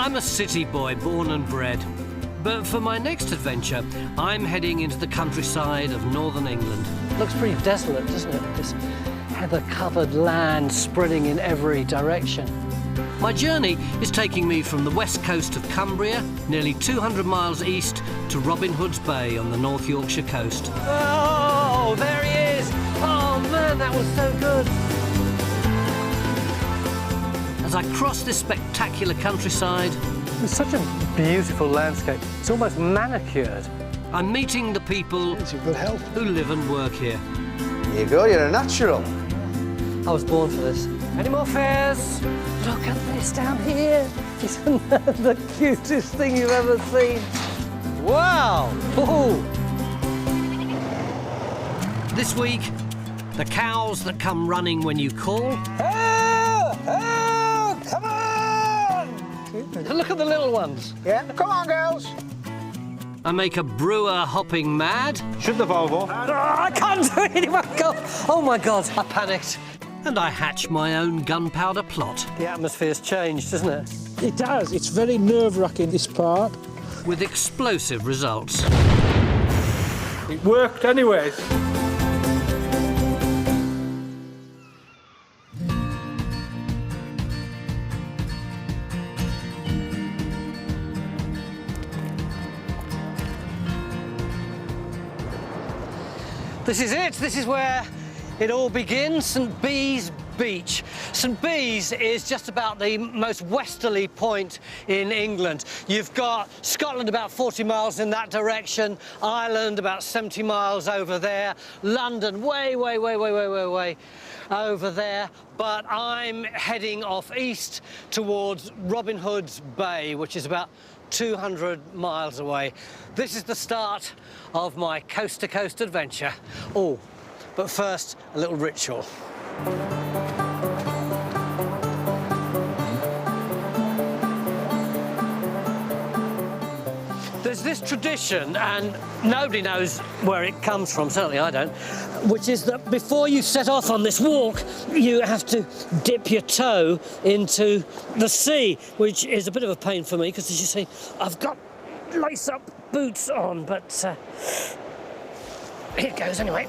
I'm a city boy, born and bred. But for my next adventure, I'm heading into the countryside of northern England. Looks pretty desolate, doesn't it? This heather-covered land spreading in every direction. My journey is taking me from the west coast of Cumbria, nearly 200 miles east, to Robin Hood's Bay on the North Yorkshire coast. Oh, there he is! Oh man, that was so good! As I cross this spectacular countryside, it's such a beautiful landscape. It's almost manicured. I'm meeting the people who live and work here. There you go, you're a natural. I was born for this. Any more fares? Look at this down here. Isn't that the cutest thing you've ever seen? Wow! Ooh. This week, the cows that come running when you call. Oh, oh, come on! Look at the little ones. Yeah, come on, girls. I make a brewer hopping mad. Shut the Volvo. I can't do it anymore. Oh my God, I panicked. And I hatch my own gunpowder plot. The atmosphere's changed, hasn't it? It does. It's very nerve-wracking, this part. With explosive results. It worked anyways. This is it. This is where it all begins, St Bees Beach. St Bees is just about the most westerly point in England. You've got Scotland about 40 miles in that direction, Ireland about 70 miles over there, London way over there, but I'm heading off east towards Robin Hood's Bay, which is about 200 miles away. This is the start of my coast-to-coast adventure. Oh, but first, a little ritual. There's this tradition, and nobody knows where it comes from, certainly I don't, which is that before you set off on this walk, you have to dip your toe into the sea, which is a bit of a pain for me, because as you see, I've got lace-up boots on, but here it goes anyway.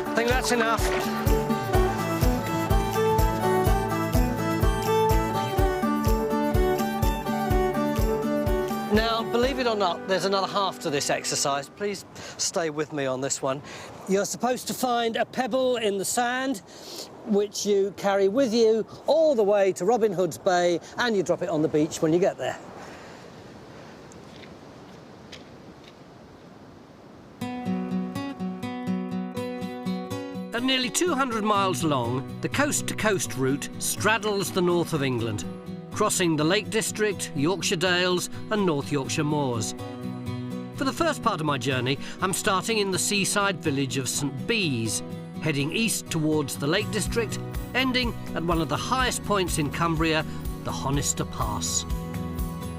I think that's enough. Now, believe it or not, there's another half to this exercise. Please stay with me on this one. You're supposed to find a pebble in the sand, which you carry with you all the way to Robin Hood's Bay, and you drop it on the beach when you get there. At nearly 200 miles long, the coast-to-coast route straddles the north of England, crossing the Lake District, Yorkshire Dales and North Yorkshire Moors. For the first part of my journey, I'm starting in the seaside village of St Bees, heading east towards the Lake District, ending at one of the highest points in Cumbria, the Honister Pass.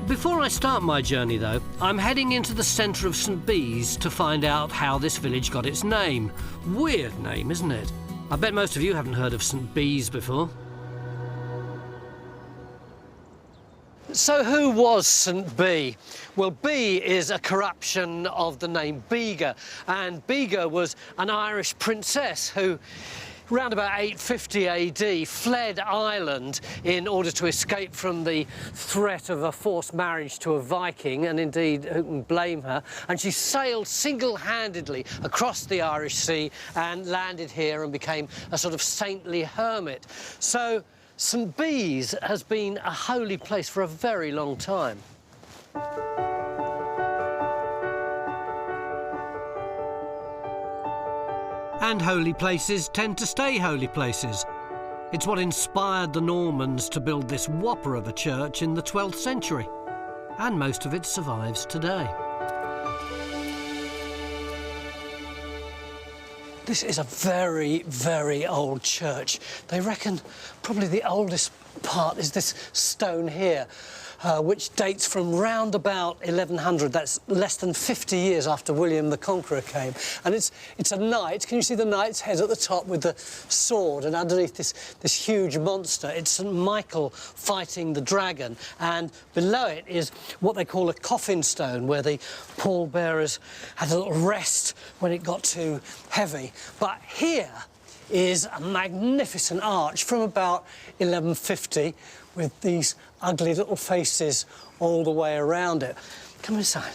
Before I start my journey, though, I'm heading into the centre of St Bees to find out how this village got its name. Weird name, isn't it? I bet most of you haven't heard of St Bees before. So who was St Bee? Well, Bee is a corruption of the name Bega, and Bega was an Irish princess who, around about 850 AD, fled Ireland in order to escape from the threat of a forced marriage to a Viking, and indeed, who can blame her? And she sailed single-handedly across the Irish Sea and landed here and became a sort of saintly hermit. So St Bees has been a holy place for a very long time. And holy places tend to stay holy places. It's what inspired the Normans to build this whopper of a church in the 12th century. And most of it survives today. This is a very, very old church. They reckon probably the oldest part is this stone here, which dates from round about 1100. That's less than 50 years after William the Conqueror came. And it's a knight. Can you see the knight's head at the top with the sword? And underneath this huge monster, it's St Michael fighting the dragon. And below it is what they call a coffin stone, where the pallbearers had a little rest when it got too heavy. But here is a magnificent arch from about 1150 with these ugly little faces all the way around it. Come inside.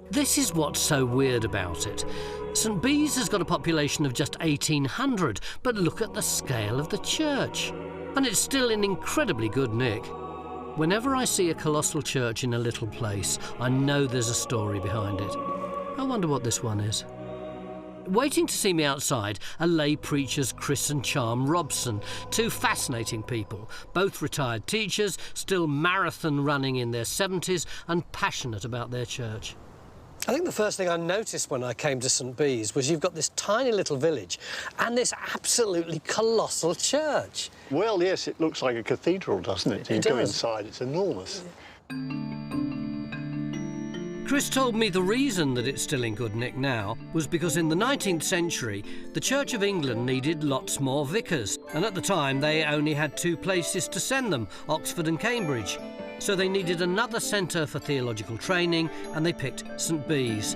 This is what's so weird about it. St Bees has got a population of just 1,800, but look at the scale of the church. And it's still in incredibly good nick. Whenever I see a colossal church in a little place, I know there's a story behind it. I wonder what this one is. Waiting to see me outside are lay preachers Chris and Charm Robson, two fascinating people, both retired teachers, still marathon running in their 70s and passionate about their church. I think the first thing I noticed when I came to St Bees was you've got this tiny little village and this absolutely colossal church. Well, yes, it looks like a cathedral, doesn't it? You go inside, it's enormous. Chris told me the reason that it's still in good nick now was because in the 19th century, the Church of England needed lots more vicars, and at the time they only had two places to send them, Oxford and Cambridge. So they needed another centre for theological training, and they picked St Bees.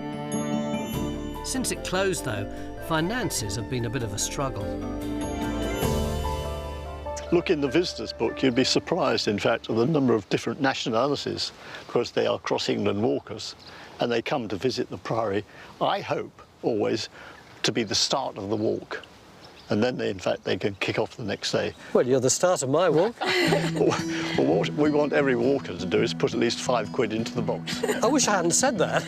Since it closed, though, finances have been a bit of a struggle. Look in the visitors' book, you'd be surprised, in fact, at the number of different nationalities, because they are cross-England walkers, and they come to visit the Priory, I hope, always, to be the start of the walk. And then, in fact, they can kick off the next day. Well, you're the start of my walk. Well, what we want every walker to do is put at least £5 into the box. I wish I hadn't said that.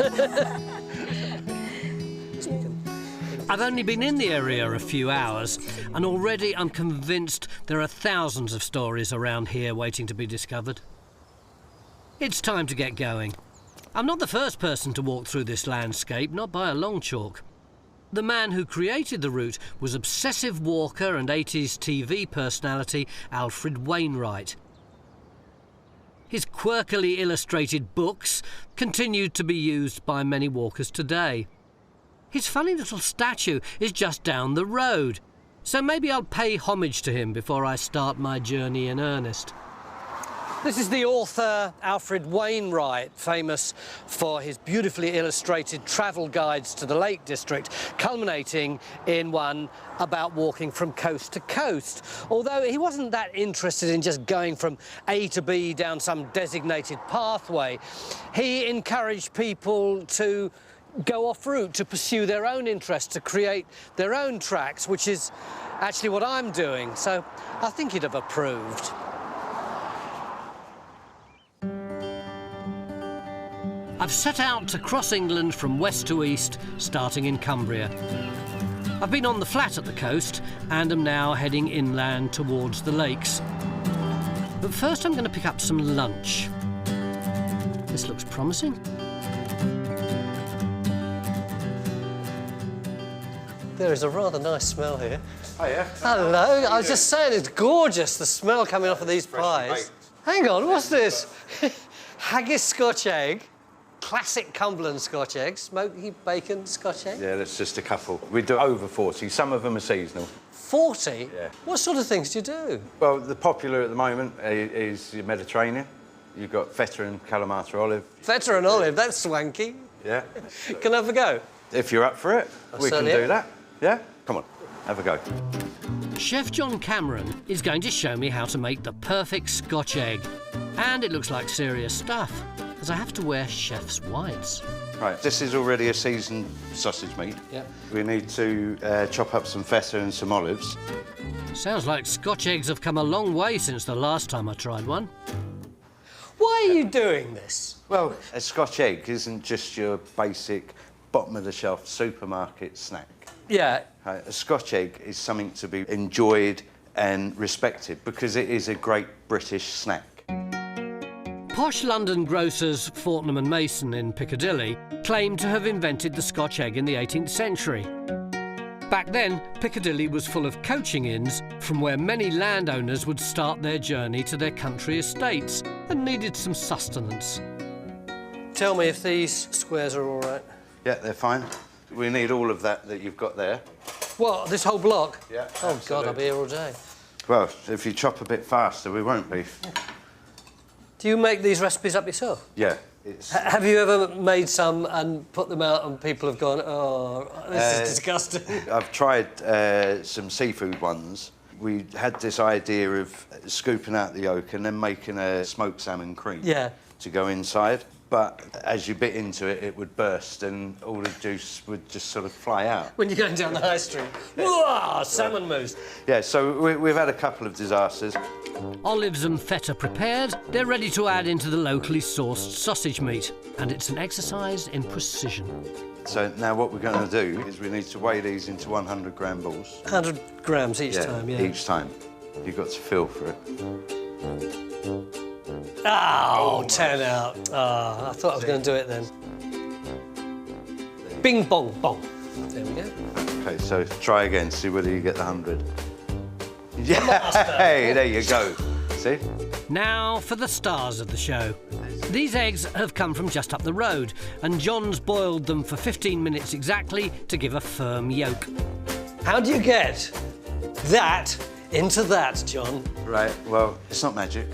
I've only been in the area a few hours, and already I'm convinced there are thousands of stories around here waiting to be discovered. It's time to get going. I'm not the first person to walk through this landscape, not by a long chalk. The man who created the route was obsessive walker and 80s TV personality Alfred Wainwright. His quirkily illustrated books continued to be used by many walkers today. His funny little statue is just down the road, so maybe I'll pay homage to him before I start my journey in earnest. This is the author Alfred Wainwright, famous for his beautifully illustrated travel guides to the Lake District, culminating in one about walking from coast to coast. Although he wasn't that interested in just going from A to B down some designated pathway, he encouraged people to go off route, to pursue their own interests, to create their own tracks, which is actually what I'm doing. So I think he'd have approved. I've set out to cross England from west to east, starting in Cumbria. I've been on the flat at the coast and am now heading inland towards the lakes. But first I'm going to pick up some lunch. This looks promising. There is a rather nice smell here. Oh, yeah? Hello. I was just saying, it's gorgeous, the smell coming off of these pies. Hang on, what's this? Haggis Scotch egg. Classic Cumberland Scotch egg, smoky bacon Scotch egg. Yeah, that's just a couple. We do over 40. Some of them are seasonal. 40? Yeah. What sort of things do you do? Well, the popular at the moment is the Mediterranean. You've got feta and Kalamata olive. Feta and olive, that's swanky. Yeah. Can I have a go? If you're up for it, we can do that. Yeah? Come on, have a go. Chef John Cameron is going to show me how to make the perfect Scotch egg. And it looks like serious stuff, as I have to wear chef's whites. Right, this is already a seasoned sausage meat. Yep. We need to chop up some feta and some olives. Sounds like Scotch eggs have come a long way since the last time I tried one. Why are you doing this? Well, a Scotch egg isn't just your basic bottom-of-the-shelf supermarket snack. Yeah. A Scotch egg is something to be enjoyed and respected because it is a great British snack. Posh London grocers Fortnum and Mason in Piccadilly claim to have invented the Scotch egg in the 18th century. Back then, Piccadilly was full of coaching inns from where many landowners would start their journey to their country estates and needed some sustenance. Tell me if these squares are all right. Yeah, they're fine. We need all of that you've got there. What, this whole block? Yeah, Oh, absolutely. God, I'll be here all day. Well, if you chop a bit faster, we won't be. Do you make these recipes up yourself? Yeah, it's... Have you ever made some and put them out and people have gone, oh, this is disgusting? I've tried some seafood ones. We had this idea of scooping out the yolk and then making a smoked salmon cream to go inside. But as you bit into it, it would burst and all the juice would just sort of fly out. When you're going down the high street. Whoa, salmon mousse. Yeah, so we've had a couple of disasters. Olives and feta prepared, they're ready to add into the locally sourced sausage meat. And it's an exercise in precision. So now what we're going to do is we need to weigh these into 100-gram balls. 100 grams each time, yeah. Each time. You've got to feel for it. Oh, 10 out. Oh, I thought I was going to do it then. Bing, bong, bong. There we go. OK, so try again, see whether you get the 100. Yeah, hey, there you go. See? Now for the stars of the show. These eggs have come from just up the road, and John's boiled them for 15 minutes exactly to give a firm yolk. How do you get that into that, John? Right, well, it's not magic,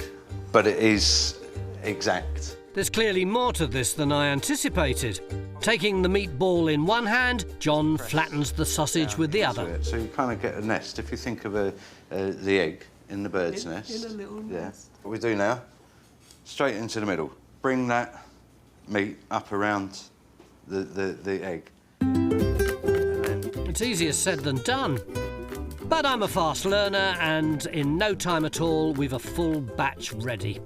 but it is exact. There's clearly more to this than I anticipated. Taking the meatball in one hand, John flattens the sausage with the other. So you kind of get a nest. If you think of the egg in the bird's nest. In a little nest. What we do now, straight into the middle. Bring that meat up around the egg. It's easier said than done. But I'm a fast learner, and in no time at all, we've a full batch ready.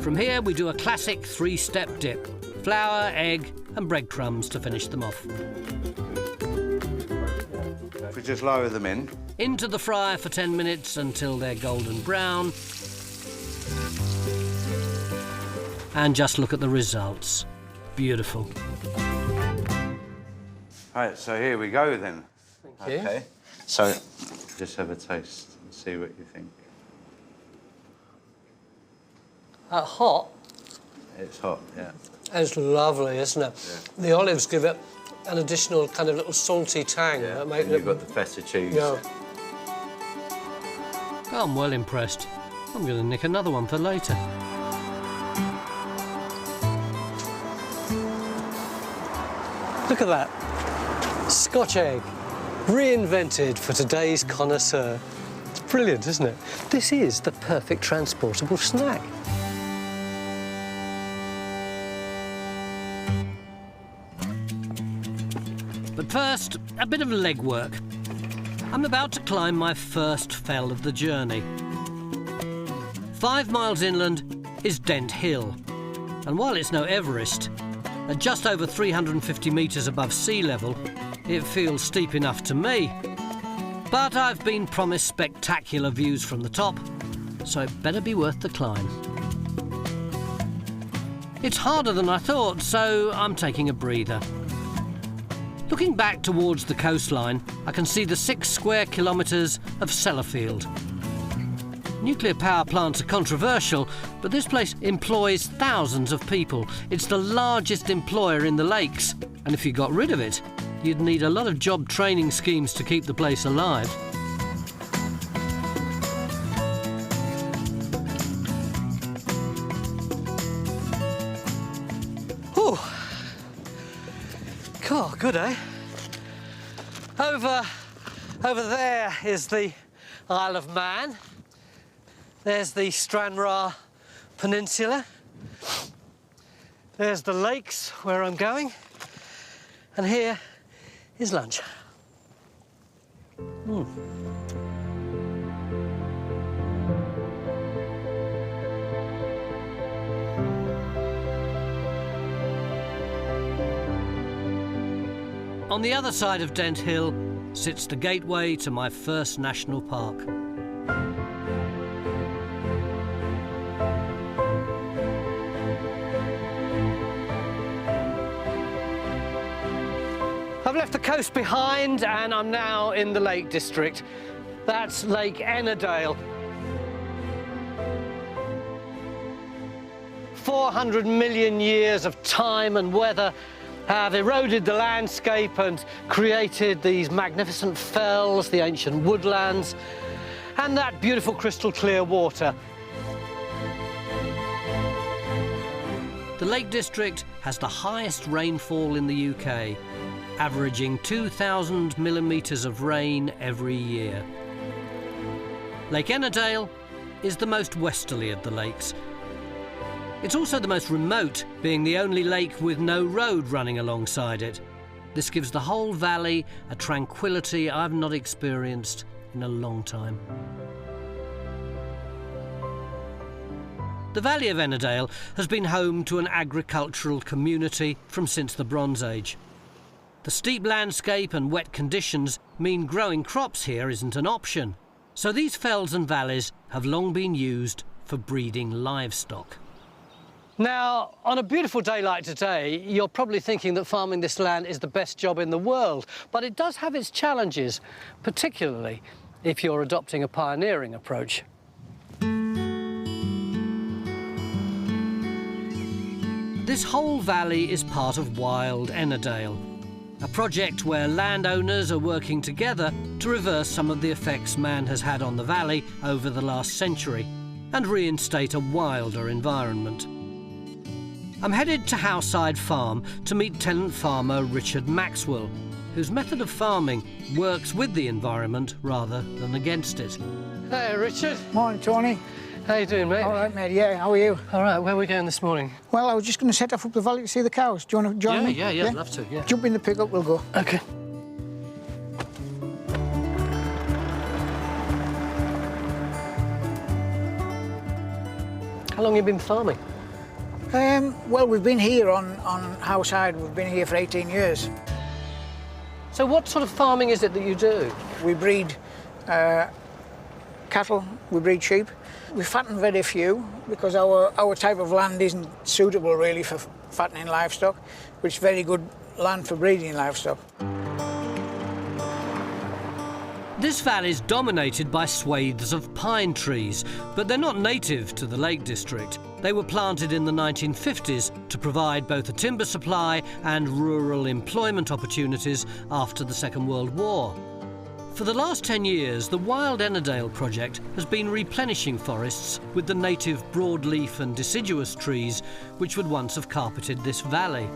From here, we do a classic three-step dip. Flour, egg, and breadcrumbs to finish them off. If we just lower them in. Into the fryer for 10 minutes until they're golden brown. And just look at the results. Beautiful. Right, so here we go then. Thank you. OK, so just have a taste and see what you think. Hot? It's hot, yeah. It's lovely, isn't it? Yeah. The olives give it an additional kind of little salty tang. Yeah, That make and you've got the feta cheese. Yeah. I'm well impressed. I'm going to nick another one for later. Look at that. Scotch egg, reinvented for today's connoisseur. It's brilliant, isn't it? This is the perfect transportable snack. But first, a bit of legwork. I'm about to climb my first fell of the journey. 5 miles inland is Dent Hill. And while it's no Everest, at just over 350 metres above sea level, it feels steep enough to me. But I've been promised spectacular views from the top, so it better be worth the climb. It's harder than I thought, so I'm taking a breather. Looking back towards the coastline, I can see the 6 square kilometres of Sellafield. Nuclear power plants are controversial, but this place employs thousands of people. It's the largest employer in the lakes, and if you got rid of it, you'd need a lot of job training schemes to keep the place alive. Whew. God, good, eh? Over there is the Isle of Man. There's the Stranraer Peninsula. There's the lakes where I'm going. And here is lunch. On the other side of Dent Hill sits the gateway to my first national park. I've left the coast behind and I'm now in the Lake District. That's Lake Ennerdale. 400 million years of time and weather have eroded the landscape and created these magnificent fells, the ancient woodlands, and that beautiful crystal clear water. The Lake District has the highest rainfall in the UK, averaging 2,000 millimetres of rain every year. Lake Ennerdale is the most westerly of the lakes. It's also the most remote, being the only lake with no road running alongside it. This gives the whole valley a tranquility I've not experienced in a long time. The valley of Ennerdale has been home to an agricultural community since the Bronze Age. The steep landscape and wet conditions mean growing crops here isn't an option, so these fells and valleys have long been used for breeding livestock. Now, on a beautiful day like today, you're probably thinking that farming this land is the best job in the world, but it does have its challenges, particularly if you're adopting a pioneering approach. This whole valley is part of Wild Ennerdale, a project where landowners are working together to reverse some of the effects man has had on the valley over the last century and reinstate a wilder environment. I'm headed to Howside Farm to meet tenant farmer Richard Maxwell, whose method of farming works with the environment rather than against it. Hey, Richard. Morning, Tony. How you doing, mate? All right, mate, yeah, how are you? All right, where are we going this morning? Well, I was just going to set off up the valley to see the cows. Do you want to join me? Yeah, I'd love to, yeah. Jump in the pickup, we'll go. OK. How long have you been farming? Well, we've been here on Howside. We've been here for 18 years. So what sort of farming is it that you do? We breed cattle, we breed sheep. We fatten very few because our type of land isn't suitable really for fattening livestock, but it's very good land for breeding livestock. This valley is dominated by swathes of pine trees, but they're not native to the Lake District. They were planted in the 1950s to provide both a timber supply and rural employment opportunities after the Second World War. For the last 10 years, the Wild Ennerdale project has been replenishing forests with the native broadleaf and deciduous trees which would once have carpeted this valley.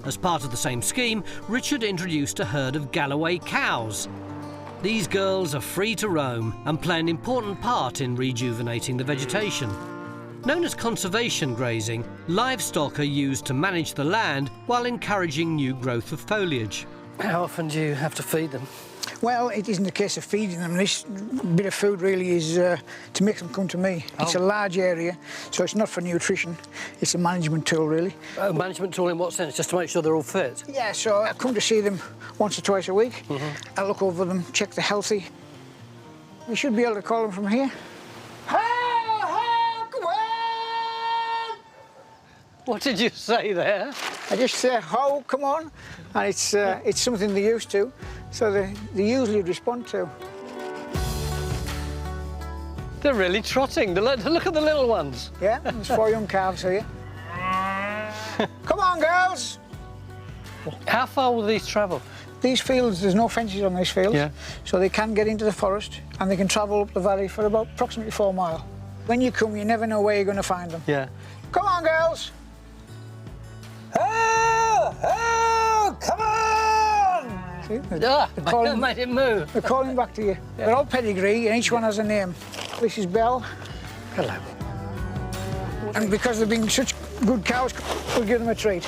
As part of the same scheme, Richard introduced a herd of Galloway cows. These girls are free to roam and play an important part in rejuvenating the vegetation. Known as conservation grazing, livestock are used to manage the land while encouraging new growth of foliage. How often do you have to feed them? Well, it isn't a case of feeding them. This bit of food really is to make them come to me. Oh. It's a large area, so it's not for nutrition. It's a management tool, really. A management tool in what sense? Just to make sure they're all fit? Yeah, so I come to see them once or twice a week. I look over them, check they're healthy. We should be able to call them from here. What did you say there? I just say, ho, come on. And it's something they're used to, so they usually respond to. They're really trotting. Look at the little ones. Yeah, there's 4 young calves here. Come on, girls. How far will these travel? These fields, there's no fences on these fields, so they can get into the forest and they can travel up the valley for about approximately 4 miles. When you come, you never know where you're going to find them. Yeah. Come on, girls. Oh, oh, come on! See, I made it move. They're calling back to you. Yeah. They're all pedigree and each one has a name. This is Belle. Hello. And because they've been such good cows, we'll give them a treat.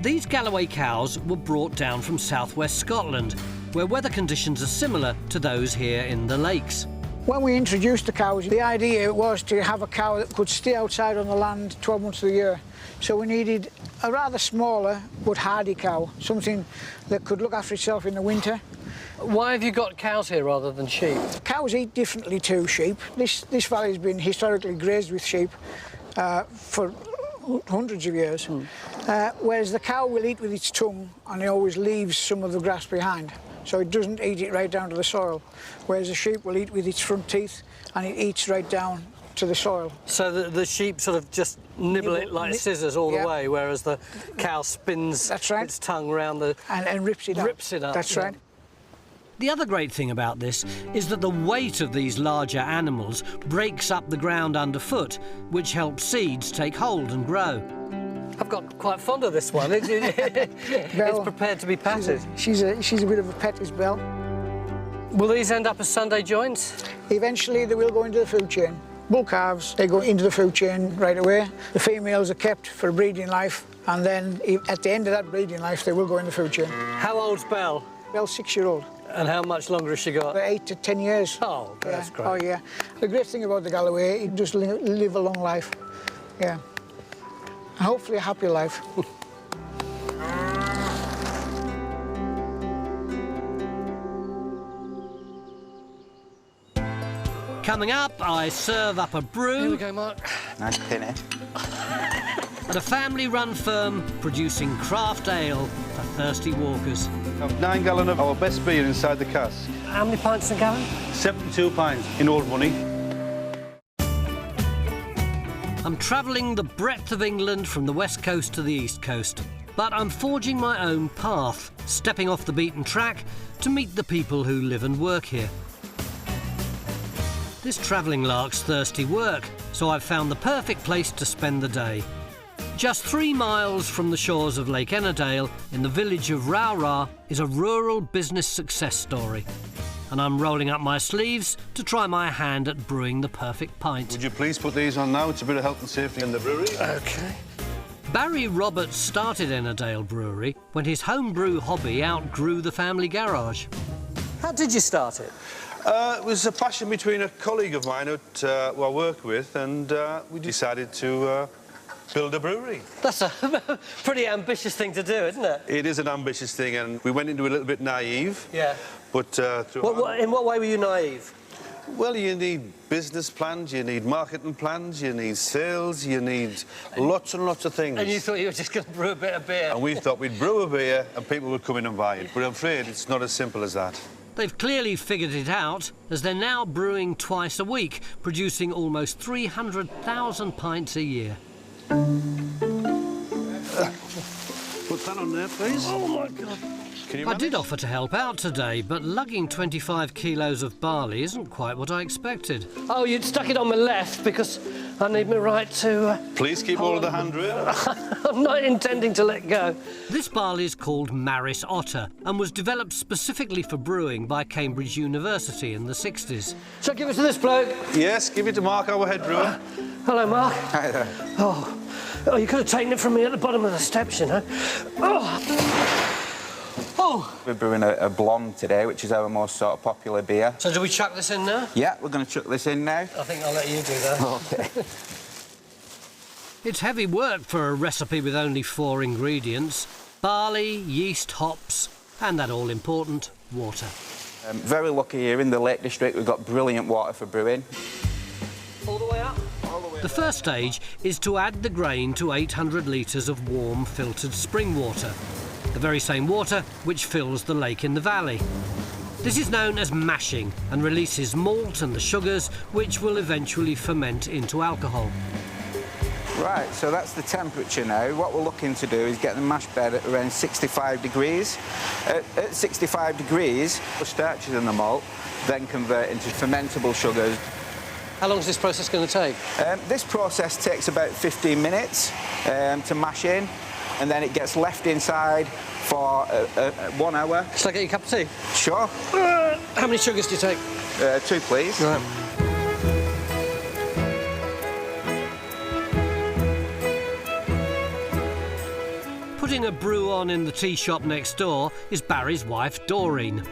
These Galloway cows were brought down from southwest Scotland, where weather conditions are similar to those here in the lakes. When we introduced the cows, the idea was to have a cow that could stay outside on the land 12 months of the year. So we needed a rather smaller but hardy cow, something that could look after itself in the winter. Why have you got cows here rather than sheep? Cows eat differently to sheep. This valley has been historically grazed with sheep for hundreds of years. Whereas the cow will eat with its tongue, and it always leaves some of the grass behind. So it doesn't eat it right down to the soil. Whereas the sheep will eat with its front teeth, and it eats right down to the soil. So the sheep sort of just nibble it like scissors all the way, whereas the cow spins its tongue around the... And rips it up. That's right. The other great thing about this is that the weight of these larger animals breaks up the ground underfoot, which helps seeds take hold and grow. I've got quite fond of this one. It's prepared to be patted. She's a bit of a pet, is Belle. Will these end up as Sunday joints? Eventually they will go into the food chain. Bull calves, they go into the food chain right away. The females are kept for breeding life, and then at the end of that breeding life they will go in the food chain. How old's Belle? Belle's 6-year-old. And how much longer has she got? About 8 to 10 years. Oh, that's great. Oh, yeah. The great thing about the Galloway, it does live a long life. Yeah. And hopefully a happy life. Coming up, I serve up a brew. Here we go, Mark. Nice penny. At a family-run firm producing craft ale for thirsty walkers. 9 gallon of our best beer inside the cask. How many pints a gallon? 72 pints in old money. I'm travelling the breadth of England from the west coast to the east coast, but I'm forging my own path, stepping off the beaten track to meet the people who live and work here. This travelling lark's thirsty work, so I've found the perfect place to spend the day. Just 3 miles from the shores of Lake Ennerdale, in the village of Rievaulx, is a rural business success story. And I'm rolling up my sleeves to try my hand at brewing the perfect pint. Would you please put these on now? It's a bit of health and safety in the brewery. OK. Barry Roberts started Ennerdale Brewery when his homebrew hobby outgrew the family garage. How did you start it? It was a passion between a colleague of mine who I work with, and we decided to build a brewery. That's a pretty ambitious thing to do, isn't it? It is an ambitious thing, and we went into it a little bit naive. Yeah. But in what way were you naive? Well, you need business plans, you need marketing plans, you need sales, you need lots and lots of things. And you thought you were just going to brew a bit of beer? And we thought we'd brew a beer and people would come in and buy it. But I'm afraid it's not as simple as that. They've clearly figured it out, as they're now brewing twice a week, producing almost 300,000 pints a year. Put that on there, please. Oh, my God. I did offer to help out today, but lugging 25 kilos of barley isn't quite what I expected. Oh, you'd stuck it on my left because I need my right to... Please keep all of the handrail. I'm not intending to let go. This barley is called Maris Otter and was developed specifically for brewing by Cambridge University in the 60s. Shall I give it to this bloke? Yes, give it to Mark, our head brewer. Hello, Mark. Hi there. Oh, you could have taken it from me at the bottom of the steps, you know. Oh! We're brewing a blonde today, which is our most sort of popular beer. So do we chuck this in now? Yeah, we're going to chuck this in now. I think I'll let you do that. OK. It's heavy work for a recipe with only 4 ingredients: barley, yeast, hops, and that all-important water. Very lucky here in the Lake District. We've got brilliant water for brewing. All the way up? All the way up. The first stage is to add the grain to 800 litres of warm, filtered spring water. The very same water which fills the lake in the valley. This is known as mashing and releases malt and the sugars, which will eventually ferment into alcohol. Right, so that's the temperature now. What we're looking to do is get the mash bed at around 65 degrees. At 65 degrees, the starches in the malt then convert into fermentable sugars. How long is this process going to take? This process takes about 15 minutes to mash in, and then it gets left inside for 1 hour. Shall I get you a cup of tea? Sure. How many sugars do you take? 2, please. Right. Putting a brew on in the tea shop next door is Barry's wife, Doreen.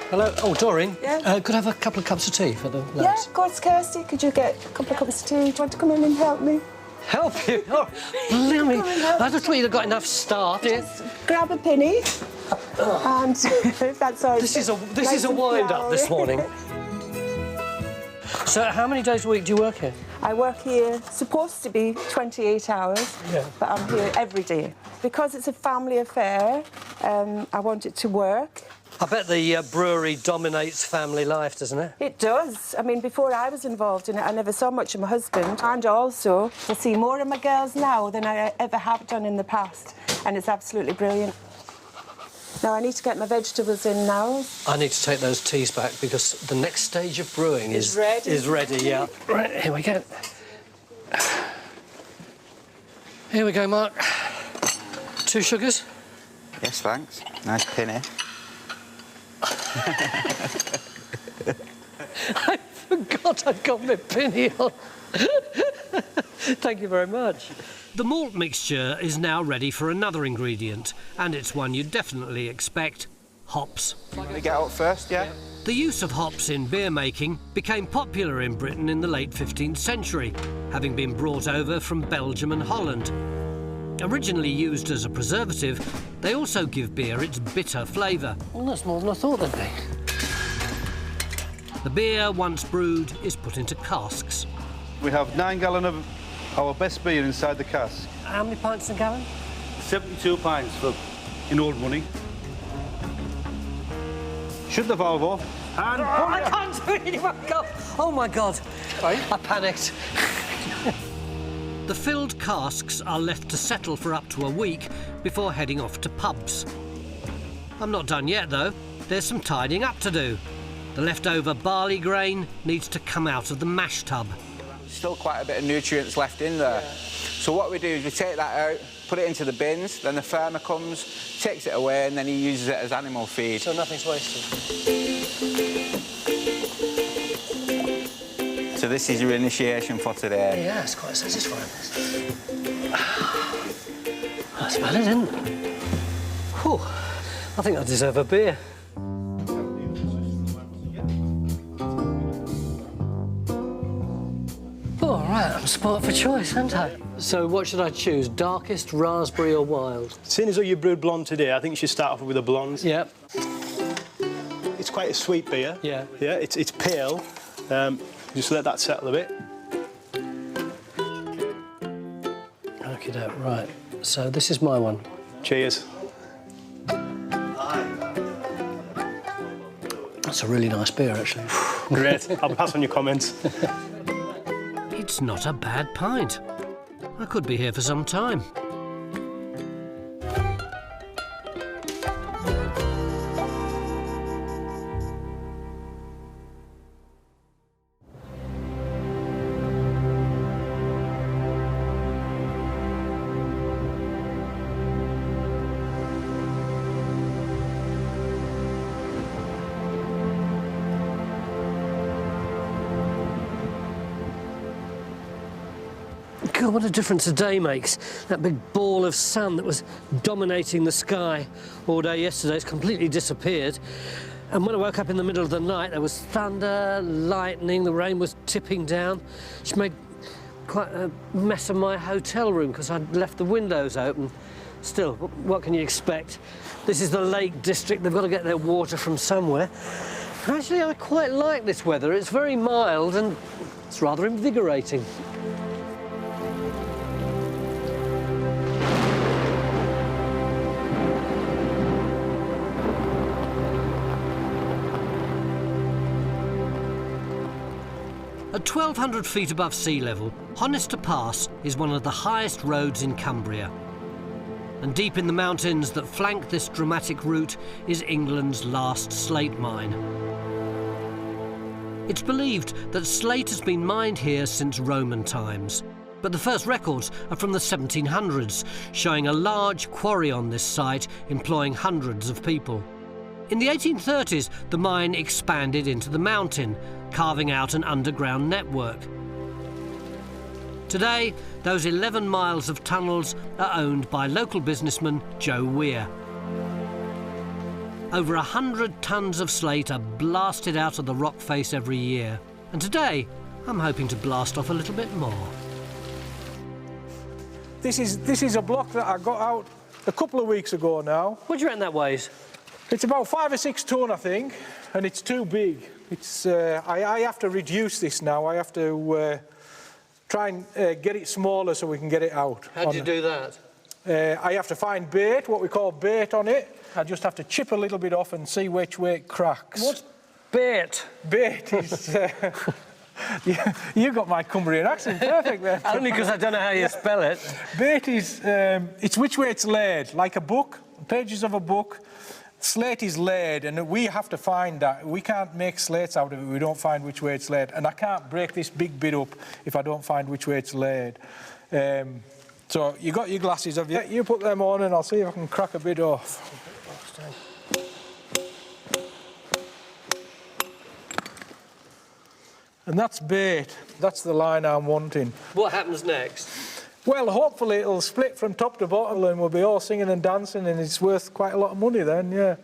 Hello. Oh, Doreen. Yeah? Could I have a couple of cups of tea for the lads? Yeah, of course, Kirsty. Could you get a couple of cups of tea? Do you want to come in and help me? Help you? Oh, blimey. I just thought you'd have got enough staff. Just grab a penny. And if that's all right. This is a wind-up this morning. So how many days a week do you work here? I work here, supposed to be 28 hours, but I'm here every day. Because it's a family affair, I want it to work. I bet the brewery dominates family life, doesn't it? It does. I mean, before I was involved in it, I never saw much of my husband. And also, I see more of my girls now than I ever have done in the past. And it's absolutely brilliant. Now, I need to get my vegetables in now. I need to take those teas back because the next stage of brewing is ready, yeah. Right, here we go. Here we go, Mark. 2 sugars? Yes, thanks. Nice penny. I forgot I'd got my pinny on. Thank you very much. The malt mixture is now ready for another ingredient, and it's one you definitely expect: hops. We get out first, yeah? The use of hops in beer making became popular in Britain in the late 15th century, having been brought over from Belgium and Holland. Originally used as a preservative, they also give beer its bitter flavour. Well, that's more than I thought they'd be. The beer, once brewed, is put into casks. We have 9 gallons of our best beer inside the cask. How many pints a gallon? 72 pints in old money. Shut the valve off. And I can't do it anymore. Oh, my God. Sorry? I panicked. The filled casks are left to settle for up to a week before heading off to pubs. I'm not done yet, though. There's some tidying up to do. The leftover barley grain needs to come out of the mash tub. Still quite a bit of nutrients left in there. So what we do is we take that out, put it into the bins, then the farmer comes, takes it away, and then he uses it as animal feed. So nothing's wasted. So this is your initiation for today. Yeah, it's quite satisfying. That's about it, isn't it? Whew. I think I deserve a beer. All right, I'm sport for choice, aren't I? So what should I choose? Darkest, raspberry or wild? Seeing as though you brewed blonde today, I think you should start off with a blonde. Yeah. It's quite a sweet beer. Yeah. Yeah, it's pale. Just let that settle a bit. Okay, right. So this is my one. Cheers. That's a really nice beer, actually. Great. I'll pass on your comments. It's not a bad pint. I could be here for some time. God, what a difference a day makes. That big ball of sun that was dominating the sky all day yesterday has completely disappeared. And when I woke up in the middle of the night, there was thunder, lightning, the rain was tipping down, which made quite a mess of my hotel room because I'd left the windows open. Still, what can you expect? This is the Lake District. They've got to get their water from somewhere. Actually, I quite like this weather. It's very mild and it's rather invigorating. At 1,200 feet above sea level, Honister Pass is one of the highest roads in Cumbria. And deep in the mountains that flank this dramatic route is England's last slate mine. It's believed that slate has been mined here since Roman times, but the first records are from the 1700s, showing a large quarry on this site employing hundreds of people. In the 1830s, the mine expanded into the mountain, carving out an underground network. Today, those 11 miles of tunnels are owned by local businessman Joe Weir. Over 100 tons of slate are blasted out of the rock face every year, and today I'm hoping to blast off a little bit more. This is a block that I got out a couple of weeks ago now. What do you reckon that weighs? It's about 5 or 6 ton, I think, and it's too big. It's, I have to reduce this now. I have to try and get it smaller so we can get it out. How do you do that? I have to find bait, what we call bait on it. I just have to chip a little bit off and see which way it cracks. What's bait? Bait is... you got my Cumbrian accent perfect there. Only because I don't know how you spell it. Bait is, it's which way it's laid, like a book, pages of a book. Slate is laid, and we have to find that. We can't make slates out of it if we don't find which way it's laid. And I can't break this big bit up if I don't find which way it's laid. So you got your glasses, have you? You put them on and I'll see if I can crack a bit off. And that's bait. That's the line I'm wanting. What happens next? Well, hopefully it'll split from top to bottom and we'll be all singing and dancing and it's worth quite a lot of money then, yeah.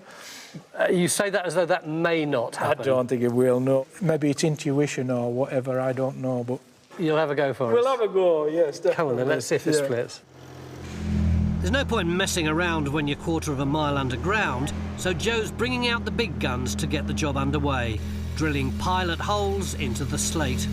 You say that as though that may not happen. I don't think it will, no. Maybe it's intuition or whatever, I don't know, but... You'll have a go for it? We'll have a go, yes, definitely. Come on then, let's see if it splits. There's no point messing around when you're 1/4 of a mile underground, so Joe's bringing out the big guns to get the job underway, drilling pilot holes into the slate.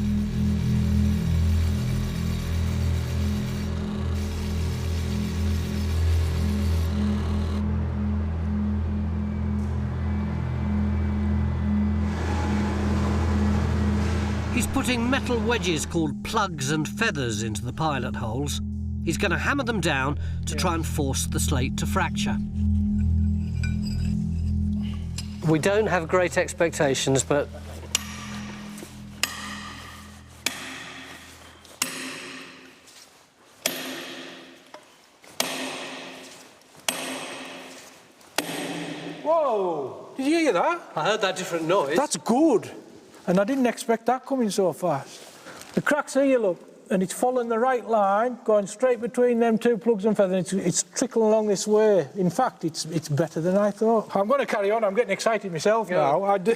He's putting metal wedges called plugs and feathers into the pilot holes. He's going to hammer them down to try and force the slate to fracture. We don't have great expectations, but... Whoa! Did you hear that? I heard that different noise. That's good. And I didn't expect that coming so fast. The crack's here, look, and it's following the right line, going straight between them 2 plugs and feathers. It's trickling along this way. In fact, it's better than I thought. I'm going to carry on. I'm getting excited myself now. I do.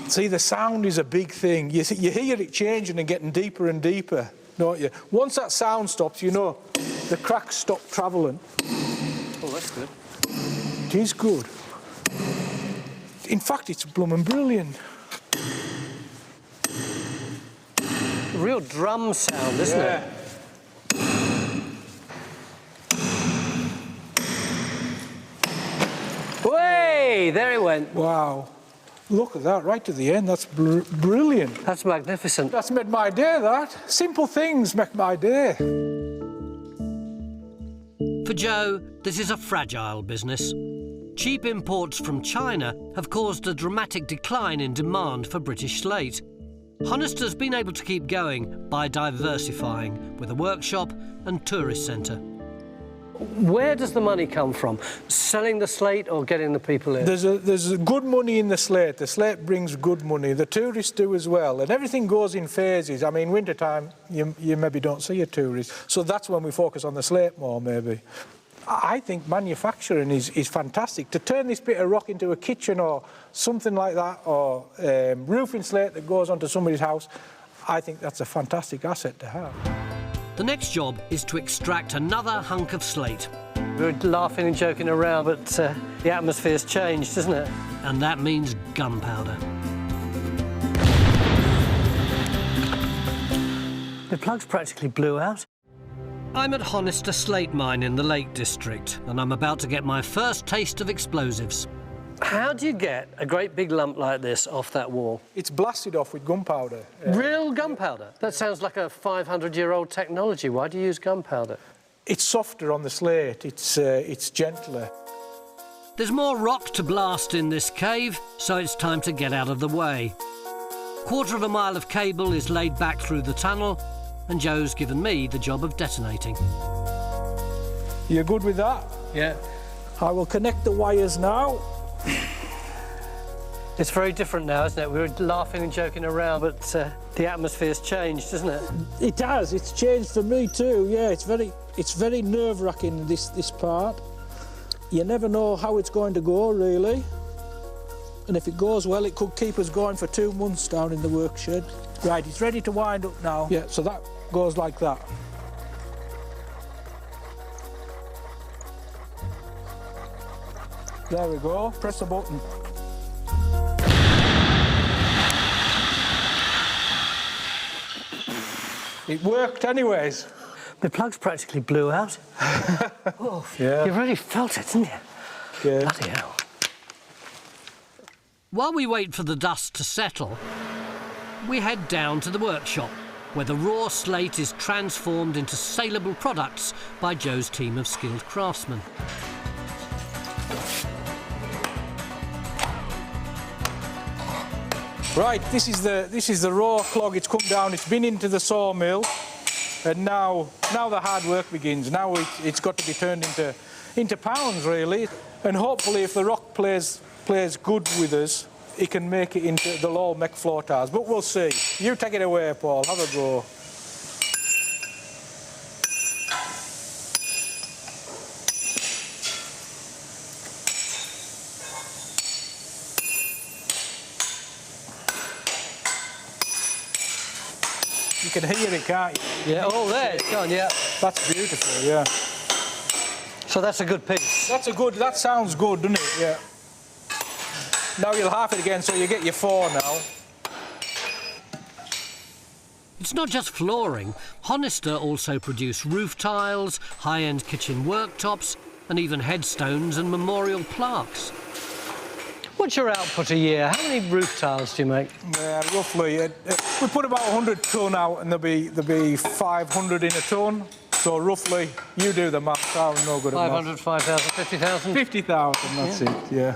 See, the sound is a big thing. You hear it changing and getting deeper and deeper, don't you? Once that sound stops, you know the cracks stop travelling. Oh, that's good. It is good. In fact, it's blooming brilliant. Real drum sound, isn't it? Way! There it went. Wow. Look at that, right to the end. That's brilliant. That's magnificent. That's made my day, that. Simple things make my day. For Joe, this is a fragile business. Cheap imports from China have caused a dramatic decline in demand for British slate. Honister's been able to keep going by diversifying with a workshop and tourist centre. Where does the money come from? Selling the slate or getting the people in? There's good money in the slate. The slate brings good money. The tourists do as well. And everything goes in phases. I mean, wintertime, you maybe don't see a tourist. So that's when we focus on the slate more, maybe. I think manufacturing is fantastic. To turn this bit of rock into a kitchen or something like that, or roofing slate that goes onto somebody's house, I think that's a fantastic asset to have. The next job is to extract another hunk of slate. We're laughing and joking around, but the atmosphere's changed, isn't it? And that means gunpowder. The plugs practically blew out. I'm at Honister Slate Mine in the Lake District, and I'm about to get my first taste of explosives. How do you get a great big lump like this off that wall? It's blasted off with gunpowder. Real gunpowder? That sounds like a 500-year-old technology. Why do you use gunpowder? It's softer on the slate. It's gentler. There's more rock to blast in this cave, so it's time to get out of the way. 1/4 of a mile of cable is laid back through the tunnel, and Joe's given me the job of detonating. You're good with that? Yeah. I will connect the wires now. It's very different now, isn't it? We were laughing and joking around, but the atmosphere's changed, isn't it? It has. It's changed for me too. Yeah, it's very nerve-wracking, this part. You never know how it's going to go, really. And if it goes well, it could keep us going for 2 months down in the workshed. Right, it's ready to wind up now. Yeah, so that goes like that. There we go, press the button. It worked anyways. The plugs practically blew out. Oh, yeah. You really felt it, didn't you? Yeah. Bloody hell. While we wait for the dust to settle, we head down to the workshop, where the raw slate is transformed into saleable products by Joe's team of skilled craftsmen. Right, this is the raw clog. It's come down, it's been into the sawmill, and now the hard work begins. Now it's got to be turned into pounds, really. And hopefully, if the rock plays good with us, it can make it into the low mech floor tiles. But we'll see. You take it away, Paul. Have a go. You can hear it, can't you? Yeah, oh, there it's gone, yeah. That's beautiful, yeah. So that's a good piece. That sounds good, doesn't it? Yeah. Now you'll half it again, so you get your 4 now. It's not just flooring. Honister also produce roof tiles, high-end kitchen worktops, and even headstones and memorial plaques. What's your output a year? How many roof tiles do you make? Yeah, roughly. We put about 100 tonne out, and there'll be 500 in a tonne. So roughly, you do the maths. I'm no good at maths. 500, 5,000, 50,000? 50,000, that's it, yeah.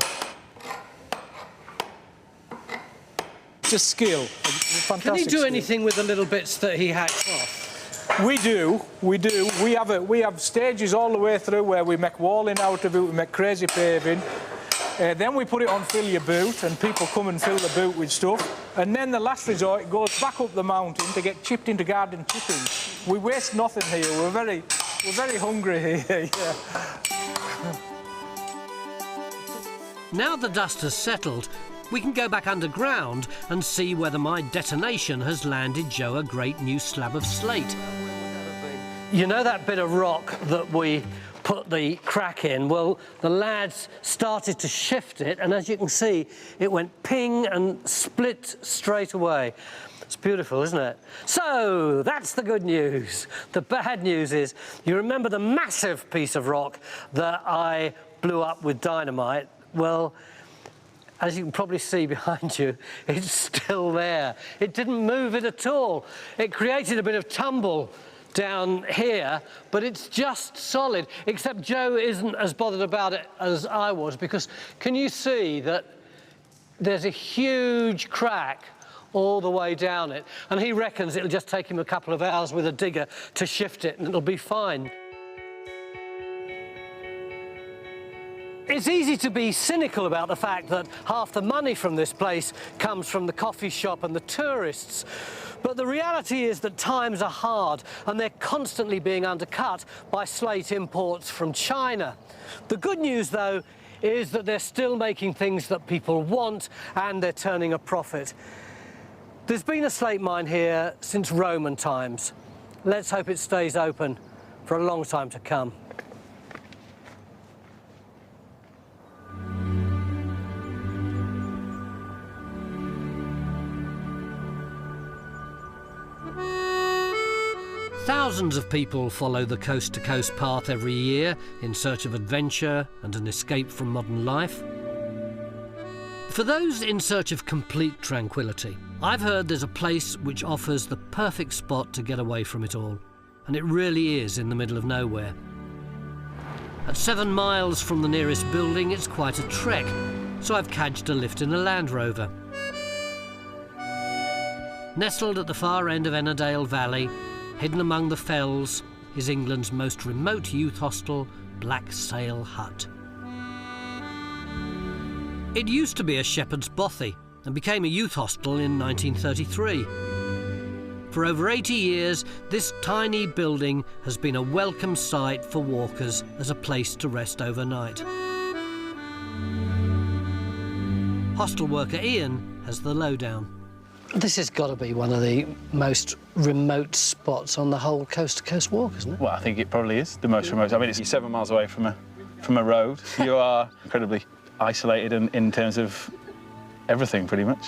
It's a skill. It's a fantastic Can he do skill. anything with the little bits that he hacks off? We do. We have stages all the way through where we make walling out of it, we make crazy paving. Then we put it on fill your boot, and people come and fill the boot with stuff. And then the last resort, it goes back up the mountain to get chipped into garden chippings. We waste nothing here. We're very hungry here. Yeah. Now the dust has settled, we can go back underground and see whether my detonation has landed Joe a great new slab of slate. You know that bit of rock that we put the crack in? Well, the lads started to shift it, and as you can see, it went ping and split straight away. It's beautiful, isn't it? So, that's the good news. The bad news is, you remember the massive piece of rock that I blew up with dynamite? Well, as you can probably see behind you, it's still there. It didn't move it at all. It created a bit of tumble down here, but it's just solid, except Joe isn't as bothered about it as I was, because can you see that there's a huge crack all the way down it, and he reckons it'll just take him a couple of hours with a digger to shift it and it'll be fine. It's easy to be cynical about the fact that half the money from this place comes from the coffee shop and the tourists. But the reality is that times are hard, and they're constantly being undercut by slate imports from China. The good news, though, is that they're still making things that people want, and they're turning a profit. There's been a slate mine here since Roman times. Let's hope it stays open for a long time to come. Thousands of people follow the coast-to-coast path every year in search of adventure and an escape from modern life. For those in search of complete tranquility, I've heard there's a place which offers the perfect spot to get away from it all, and it really is in the middle of nowhere. At 7 miles from the nearest building, it's quite a trek, so I've cadged a lift in a Land Rover. Nestled at the far end of Borrowdale Valley, hidden among the fells, is England's most remote youth hostel, Black Sail Hut. It used to be a shepherd's bothy and became a youth hostel in 1933. For over 80 years, this tiny building has been a welcome sight for walkers as a place to rest overnight. Hostel worker Ian has the lowdown. This has got to be one of the most remote spots on the whole coast-to-coast walk, isn't it? Well, I think it probably is the most remote. I mean, you're 7 miles away from a road. You are incredibly isolated in terms of everything, pretty much.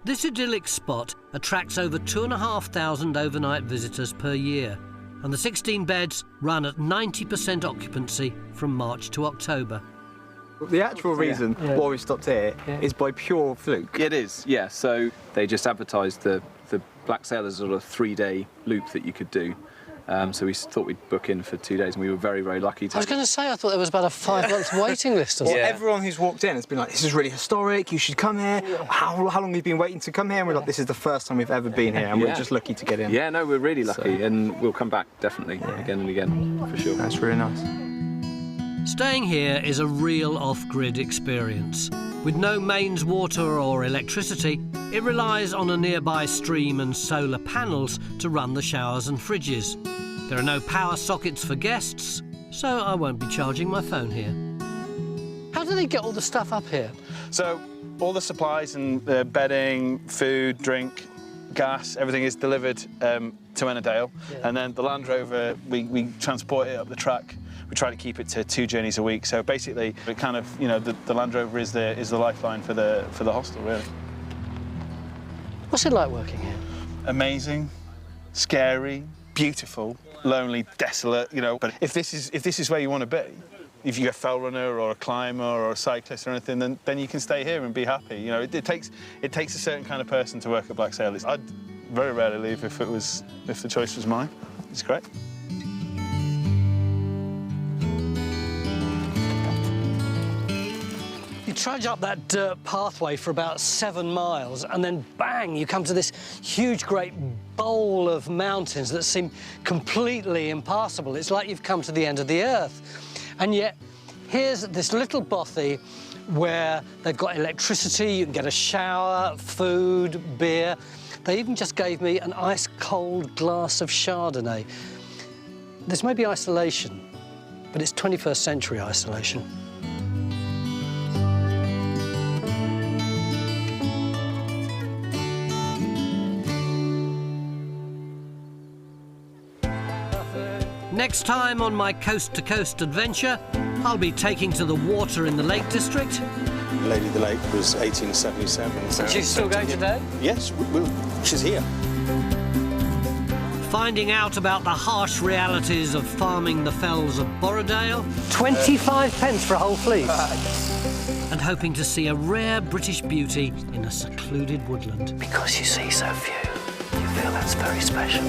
This idyllic spot attracts over 2,500 overnight visitors per year, and the 16 beds run at 90% occupancy from March to October. The actual reason why we stopped here is by pure fluke. It is, yeah. So they just advertised the Black Sail as a sort of 3-day loop that you could do. So we thought we'd book in for 2 days, and we were very, very lucky to. I was going to say, I thought there was about a 5-month waiting list or something. Well, everyone who's walked in has been like, this is really historic, you should come here. How long have you been waiting to come here? And we're like, this is the first time we've ever been here, and we're just lucky to get in. Yeah, no, we're really lucky, and we'll come back, definitely, again and again, for sure. That's really nice. Staying here is a real off-grid experience. With no mains water or electricity, it relies on a nearby stream and solar panels to run the showers and fridges. There are no power sockets for guests, so I won't be charging my phone here. How do they get all the stuff up here? So all the supplies and bedding, food, drink, gas, everything is delivered to Wensleydale, and then the Land Rover, we transport it up the track. We try to keep it to 2 journeys a week. So basically, it kind of, you know, the Land Rover is the lifeline for the hostel, really. What's it like working here? Amazing, scary, beautiful, lonely, desolate. You know, but if this is where you want to be, if you're a fell runner or a climber or a cyclist or anything, then you can stay here and be happy. You know, it takes a certain kind of person to work at Black Sail. I'd very rarely leave if the choice was mine. It's great. You trudge up that dirt pathway for about 7 miles, and then bang, you come to this huge, great bowl of mountains that seem completely impassable. It's like you've come to the end of the earth. And yet, here's this little bothy where they've got electricity, you can get a shower, food, beer. They even just gave me an ice-cold glass of Chardonnay. This may be isolation, but it's 21st century isolation. Next time on my coast-to-coast adventure, I'll be taking to the water in the Lake District. Lady of the Lake was 1877. And she's still going today? Yes, she's here. Finding out about the harsh realities of farming the fells of Borrowdale. 25 pence for a whole fleece. And hoping to see a rare British beauty in a secluded woodland. Because you see so few, you feel that's very special.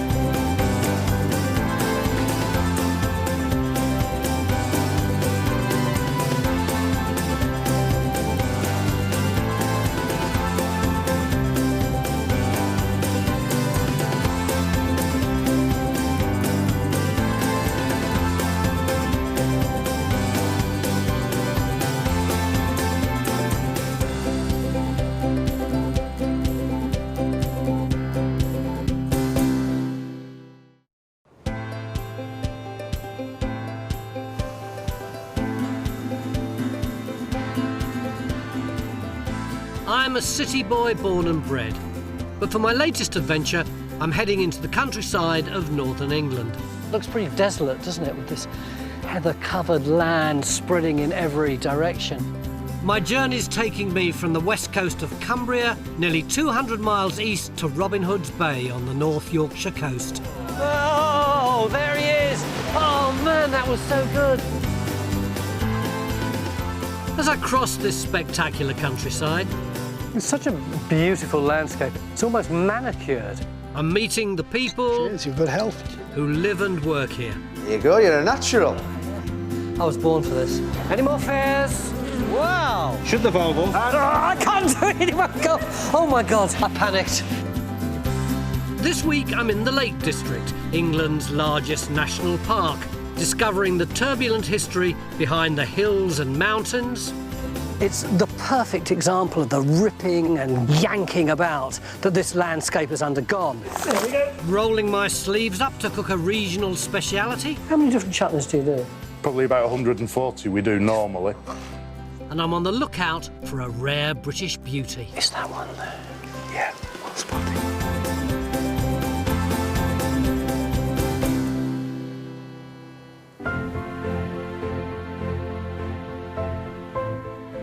I'm a city boy born and bred, but for my latest adventure, I'm heading into the countryside of northern England. Looks pretty desolate, doesn't it, with this heather-covered land spreading in every direction. My journey's taking me from the west coast of Cumbria, nearly 200 miles east to Robin Hood's Bay on the North Yorkshire coast. Oh, there he is! Oh man, that was so good! As I cross this spectacular countryside, it's such a beautiful landscape. It's almost manicured. I'm meeting the people you've got health. Who live and work here. There you go, you're a natural. I was born for this. Any more fares? Wow! Shut the valve off. I can't do it anymore. Oh my God, I panicked. This week I'm in the Lake District, England's largest national park, discovering the turbulent history behind the hills and mountains. It's the perfect example of the ripping and yanking about that this landscape has undergone. There we go. Rolling my sleeves up to cook a regional speciality. How many different chutneys do you do? Probably about 140 we do normally. And I'm on the lookout for a rare British beauty. Is that one there? Yeah, well spotted.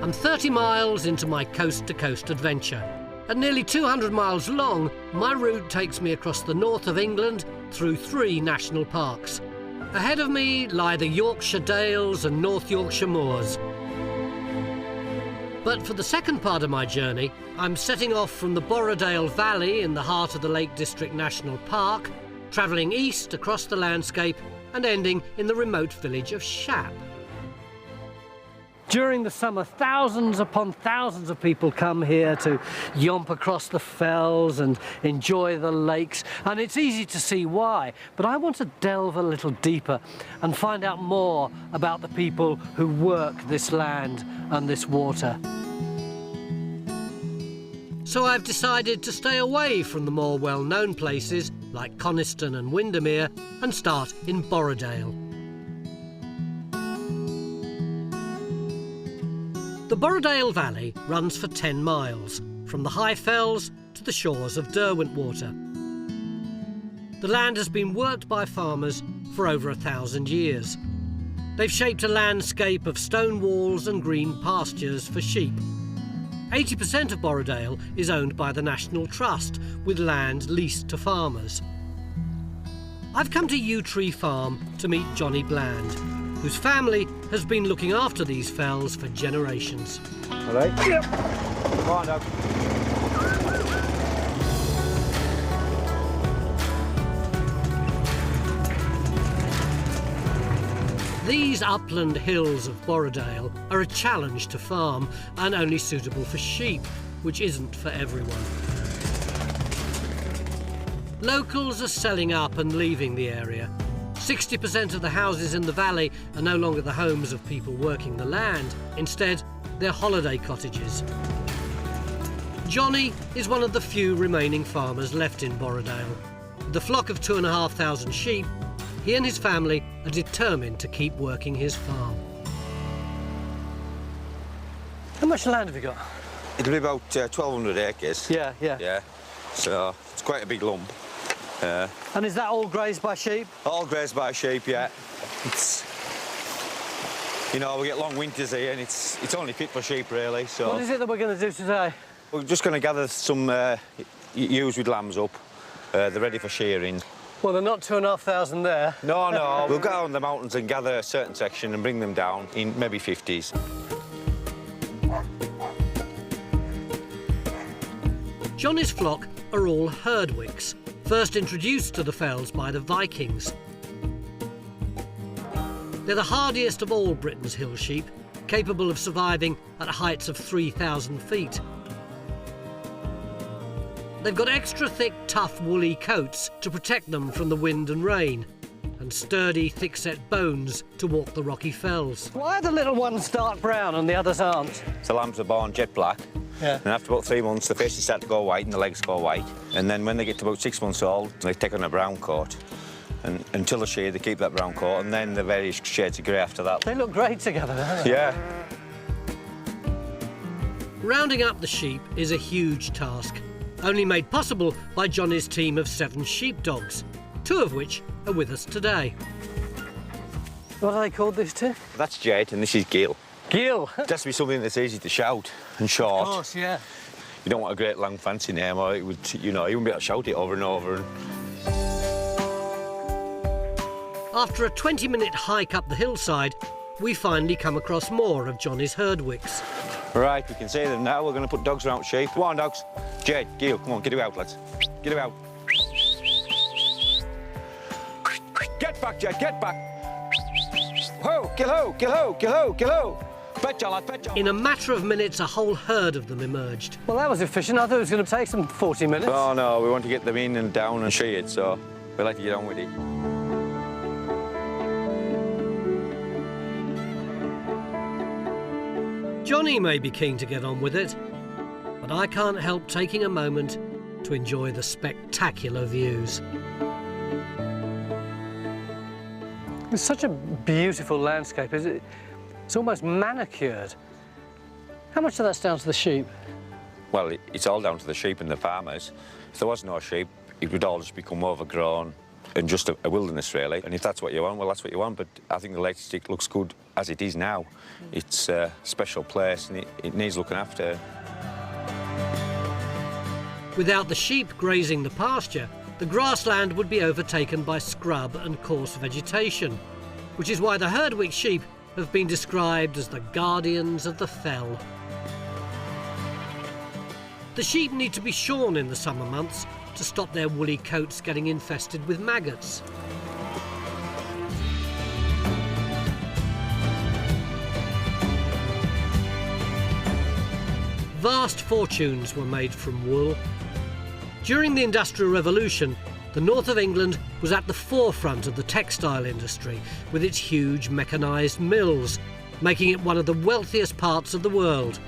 I'm 30 miles into my coast-to-coast adventure. At nearly 200 miles long, my route takes me across the north of England through 3 national parks. Ahead of me lie the Yorkshire Dales and North Yorkshire Moors. But for the second part of my journey, I'm setting off from the Borrowdale Valley in the heart of the Lake District National Park, travelling east across the landscape and ending in the remote village of Shap. During the summer, thousands upon thousands of people come here to yomp across the fells and enjoy the lakes, and it's easy to see why. But I want to delve a little deeper and find out more about the people who work this land and this water. So I've decided to stay away from the more well-known places like Coniston and Windermere and start in Borrowdale. The Borrowdale Valley runs for 10 miles, from the high fells to the shores of Derwentwater. The land has been worked by farmers for over 1,000 years. They've shaped a landscape of stone walls and green pastures for sheep. 80% of Borrowdale is owned by the National Trust, with land leased to farmers. I've come to Yew Tree Farm to meet Johnny Bland, whose family has been looking after these fells for generations. All right? Yep. Come on, Doug. These upland hills of Borrowdale are a challenge to farm and only suitable for sheep, which isn't for everyone. Locals are selling up and leaving the area. 60% of the houses in the valley are no longer the homes of people working the land. Instead, they're holiday cottages. Johnny is one of the few remaining farmers left in Borrowdale. With a flock of 2,500 sheep, he and his family are determined to keep working his farm. How much land have you got? It'll be about 1,200 acres. Yeah. Yeah, so it's quite a big lump. And is that all grazed by sheep? All grazed by sheep, yeah. It's, you know, we get long winters here and it's only fit for sheep, really, so... What is it that we're going to do today? We're just going to gather some ewes with lambs up. They're ready for shearing. Well, they're not 2,500 there. No, we'll go out on the mountains and gather a certain section and bring them down in maybe 50s. Johnny's flock are all herdwicks, first introduced to the fells by the Vikings. They're the hardiest of all Britain's hill sheep, capable of surviving at heights of 3,000 feet. They've got extra thick, tough, woolly coats to protect them from the wind and rain, and sturdy, thick-set bones to walk the rocky fells. Why are the little ones dark brown and the others aren't? The lambs are born jet black. Yeah. And after about 3 months, the faces start to go white and the legs go white. And then when they get to about 6 months old, they take on a brown coat. And until the shade, they keep that brown coat, and then the various shades of grey after that. They look great together, don't they? Yeah. Rounding up the sheep is a huge task, only made possible by Johnny's team of 7 sheepdogs, 2 of which are with us today. What are they called, these 2? That's Jade and this is Gill. Gill? It has to be something that's easy to shout and short. Of course, yeah. You don't want a great long fancy name, or it would, you know, you wouldn't be able to shout it over and over. After a 20-minute hike up the hillside, we finally come across more of Johnny's herdwicks. Right, we can see them now. We're going to put dogs around sheep. Come on, dogs. Jade, Gill, come on, get him out, lads. Get him out. Get back, Jade, get back. Ho, Gill, ho, Gill, ho, Gill, ho, Gill, ho. Betcha, lad, betcha. In a matter of minutes, a whole herd of them emerged. Well, that was efficient. I thought it was going to take some 40 minutes. Oh, no, we want to get them in and down and sheared, so we like to get on with it. Johnny may be keen to get on with it, but I can't help taking a moment to enjoy the spectacular views. It's such a beautiful landscape, isn't it? It's almost manicured. How much of that's down to the sheep? Well, it's all down to the sheep and the farmers. If there was no sheep, it would all just become overgrown. and just a wilderness, really. And if that's what you want, well, that's what you want. But I think the Lake District looks good as it is now. It's a special place and it needs looking after. Without the sheep grazing the pasture, the grassland would be overtaken by scrub and coarse vegetation, which is why the Herdwick sheep have been described as the guardians of the fell. The sheep need to be shorn in the summer months to stop their woolly coats getting infested with maggots. Vast fortunes were made from wool. During the Industrial Revolution, the north of England was at the forefront of the textile industry with its huge mechanised mills, making it one of the wealthiest parts of the world.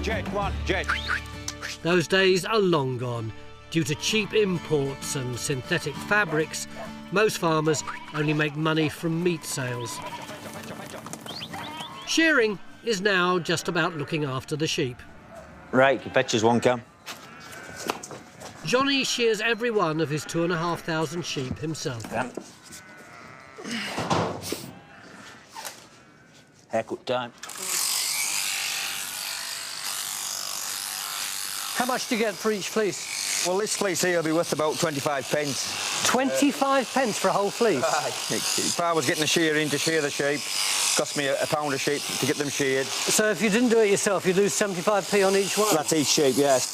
Jet, one, jet. Those days are long gone. Due to cheap imports and synthetic fabrics, most farmers only make money from meat sales. Shearing is now just about looking after the sheep. Right, you fetch us one, Cam. Johnny shears every one of his 2,500 sheep himself. Haircut time. How much do you get for each fleece? Well, this fleece here will be worth about 25 pence. 25 pence for a whole fleece? If I was getting a shear in to shear the sheep, cost me a pound a sheep to get them sheared. So if you didn't do it yourself, you'd lose 75p on each one? That's each sheep, yes.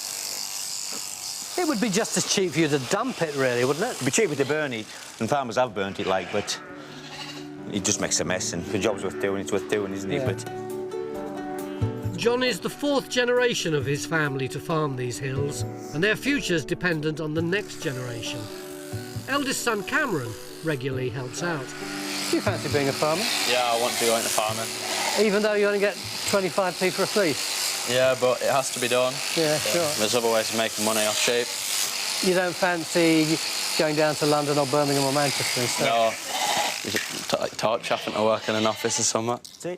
It would be just as cheap for you to dump it, really, wouldn't it? It'd be cheaper to burn it, and farmers have burnt it, like, but it just makes a mess, and if the job's worth doing, it's worth doing, isn't it? But John is the fourth generation of his family to farm these hills, and their future's dependent on the next generation. Eldest son Cameron regularly helps out. Do you fancy being a farmer? Yeah, I want to be going to farming. Even though you only get 25p for a fleece? Yeah, but it has to be done. Yeah, sure. There's other ways of making money off sheep. You don't fancy going down to London or Birmingham or Manchester and stuff? No. Like torch having to work in an office or something.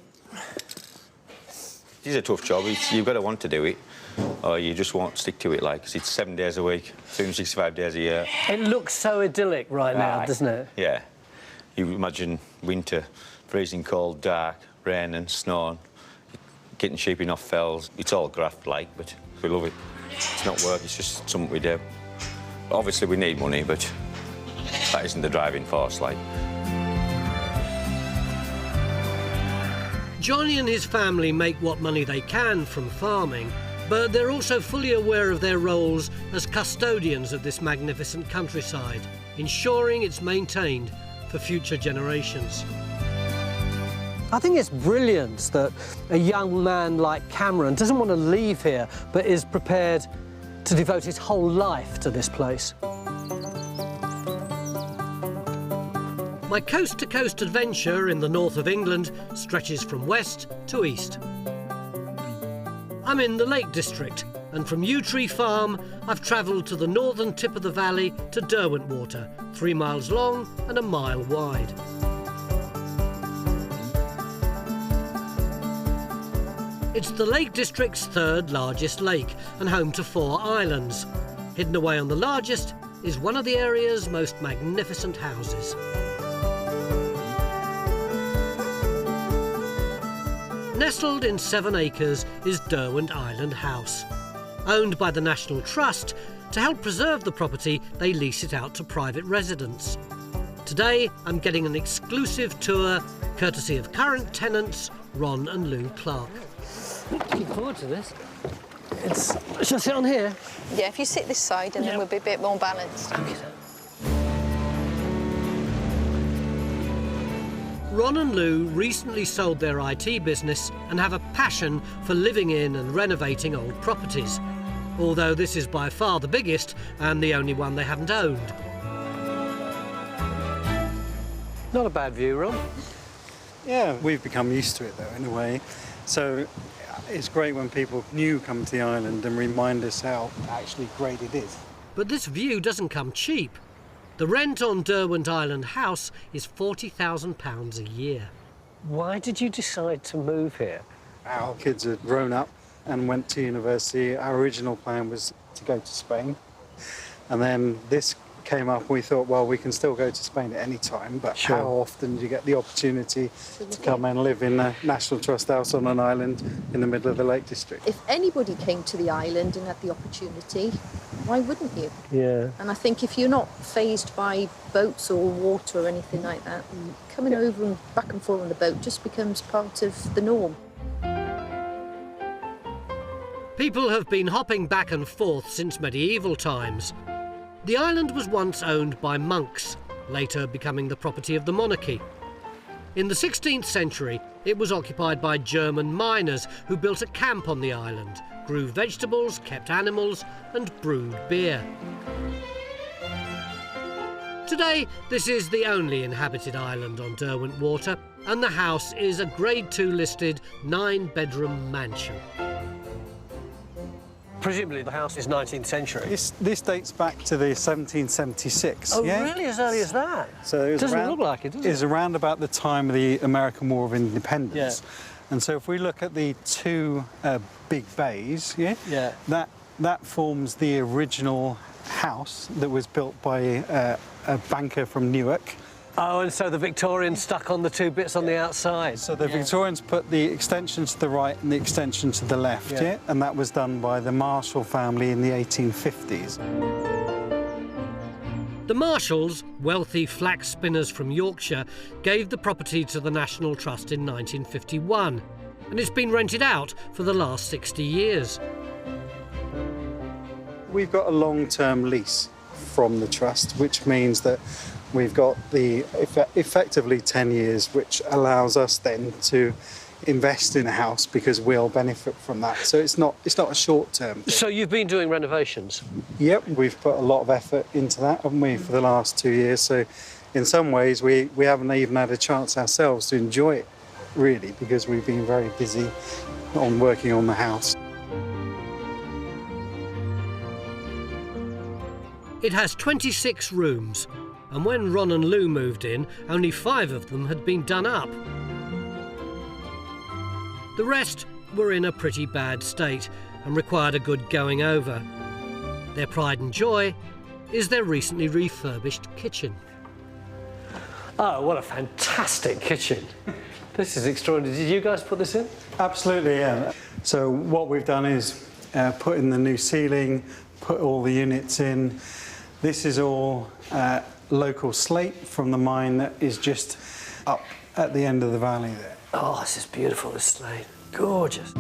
it is a tough job. You've got to want to do it, or you just won't stick to it, like, 'cause it's 7 days a week, 365 days a year. It looks so idyllic right now, doesn't it? Yeah. You imagine winter, freezing cold, dark, rain and snow, getting sheep in off fells. It's all graft, like, but we love it. It's not work, it's just something we do. Obviously, we need money, but that isn't the driving force, like. Johnny and his family make what money they can from farming, but they're also fully aware of their roles as custodians of this magnificent countryside, ensuring it's maintained for future generations. I think it's brilliant that a young man like Cameron doesn't want to leave here, but is prepared to devote his whole life to this place. My coast-to-coast adventure in the north of England stretches from west to east. I'm in the Lake District, and from Yew Tree Farm, I've travelled to the northern tip of the valley to Derwentwater, 3 miles long and a mile wide. It's the Lake District's third largest lake and home to 4 islands. Hidden away on the largest is one of the area's most magnificent houses. Nestled in 7 acres is Derwent Island House. Owned by the National Trust, to help preserve the property, they lease it out to private residents. Today, I'm getting an exclusive tour, courtesy of current tenants, Ron and Lou Clark. Looking forward to this. Shall I sit on here? Yeah, if you sit this side and then we'll be a bit more balanced. Okay. Ron and Lou recently sold their IT business and have a passion for living in and renovating old properties, although this is by far the biggest and the only one they haven't owned. Not a bad view, Ron. Yeah, we've become used to it, though, in a way. So it's great when people new come to the island and remind us how actually great it is. But this view doesn't come cheap. The rent on Derwent Island House is £40,000 a year. Why did you decide to move here? Our kids had grown up and went to university. Our original plan was to go to Spain. And then this came up, we thought, well, we can still go to Spain at any time, but how often do you get the opportunity to come and live in a National Trust house on an island in the middle of the Lake District? If anybody came to the island and had the opportunity, why wouldn't you? Yeah. And I think if you're not fazed by boats or water or anything like that, coming over and back and forth on the boat just becomes part of the norm. People have been hopping back and forth since medieval times. The island was once owned by monks, later becoming the property of the monarchy. In the 16th century, it was occupied by German miners who built a camp on the island, grew vegetables, kept animals, and brewed beer. Today, this is the only inhabited island on Derwentwater, and the house is a Grade 2 listed 9-bedroom mansion. Presumably the house is 19th century. This dates back to the 1776. Oh, really? As early as that? So it doesn't look like it, does it? It was around about the time of the American War of Independence. Yeah. And so if we look at the two big bays, that forms the original house that was built by a banker from Newark. Oh, and so the Victorians stuck on the two bits on the outside. So the Victorians put the extension to the right and the extension to the left, and that was done by the Marshall family in the 1850s. The Marshalls, wealthy flax spinners from Yorkshire, gave the property to the National Trust in 1951, and it's been rented out for the last 60 years. We've got a long-term lease from the Trust, which means that we've got the effectively 10 years, which allows us then to invest in a house because we'll benefit from that. So it's not a short-term thing. So you've been doing renovations? Yep, we've put a lot of effort into that, haven't we, for the last 2 years. So in some ways we haven't even had a chance ourselves to enjoy it, really, because we've been very busy on working on the house. It has 26 rooms, and when Ron and Lou moved in, only 5 of them had been done up. The rest were in a pretty bad state and required a good going over. Their pride and joy is their recently refurbished kitchen. Oh, what a fantastic kitchen. This is extraordinary. Did you guys put this in? Absolutely, yeah. So what we've done is put in the new ceiling, put all the units in. This is all local slate from the mine that is just up at the end of the valley there. Oh, this is beautiful, this slate. Gorgeous.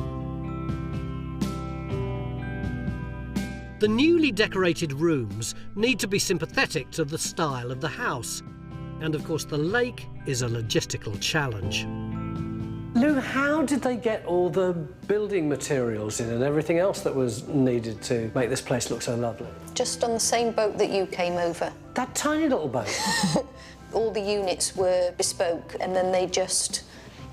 The newly decorated rooms need to be sympathetic to the style of the house. And of course, the lake is a logistical challenge. Lou, how did they get all the building materials in and everything else that was needed to make this place look so lovely? Just on the same boat that you came over. That tiny little boat? All the units were bespoke, and then they just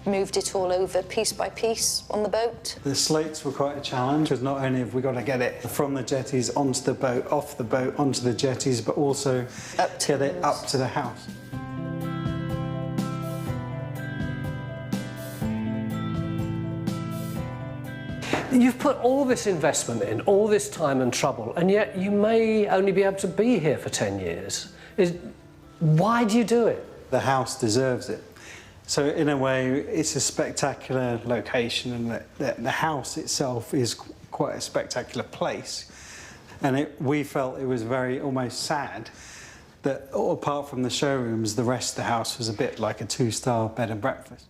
moved it all over piece by piece on the boat. The slates were quite a challenge, because not only have we got to get it from the jetties onto the boat, off the boat onto the jetties, but also get it up to the house. You've put all this investment in, all this time and trouble, and yet you may only be able to be here for 10 years. Why do you do it? The house deserves it. So in a way, it's a spectacular location, and the house itself is quite a spectacular place. And we felt it was very almost sad that, apart from the showrooms, the rest of the house was a bit like a 2-star bed and breakfast.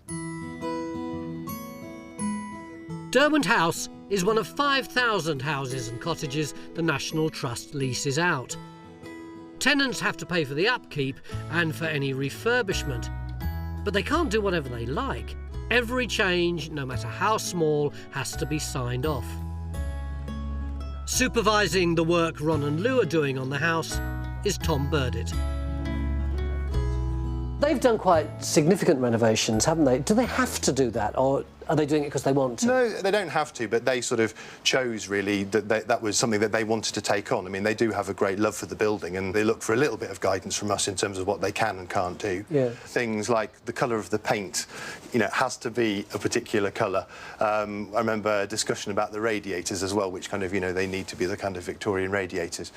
Derwent House is one of 5,000 houses and cottages the National Trust leases out. Tenants have to pay for the upkeep and for any refurbishment, but they can't do whatever they like. Every change, no matter how small, has to be signed off. Supervising the work Ron and Lou are doing on the house is Tom Burdett. They've done quite significant renovations, haven't they? Do they have to do that, or are they doing it because they want to? No, they don't have to, but they sort of chose, really, that was something that they wanted to take on. I mean, they do have a great love for the building, and they look for a little bit of guidance from us in terms of what they can and can't do. Yeah. Things like the colour of the paint, you know, has to be a particular colour. I remember a discussion about the radiators as well, which kind of, you know, they need to be the kind of Victorian radiators.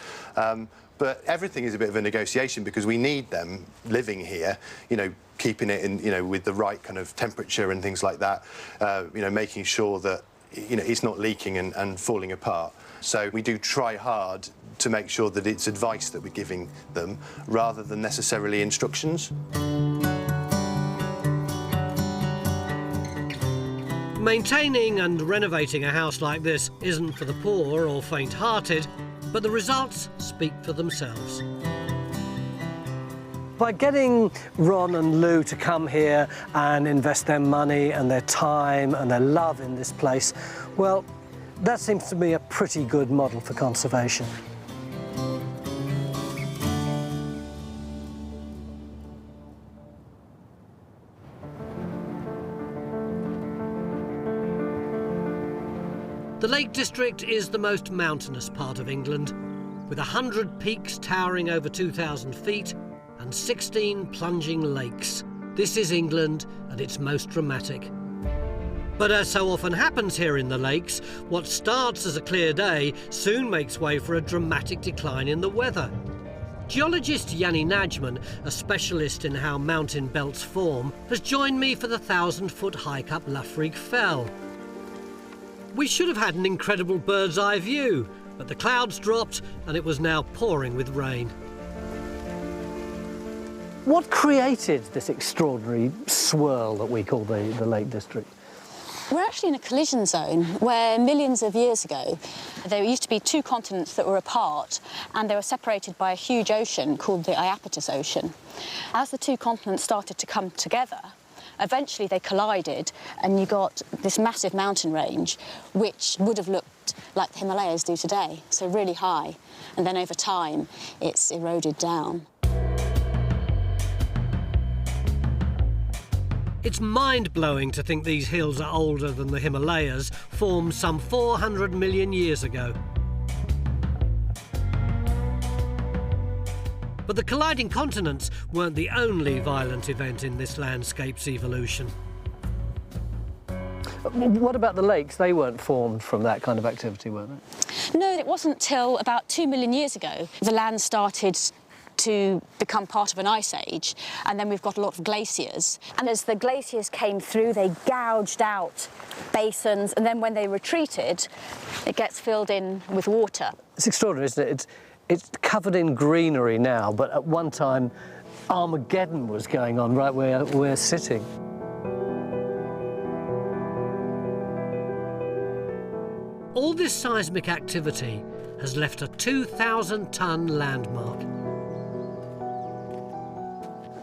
But everything is a bit of a negotiation because we need them living here, you know, keeping it in, you know, with the right kind of temperature and things like that, you know, making sure that, you know, it's not leaking and falling apart. So we do try hard to make sure that it's advice that we're giving them rather than necessarily instructions. Maintaining and renovating a house like this isn't for the poor or faint-hearted, but the results speak for themselves. By getting Ron and Lou to come here and invest their money and their time and their love in this place, well, that seems to be a pretty good model for conservation. The Lake District is the most mountainous part of England, with 100 peaks towering over 2,000 feet and 16 plunging lakes. This is England at its most dramatic. But as so often happens here in the lakes, what starts as a clear day soon makes way for a dramatic decline in the weather. Geologist Yanni Najman, a specialist in how mountain belts form, has joined me for the 1,000-foot hike up Rievaulx Fell. We should have had an incredible bird's-eye view, but the clouds dropped and it was now pouring with rain. What created this extraordinary swirl that we call the Lake District? We're actually in a collision zone where millions of years ago there used to be two continents that were apart and they were separated by a huge ocean called the Iapetus Ocean. As the two continents started to come together, eventually they collided and you got this massive mountain range which would have looked like the Himalayas do today, so really high. And then over time, it's eroded down. It's mind-blowing to think these hills are older than the Himalayas, formed some 400 million years ago. But the colliding continents weren't the only violent event in this landscape's evolution. What about the lakes? They weren't formed from that kind of activity, were they? No, it wasn't till about 2 million years ago the land started to become part of an ice age, and then we've got a lot of glaciers. And as the glaciers came through, they gouged out basins, and then when they retreated, it gets filled in with water. It's extraordinary, isn't it? It's covered in greenery now, but at one time, Armageddon was going on right where we're sitting. All this seismic activity has left a 2,000-ton landmark.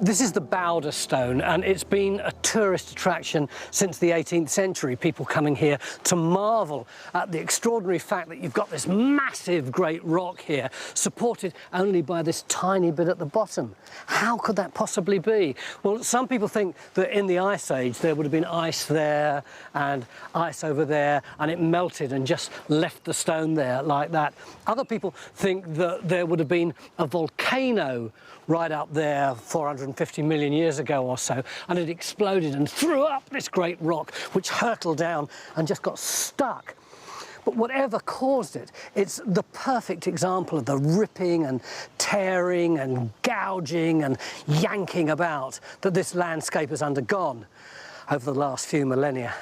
This is the Borrowdale Stone, and it's been a tourist attraction since the 18th century, people coming here to marvel at the extraordinary fact that you've got this massive great rock here, supported only by this tiny bit at the bottom. How could that possibly be? Well, some people think that in the Ice Age there would have been ice there and ice over there, and it melted and just left the stone there like that. Other people think that there would have been a volcano right up there 450 million years ago or so, and it exploded and threw up this great rock which hurtled down and just got stuck. But whatever caused it, it's the perfect example of the ripping and tearing and gouging and yanking about that this landscape has undergone over the last few millennia.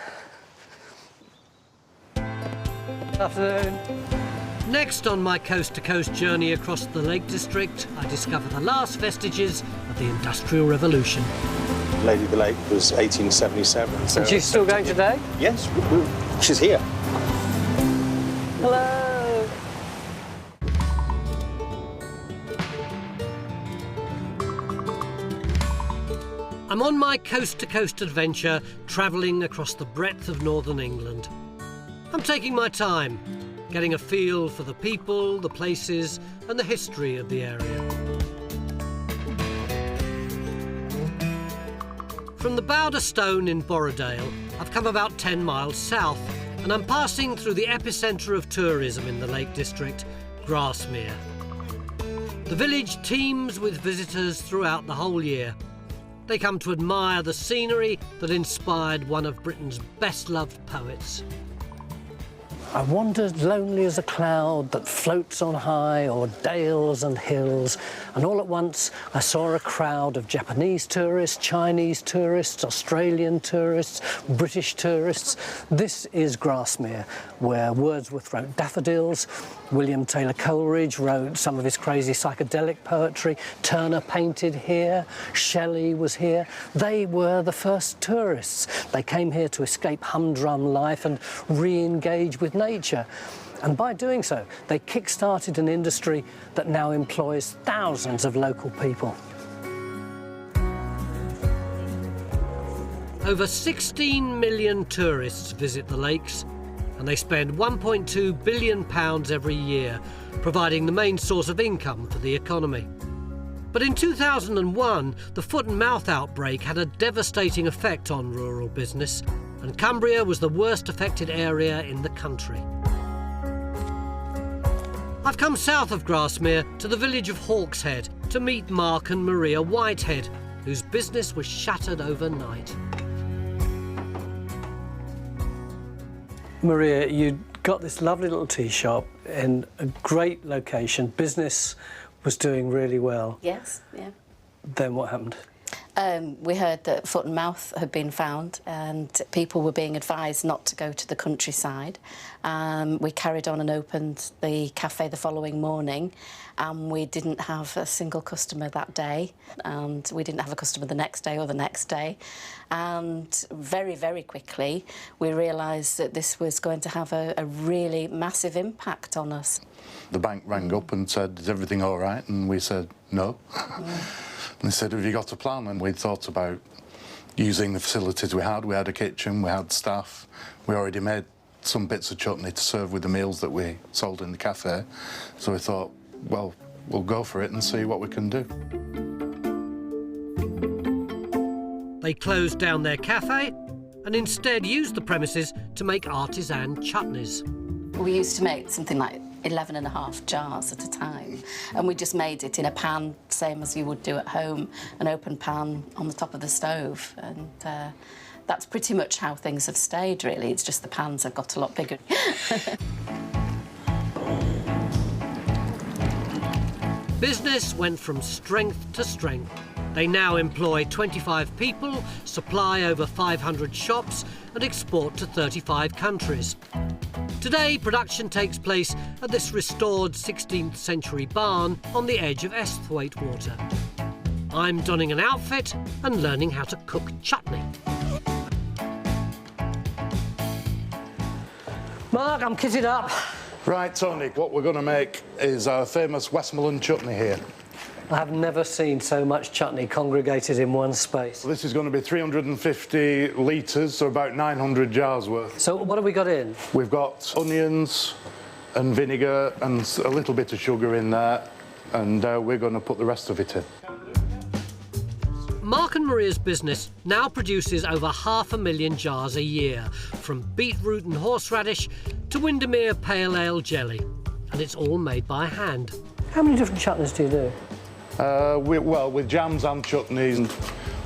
Afternoon. Next on my coast-to-coast journey across the Lake District, I discover the last vestiges of the Industrial Revolution. Lady of the Lake was 1877. So and she's still going today? Yes, she's here. Hello! I'm on my coast-to-coast adventure, travelling across the breadth of northern England. I'm taking my time, getting a feel for the people, the places and the history of the area. From the Borrowdale Stone in Borrowdale, I've come about 10 miles south and I'm passing through the epicentre of tourism in the Lake District, Grasmere. The village teems with visitors throughout the whole year. They come to admire the scenery that inspired one of Britain's best-loved poets. I wandered lonely as a cloud that floats on high o'er dales and hills, and all at once I saw a crowd of Japanese tourists, Chinese tourists, Australian tourists, British tourists. This is Grasmere, where Wordsworth wrote Daffodils, William Taylor Coleridge wrote some of his crazy psychedelic poetry, Turner painted here, Shelley was here. They were the first tourists. They came here to escape humdrum life and re-engage with nature. And by doing so, they kick-started an industry that now employs thousands of local people. Over 16 million tourists visit the lakes, and they spend £1.2 billion every year, providing the main source of income for the economy. But in 2001, the foot and mouth outbreak had a devastating effect on rural business, and Cumbria was the worst affected area in the country. I've come south of Grasmere to the village of Hawkshead to meet Mark and Maria Whitehead, whose business was shattered overnight. Maria, you got this lovely little tea shop in a great location. Business was doing really well. Yes, yeah. Then what happened? We heard that foot and mouth had been found and people were being advised not to go to the countryside. We carried on and opened the cafe the following morning, and we didn't have a single customer that day, and we didn't have a customer the next day or the next day. And very, very quickly we realised that this was going to have a really massive impact on us. The bank rang up and said, "Is everything all right?" And we said, "No." And they said, "Have you got a plan?" And we'd thought about using the facilities we had. We had a kitchen, we had staff. We already made some bits of chutney to serve with the meals that we sold in the cafe. So we thought, well, we'll go for it and see what we can do. They closed down their cafe and instead used the premises to make artisan chutneys. We used to make something like 11.5 jars at a time, and we just made it in a pan, same as you would do at home, an open pan on the top of the stove, and that's pretty much how things have stayed, really. It's just the pans have got a lot bigger. Business went from strength to strength. They now employ 25 people, supply over 500 shops and export to 35 countries. Today, production takes place at this restored 16th century barn on the edge of Esthwaite-water. I'm donning an outfit and learning how to cook chutney. Mark, I'm kitted up. Right, Tony, what we're going to make is our famous Westmoreland chutney here. I have never seen so much chutney congregated in one space. This is going to be 350 litres, so about 900 jars worth. So what have we got in? We've got onions and vinegar and a little bit of sugar in there, and we're going to put the rest of it in. Mark and Maria's business now produces over 500,000 jars a year, from beetroot and horseradish to Windermere Pale Ale jelly, and it's all made by hand. How many different chutneys do you do? Well, with jams and chutneys and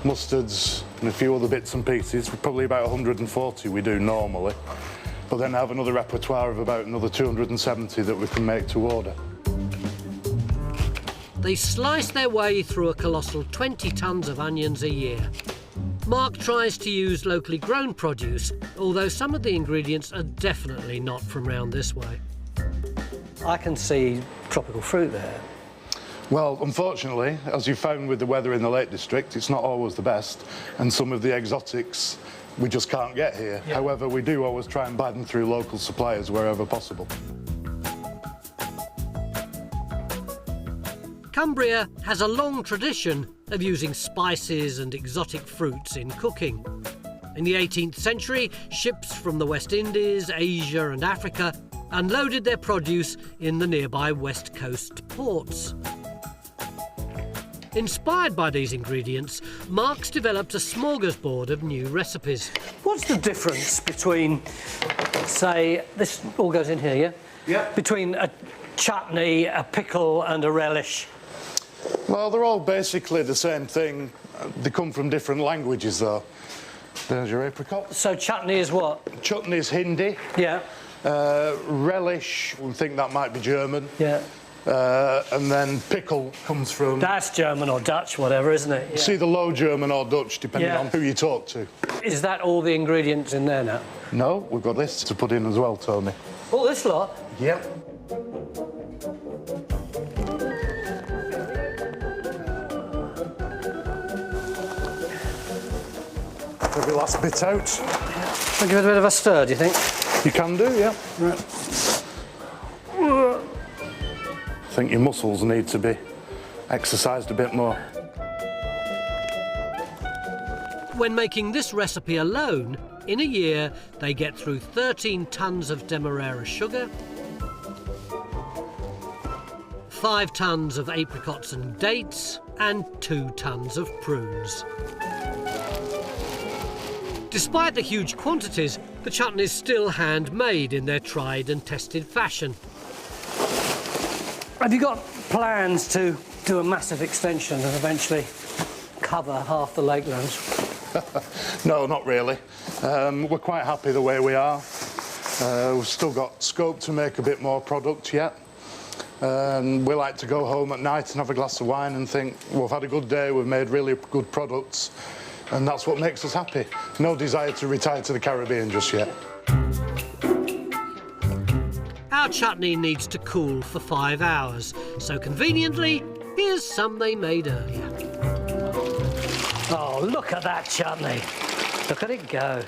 mustards and a few other bits and pieces, probably about 140 we do normally. But then I have another repertoire of about another 270 that we can make to order. They slice their way through a colossal 20 tonnes of onions a year. Mark tries to use locally grown produce, although some of the ingredients are definitely not from round this way. I can see tropical fruit there. Well, unfortunately, as you found with the weather in the Lake District, it's not always the best, and some of the exotics we just can't get here. Yeah. However, we do always try and buy them through local suppliers wherever possible. Cumbria has a long tradition of using spices and exotic fruits in cooking. In the 18th century, ships from the West Indies, Asia and Africa unloaded their produce in the nearby West Coast ports. Inspired by these ingredients, Mark's developed a smorgasbord of new recipes. What's the difference between, say, this all goes in here, yeah? Yeah. Between a chutney, a pickle and a relish? Well, they're all basically the same thing. They come from different languages, though. There's your apricot. So chutney is what? Chutney is Hindi. Yeah. Relish, we think that might be German. Yeah. And then pickle comes from... That's German or Dutch, whatever, isn't it? Yeah. It's either Low German or Dutch, depending Yeah. on who you talk to. Is that all the ingredients in there now? No, we've got this to put in as well, Tony. Oh, this lot? Yep. Put the last bit out. I'll give it a bit of a stir, do you think? You can do, yeah. Right. I think your muscles need to be exercised a bit more. When making this recipe alone, in a year they get through 13 tonnes of Demerara sugar, 5 tonnes of apricots and dates, and 2 tonnes of prunes. Despite the huge quantities, the chutneys still handmade in their tried and tested fashion. Have you got plans to do a massive extension and eventually cover half the lakelands? No, not really. We're quite happy the way we are. We've still got scope to make a bit more product yet. We like to go home at night and have a glass of wine and think, we've had a good day, we've made really good products, and that's what makes us happy. No desire to retire to the Caribbean just yet. Our chutney needs to cool for 5 hours, so conveniently, here's some they made earlier. Oh, look at that chutney. Look at it go.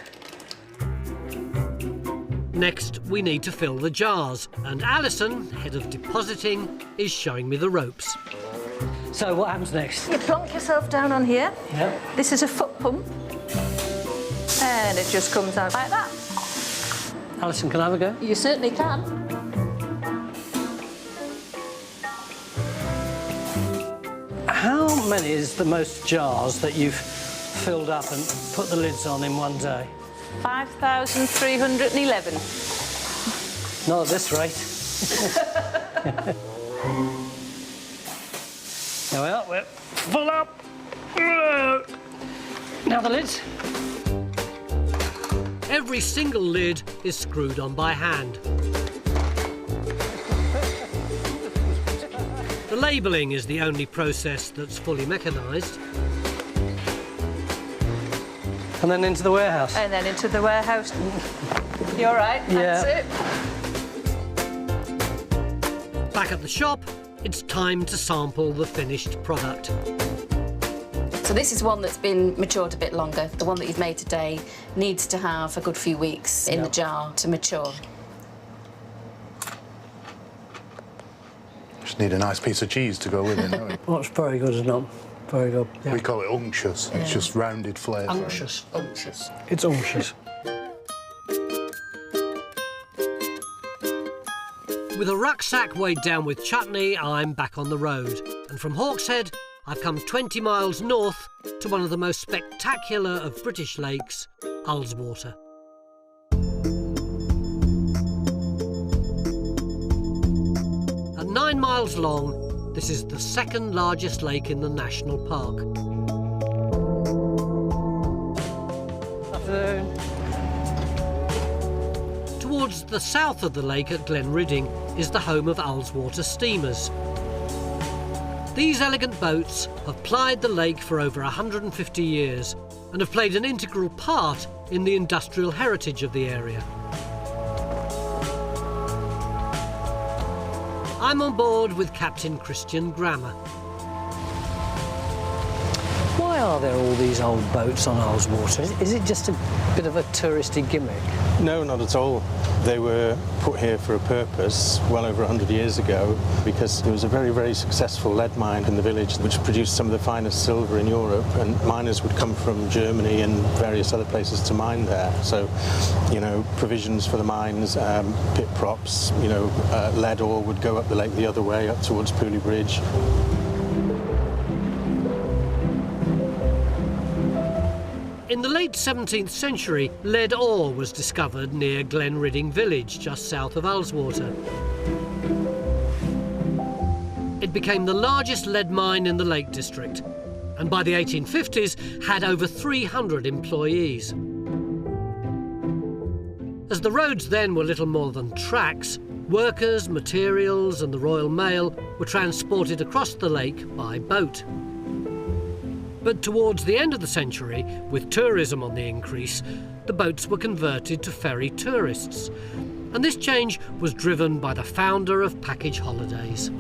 Next, we need to fill the jars, and Alison, head of depositing, is showing me the ropes. So what happens next? You plonk yourself down on here. Yep. This is a foot pump. And it just comes out like that. Alison, can I have a go? You certainly can. How many is the most jars that you've filled up and put the lids on in one day? 5,311. Not at this rate. There we are, we're full up. Now the lids. Every single lid is screwed on by hand. The labelling is the only process that's fully mechanised. And then into the warehouse. And then into the warehouse. You're right, that's it. Back at the shop, it's time to sample the finished product. So this is one that's been matured a bit longer. The one that you've made today needs to have a good few weeks in the jar to mature. Just need a nice piece of cheese to go with it, don't we? What's very good is not very good. Yeah. We call it unctuous. It's just rounded flavour. Unctuous. Unctuous. It's unctuous. With a rucksack weighed down with chutney, I'm back on the road. And from Hawkshead, I've come 20 miles north to one of the most spectacular of British lakes, Ullswater. At 9 miles long, this is the second largest lake in the national park. Towards the south of the lake at Glenridding is the home of Ullswater steamers. These elegant boats have plied the lake for over 150 years and have played an integral part in the industrial heritage of the area. I'm on board with Captain Christian Grammer. Why are there all these old boats on Ullswater? Is it just a bit of a touristy gimmick? No, not at all. They were put here for a purpose well over 100 years ago because there was a very, very successful lead mine in the village which produced some of the finest silver in Europe, and miners would come from Germany and various other places to mine there. So, you know, provisions for the mines, pit props, you know, lead ore would go up the lake the other way, up towards Pooley Bridge. In the late 17th century, lead ore was discovered near Glenridding village, just south of Ullswater. It became the largest lead mine in the Lake District, and by the 1850s had over 300 employees. As the roads then were little more than tracks, workers, materials and the Royal Mail were transported across the lake by boat. But towards the end of the century, with tourism on the increase, the boats were converted to ferry tourists. And this change was driven by the founder of package holidays.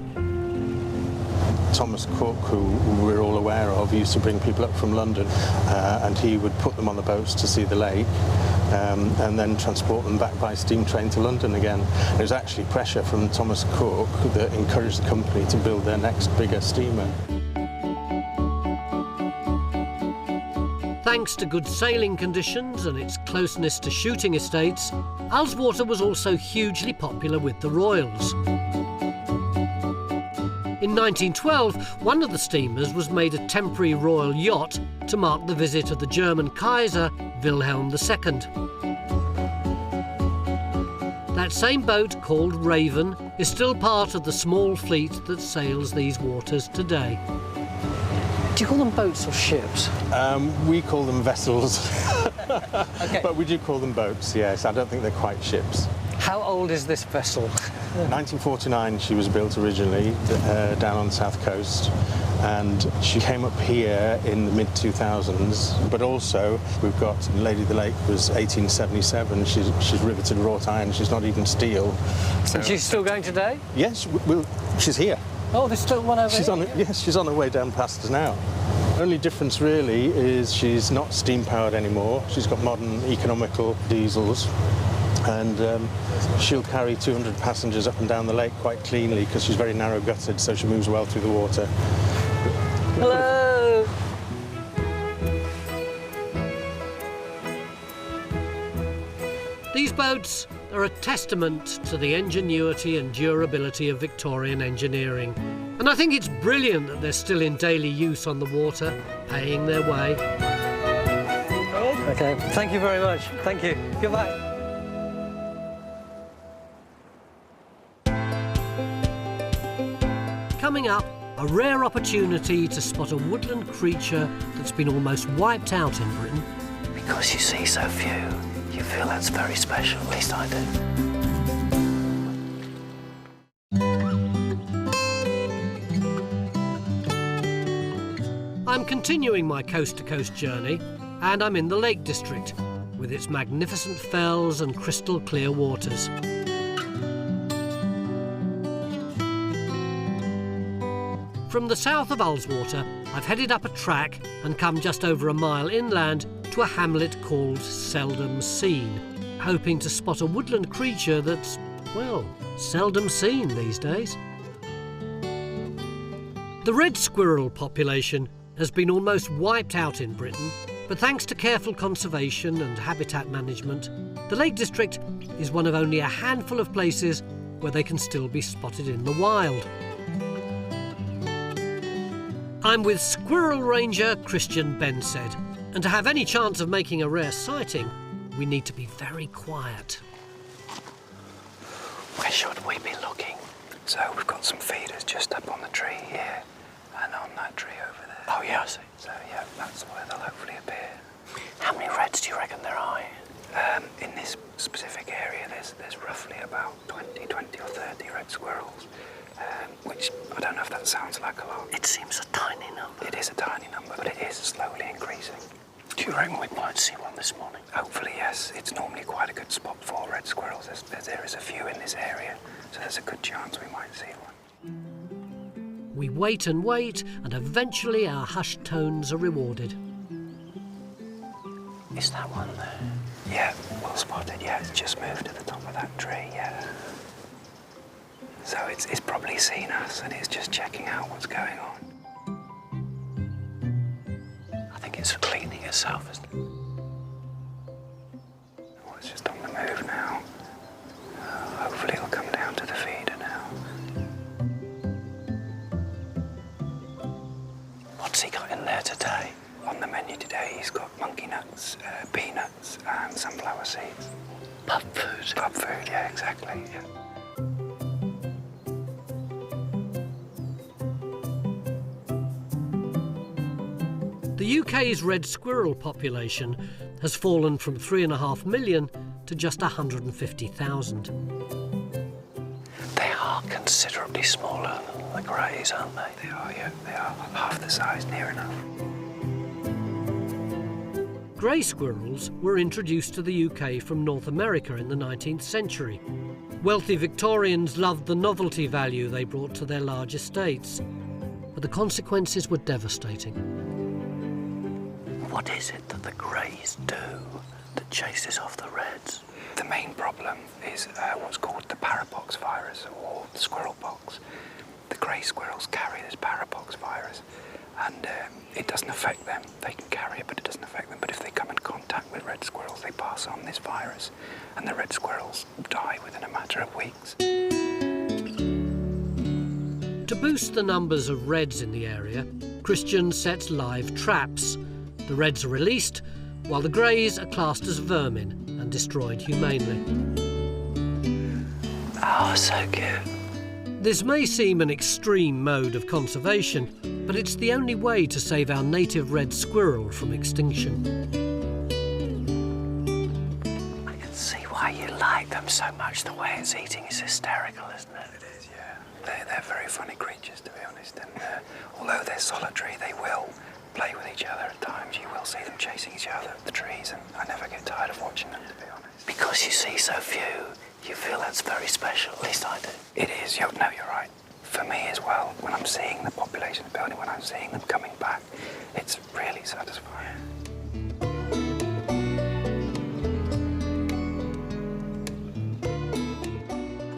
Thomas Cook, who we're all aware of, used to bring people up from London and he would put them on the boats to see the lake and then transport them back by steam train to London again. It was actually pressure from Thomas Cook that encouraged the company to build their next bigger steamer. Thanks to good sailing conditions and its closeness to shooting estates, Ullswater was also hugely popular with the royals. In 1912, one of the steamers was made a temporary royal yacht to mark the visit of the German Kaiser, Wilhelm II. That same boat, called Raven, is still part of the small fleet that sails these waters today. Do you call them boats or ships? We call them vessels, Okay. but we do call them boats, yes. I don't think they're quite ships. How old is this vessel? 1949 she was built originally down on the south coast, and she came up here in the mid-2000s, but also we've got Lady of the Lake was 1877. She's riveted wrought iron, she's not even steel. So, And she's still going today? yes, she's here. Oh, there's still one over here? Yes, she's on her way down past us now. Only difference really is she's not steam powered anymore. She's got modern economical diesels, and she'll carry 200 passengers up and down the lake quite cleanly because she's very narrow gutted, so she moves well through the water. Hello! These boats are a testament to the ingenuity and durability of Victorian engineering. And I think it's brilliant that they're still in daily use on the water, paying their way. Okay, thank you very much. Thank you. Goodbye. Coming up, a rare opportunity to spot a woodland creature that's been almost wiped out in Britain. Because you see so few, you feel that's very special, at least I do. I'm continuing my coast-to-coast journey, and I'm in the Lake District, with its magnificent fells and crystal-clear waters. From the south of Ullswater, I've headed up a track and come just over a mile inland to a hamlet called Seldom Seen, hoping to spot a woodland creature that's, well, seldom seen these days. The red squirrel population has been almost wiped out in Britain, but thanks to careful conservation and habitat management, the Lake District is one of only a handful of places where they can still be spotted in the wild. I'm with squirrel ranger Christian Bensed, and to have any chance of making a rare sighting, we need to be very quiet. Where should we be looking? So we've got some feeders just up on the tree here, and on that tree over there. Oh yeah, I see. So yeah, that's where they'll hopefully appear. How many reds do you reckon there are? In this specific area, there's roughly about 20 or 30 red squirrels. Which, I don't know if that sounds like a lot. It seems a tiny number. It is a tiny number, but it is slowly increasing. Do you reckon we might see one this morning? Hopefully, yes. It's normally quite a good spot for red squirrels. There is a few in this area, so there's a good chance we might see one. We wait, and eventually our hushed tones are rewarded. Is that one there? Yeah, well spotted, yeah. It's just moved to the top of that tree, yeah. So it's probably seen us and it's just checking out what's going on. I think it's cleaning itself, isn't it? Well, it's just on the move now. Hopefully it'll come down to the feeder now. What's he got in there today? On the menu today, he's got monkey nuts Pub food. Pub food, yeah, exactly, yeah. The UK's red squirrel population has fallen from 3.5 million to just 150,000. They are considerably smaller than the greys, aren't they? They are, yeah, they are half the size, near enough. Grey squirrels were introduced to the UK from North America in the 19th century. Wealthy Victorians loved the novelty value they brought to their large estates, but the consequences were devastating. What is it that the greys do that chases off the reds? The main problem is what's called the parapox virus, or the squirrel pox. The grey squirrels carry this parapox virus, and it doesn't affect them. They can carry it, but it doesn't affect them. But if they come in contact with red squirrels, they pass on this virus, and the red squirrels die within a matter of weeks. To boost the numbers of reds in the area, Christian sets live traps. The reds are released, while the greys are classed as vermin and destroyed humanely. Oh, so cute. This may seem an extreme mode of conservation, but it's the only way to save our native red squirrel from extinction. I can see why you like them so much. The way it's eating is hysterical, isn't it? It is, yeah. They're very funny creatures, to be honest, and although they're solitary, they will play with each other at times. You will see them chasing each other up the trees, and I never get tired of watching them, to be honest. Because you see so few, you feel that's very special, at least I do. It is, no, you're right. For me as well, when I'm seeing the population building, when I'm seeing them coming back, it's really satisfying.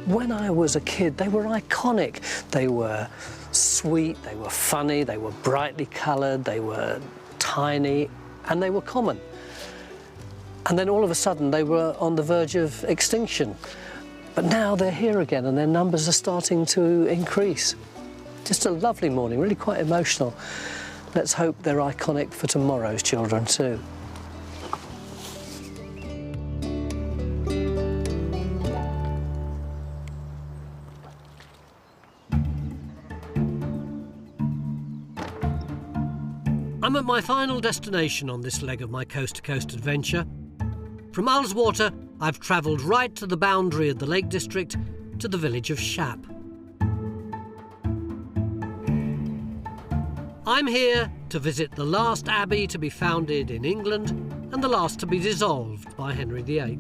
When I was a kid, they were iconic. They were sweet, they were funny, they were brightly coloured, they were tiny, and they were common. And then all of a sudden they were on the verge of extinction. But now they're here again and their numbers are starting to increase. Just a lovely morning, really quite emotional. Let's hope they're iconic for tomorrow's children too. I'm at my final destination on this leg of my coast-to-coast adventure. From Ullswater, I've travelled right to the boundary of the Lake District to the village of Shap. I'm here to visit the last abbey to be founded in England and the last to be dissolved by Henry VIII.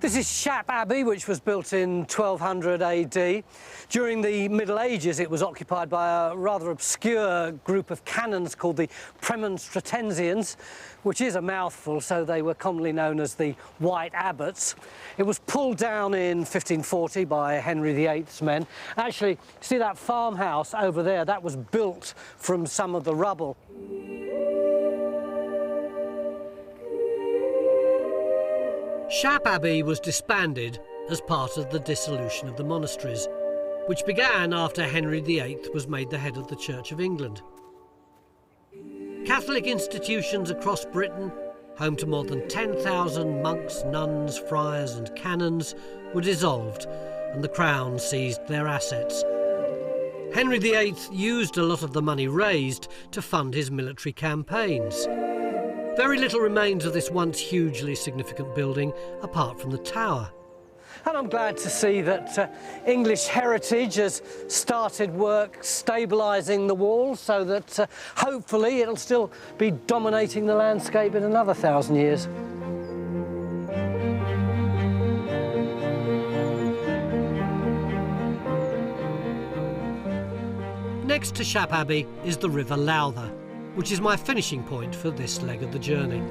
This is Shap Abbey, which was built in 1200 AD. During the Middle Ages, it was occupied by a rather obscure group of canons called the Premonstratensians, which is a mouthful, so they were commonly known as the White Abbots. It was pulled down in 1540 by Henry VIII's men. Actually, see that farmhouse over there? That was built from some of the rubble. Shap Abbey was disbanded as part of the dissolution of the monasteries, which began after Henry VIII was made the head of the Church of England. Catholic institutions across Britain, home to more than 10,000 monks, nuns, friars and canons, were dissolved and the Crown seized their assets. Henry VIII used a lot of the money raised to fund his military campaigns. Very little remains of this once hugely significant building, apart from the tower. And I'm glad to see that English Heritage has started work stabilising the walls so that hopefully it'll still be dominating the landscape in another 1,000 years. Next to Shap Abbey is the River Lowther, which is my finishing point for this leg of the journey.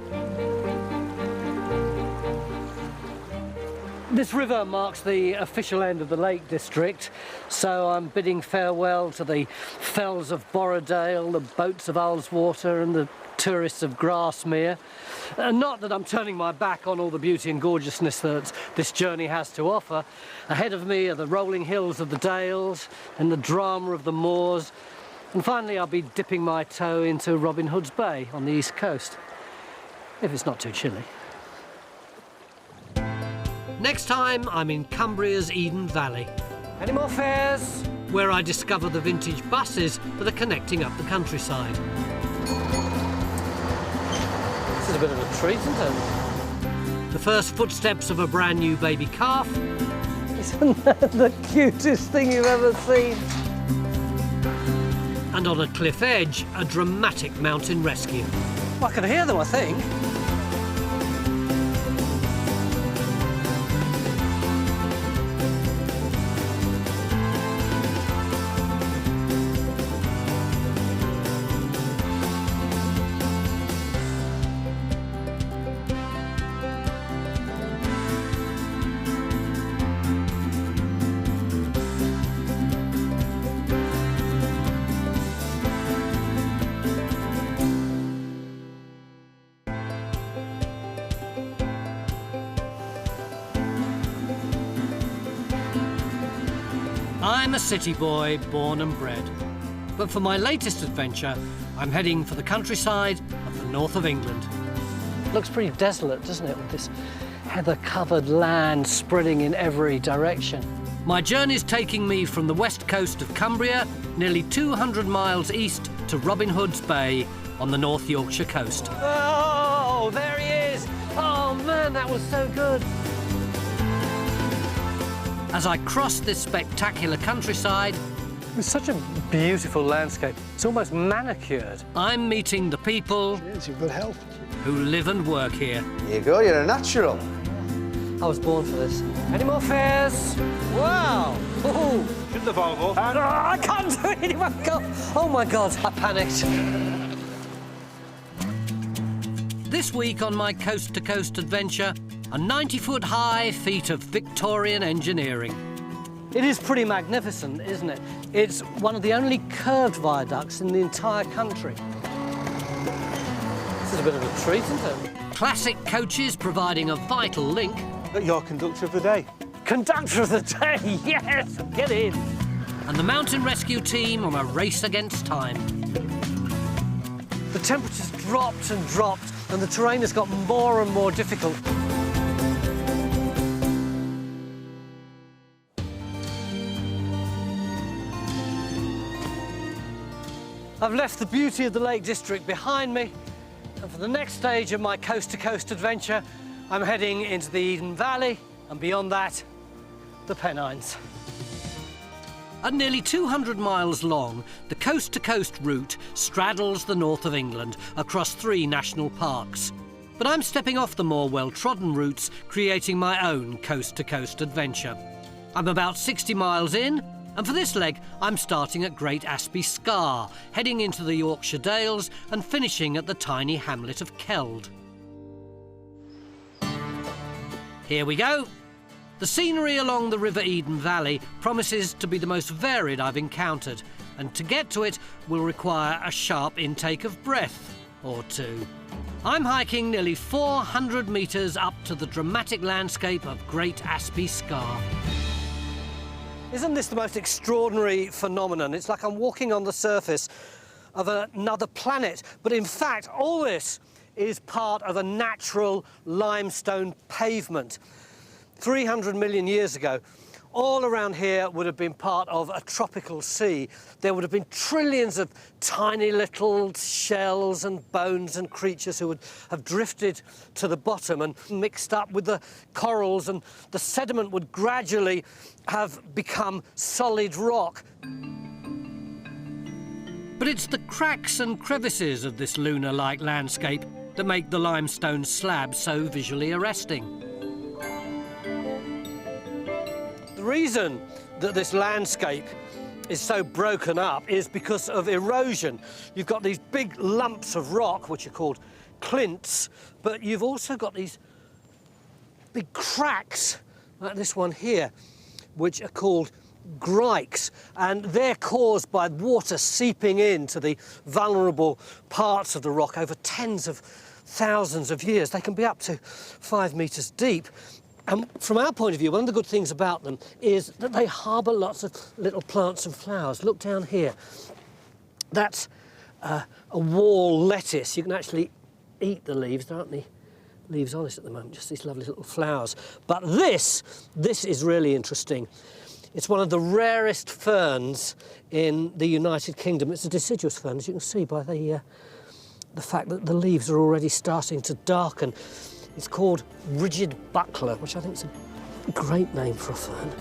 This river marks the official end of the Lake District, so I'm bidding farewell to the fells of Borrowdale, the boats of Ullswater and the tourists of Grasmere. Not that I'm turning my back on all the beauty and gorgeousness that this journey has to offer. Ahead of me are the rolling hills of the Dales and the drama of the Moors. And finally, I'll be dipping my toe into Robin Hood's Bay on the east coast. if it's not too chilly. Next time, I'm in Cumbria's Eden Valley. Any more fares? Where I discover the vintage buses that are connecting up the countryside. This is a bit of a treat, isn't it? The first footsteps of a brand new baby calf. Isn't that the cutest thing you've ever seen? And on a cliff edge, a dramatic mountain rescue. Well, I can hear them, I think. I'm a city boy, born and bred. But for my latest adventure, I'm heading for the countryside of the north of England. Looks pretty desolate, doesn't it, with this heather-covered land spreading in every direction. My journey's taking me from the west coast of Cumbria, nearly 200 miles east to Robin Hood's Bay on the North Yorkshire coast. Oh, there he is! Oh, man, that was so good. As I cross this spectacular countryside, it's such a beautiful landscape. It's almost manicured. I'm meeting the people Cheers, you've good health. who live and work here. There you go, you're a natural. I was born for this. Any more fares? Wow! Ooh. Should the Volvo? I can't do it! Oh my God, I panicked. This week on my coast-to-coast adventure, a 90-foot-high feat of Victorian engineering. It is pretty magnificent, isn't it? It's one of the only curved viaducts in the entire country. This is a bit of a treat, isn't it? Classic coaches providing a vital link. Your conductor of the day. Conductor of the day, yes! Get in! And the mountain rescue team on a race against time. The temperature's dropped and dropped, and the terrain has got more and more difficult. I've left the beauty of the Lake District behind me, and for the next stage of my coast-to-coast adventure, I'm heading into the Eden Valley, and beyond that, the Pennines. At nearly 200 miles long, the coast-to-coast route straddles the north of England across 3 national parks. But I'm stepping off the more well-trodden routes, creating my own coast-to-coast adventure. I'm about 60 miles in, and for this leg, I'm starting at Great Asby Scar, heading into the Yorkshire Dales and finishing at the tiny hamlet of Keld. Here we go. The scenery along the River Eden Valley promises to be the most varied I've encountered, and to get to it will require a sharp intake of breath or two. I'm hiking nearly 400 metres up to the dramatic landscape of Great Asby Scar. Isn't this the most extraordinary phenomenon? It's like I'm walking on the surface of another planet. But in fact, all this is part of a natural limestone pavement. 300 million years ago, all around here would have been part of a tropical sea. There would have been trillions of tiny little shells and bones and creatures who would have drifted to the bottom and mixed up with the corals, and the sediment would gradually have become solid rock. But it's the cracks and crevices of this lunar-like landscape that make the limestone slab so visually arresting. The reason that this landscape is so broken up is because of erosion. You've got these big lumps of rock, which are called clints, but you've also got these big cracks, like this one here, which are called grikes, and they're caused by water seeping into the vulnerable parts of the rock over tens of thousands of years. They can be up to 5 metres deep. And from our point of view, one of the good things about them is that they harbour lots of little plants and flowers. Look down here. That's a wall lettuce. You can actually eat the leaves. There aren't any leaves on it at the moment, just these lovely little flowers. But this is really interesting. It's one of the rarest ferns in the United Kingdom. It's a deciduous fern, as you can see by the fact that the leaves are already starting to darken. It's called rigid buckler, which I think is a great name for a fern.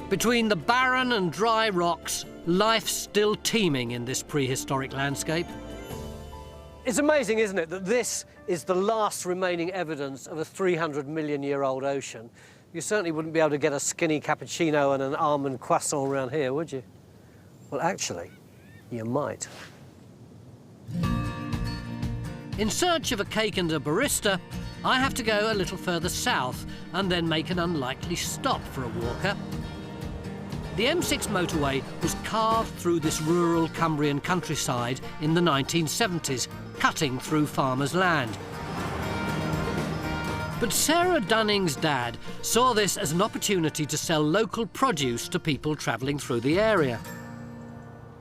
Between the barren and dry rocks, life's still teeming in this prehistoric landscape. It's amazing, isn't it, that this is the last remaining evidence of a 300-million-year-old ocean. You certainly wouldn't be able to get a skinny cappuccino and an almond croissant around here, would you? Well, actually, you might. In search of a cake and a barista, I have to go a little further south and then make an unlikely stop for a walker. The M6 motorway was carved through this rural Cumbrian countryside in the 1970s, cutting through farmers' land. But Sarah Dunning's dad saw this as an opportunity to sell local produce to people travelling through the area.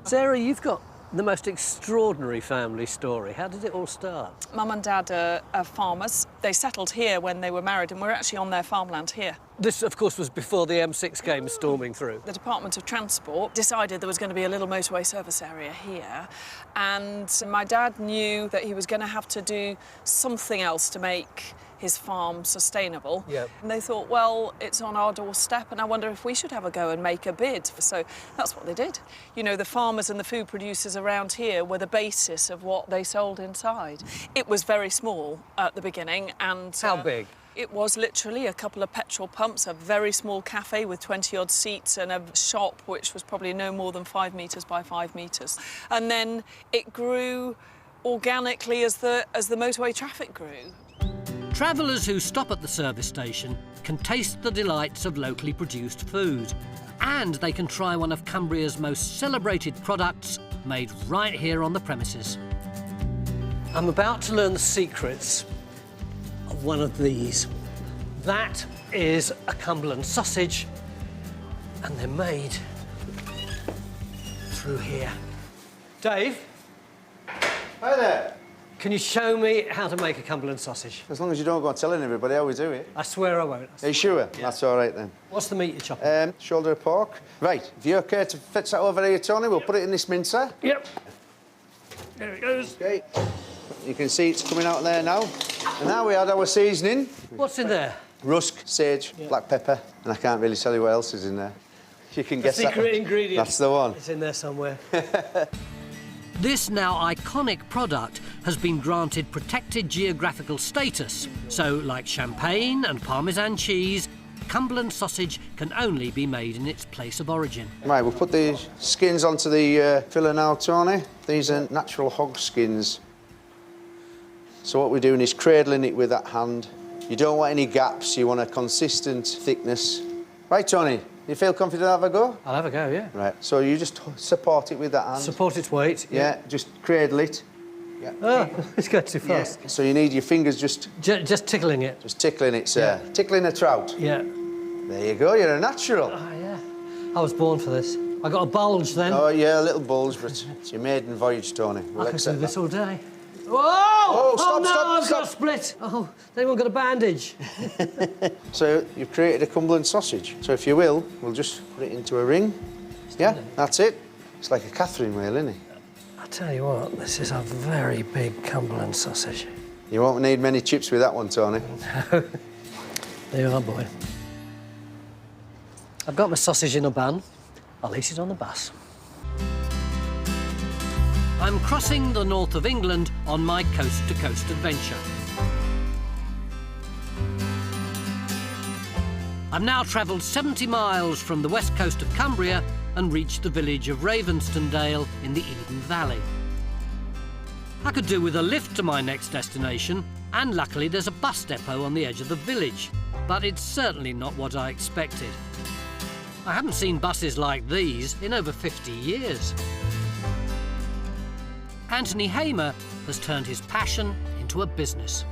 Sarah, you've got the most extraordinary family story. How did it all start? Mum and Dad are farmers. They settled here when they were married, and we're actually on their farmland here. This, of course, was before the M6 came storming through. The Department of Transport decided there was going to be a little motorway service area here, and my dad knew that he was going to have to do something else to make his farm sustainable. Yep. And they thought, well, it's on our doorstep, and I wonder if we should have a go and make a bid. So that's what they did. You know, the farmers and the food producers around here were the basis of what they sold inside. It was very small at the beginning, and... How big? It was literally a couple of petrol pumps, a very small cafe with 20-odd seats, and a shop which was probably no more than 5 metres by 5 metres. And then it grew organically as the motorway traffic grew. Travellers who stop at the service station can taste the delights of locally produced food. And they can try one of Cumbria's most celebrated products, made right here on the premises. I'm about to learn the secrets of one of these. That is a Cumberland sausage, and they're made through here. Dave? Hi there. Can you show me how to make a Cumberland sausage? As long as you don't go on telling everybody how we do it. I swear I won't. Are you sure? Yeah. That's all right then. What's the meat you're chopping? Shoulder of pork. Right, if you're okay to fetch that over here, Tony, we'll put it in this mincer. Yep. There it goes. Okay. You can see it's coming out there now. And now we add our seasoning. What's in there? Rusk, sage, black pepper, and I can't really tell you what else is in there. You can guess that. The secret ingredient. That's the one. It's in there somewhere. This now iconic product has been granted protected geographical status. So, like champagne and Parmesan cheese, Cumberland sausage can only be made in its place of origin. Right, we'll put the skins onto the filler now, Tony. These are natural hog skins. So what we're doing is cradling it with that hand. You don't want any gaps, you want a consistent thickness. Right, Tony, you feel confident to have a go? I'll have a go, yeah. Right, so you just support it with that hand. Support its weight. Yeah, just cradle it. Yeah. Oh, it's going too fast. Yeah. So you need your fingers just tickling it. Just tickling it, sir. Yeah. Tickling a trout. Yeah. There you go, you're a natural. Oh, yeah. I was born for this. I got a bulge then. Oh, yeah, a little bulge, but it's your maiden voyage, Tony. I could do this all day. Whoa! Oh, stop, no, stop, I've stop. got a split. Oh, has anyone got a bandage? So you've created a Cumberland sausage. So if you will, we'll just put it into a ring. Yeah, that's it. It's like a Catherine wheel, isn't it? I tell you what, this is a very big Cumberland sausage. You won't need many chips with that one, Tony. No. There you are, boy. I've got my sausage in a bun. I'll eat it on the bus. I'm crossing the north of England on my coast-to-coast adventure. I've now travelled 70 miles from the west coast of Cumbria and reached the village of Ravenstonedale in the Eden Valley. I could do with a lift to my next destination, and luckily there's a bus depot on the edge of the village, but it's certainly not what I expected. I haven't seen buses like these in over 50 years. Anthony Hamer has turned his passion into a business.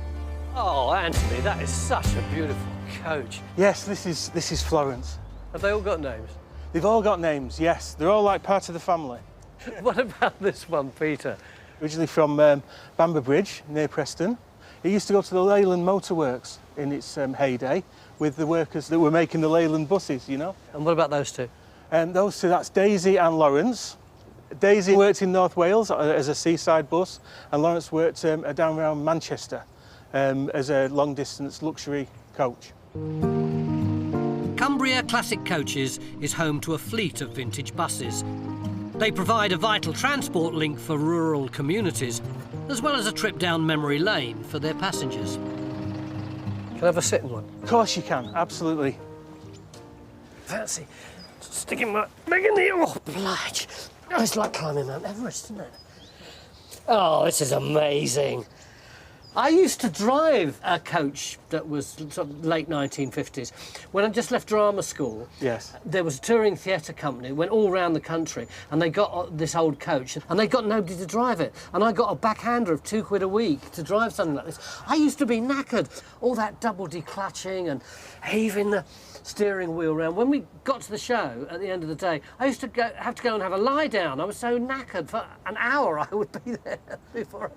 Oh, Anthony, that is such a beautiful coach. Yes, this is Florence. Have they all got names? They've all got names, yes. They're all like part of the family. What about this one, Peter? Originally from Bamber Bridge near Preston. It used to go to the Leyland Motor Works in its heyday with the workers that were making the Leyland buses, you know. And what about those two? Those two, that's Daisy and Lawrence. Daisy worked in North Wales as a seaside bus, and Lawrence worked down around Manchester as a long-distance luxury coach. Cumbria Classic Coaches is home to a fleet of vintage buses. They provide a vital transport link for rural communities, as well as a trip down memory lane for their passengers. Can I have a sit in one? Of course you can, absolutely. Fancy sticking my leg in the... Oh, blige. Oh, it's like climbing Mount Everest, isn't it? Oh, this is amazing. I used to drive a coach that was sort of late 1950s. When I just left drama school, yes, there was a touring theatre company, went all around the country, and they got this old coach, and they got nobody to drive it. And I got a backhander of £2 a week to drive something like this. I used to be knackered. All that double declutching and heaving the steering wheel around. When we got to the show at the end of the day, I used to have to go and have a lie down. I was so knackered. For an hour I would be there before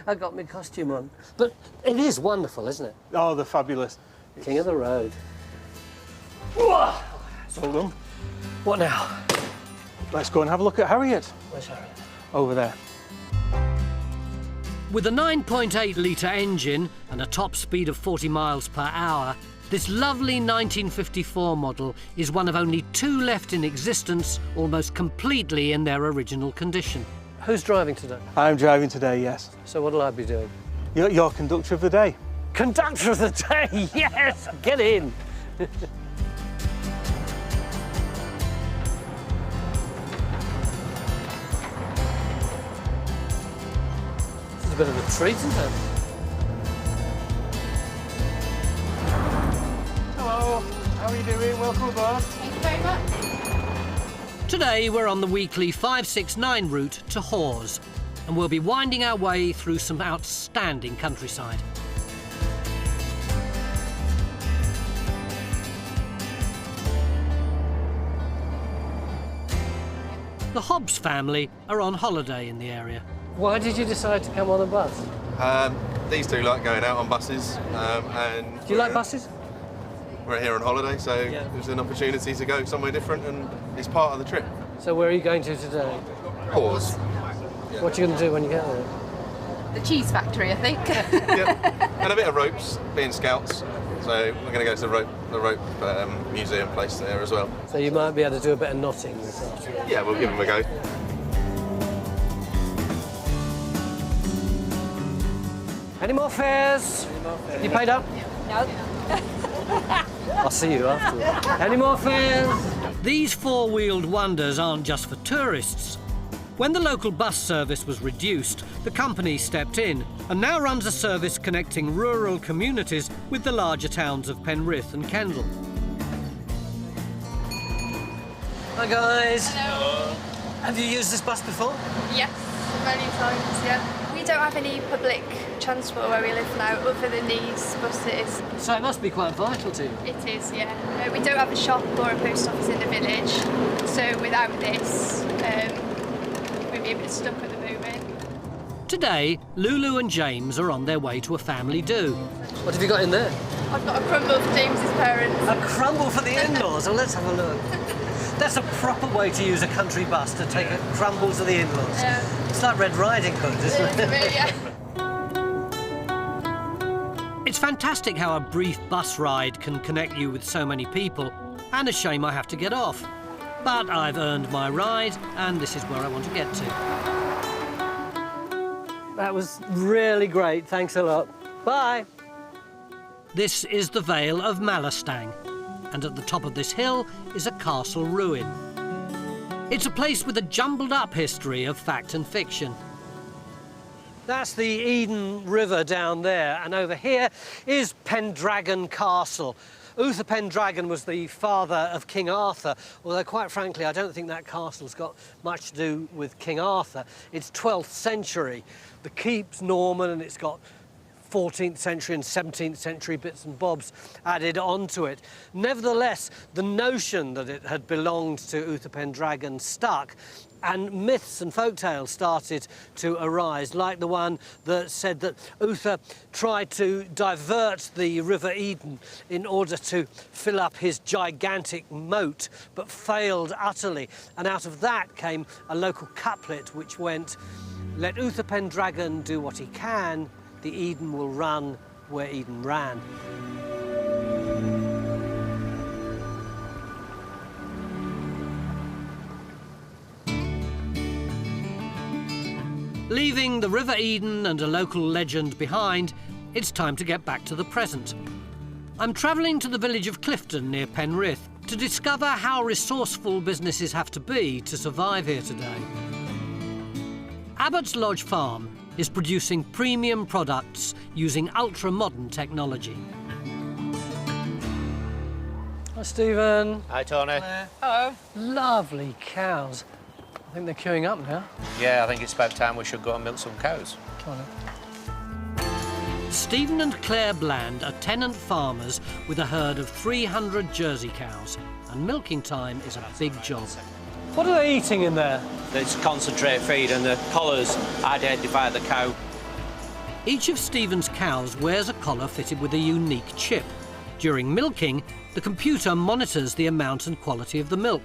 I got my costume on. But it is wonderful, isn't it? Oh, they're fabulous. King of the road. Well done. What now? Let's go and have a look at Harriet. Where's Harriet? Over there. With a 9.8-litre engine and a top speed of 40 miles per hour, this lovely 1954 model is one of only 2 left in existence, almost completely in their original condition. Who's driving today? I'm driving today, yes. So what'll I be doing? You're conductor of the day. Conductor of the day, yes! Get in! This is a bit of a treat, isn't it? Hello, how are you doing? Welcome aboard. Thank you very much. Today we're on the weekly 569 route to Hawes, and we'll be winding our way through some outstanding countryside. The Hobbs family are on holiday in the area. Why did you decide to come on a bus? These two like going out on buses, and do you like buses? We're here on holiday, so it was an opportunity to go somewhere different, and it's part of the trip. So where are you going to today? Hawes. What are you going to do when you get there? The cheese factory, I think. And a bit of ropes, being scouts. So we're going to go to the rope museum place there as well. So you might be able to do a bit of knotting this afternoon. Yeah, we'll give them a go. Any more fares? You paid up? No. I'll see you afterwards. Any more fares? These four-wheeled wonders aren't just for tourists. When the local bus service was reduced, the company stepped in and now runs a service connecting rural communities with the larger towns of Penrith and Kendal. Hi guys. Hello. Have you used this bus before? Yes, many times, yeah. We don't have any public transport where we live now, other than these buses. So it must be quite vital to you. It is, yeah. We don't have a shop or a post office in the village, so without this, we'd be a bit stuck at the moment. Today, Lulu and James are on their way to a family do. What have you got in there? I've got a crumble for James's parents. A crumble for the in-laws? Well, let's have a look. That's a proper way to use a country bus, to take a crumble to the in-laws. Yeah. It's like Red Riding Hood, isn't it? Yeah. It's fantastic how a brief bus ride can connect you with so many people, and a shame I have to get off. But I've earned my ride, and this is where I want to get to. That was really great. Thanks a lot. Bye. This is the Vale of Malastang, and at the top of this hill is a castle ruin. It's a place with a jumbled-up history of fact and fiction. That's the Eden River down there, and over here is Pendragon Castle. Uther Pendragon was the father of King Arthur, although quite frankly I don't think that castle's got much to do with King Arthur. It's 12th century. The keep's Norman and it's got 14th century and 17th century bits and bobs added onto it. Nevertheless, the notion that it had belonged to Uther Pendragon stuck. And myths and folk tales started to arise, like the one that said that Uther tried to divert the River Eden in order to fill up his gigantic moat, but failed utterly. And out of that came a local couplet which went, "Let Uther Pendragon do what he can, the Eden will run where Eden ran." Leaving the River Eden and a local legend behind, it's time to get back to the present. I'm travelling to the village of Clifton near Penrith to discover how resourceful businesses have to be to survive here today. Abbott's Lodge Farm is producing premium products using ultra-modern technology. Hi, Stephen. Hi, Tony. Hello. Lovely cows. I think they're queuing up now. Yeah, I think it's about time we should go and milk some cows. Come on. Stephen and Claire Bland are tenant farmers with a herd of 300 Jersey cows, and milking time is a big job. What are they eating in there? It's concentrate feed, and the collars identify the cow. Each of Stephen's cows wears a collar fitted with a unique chip. During milking, the computer monitors the amount and quality of the milk.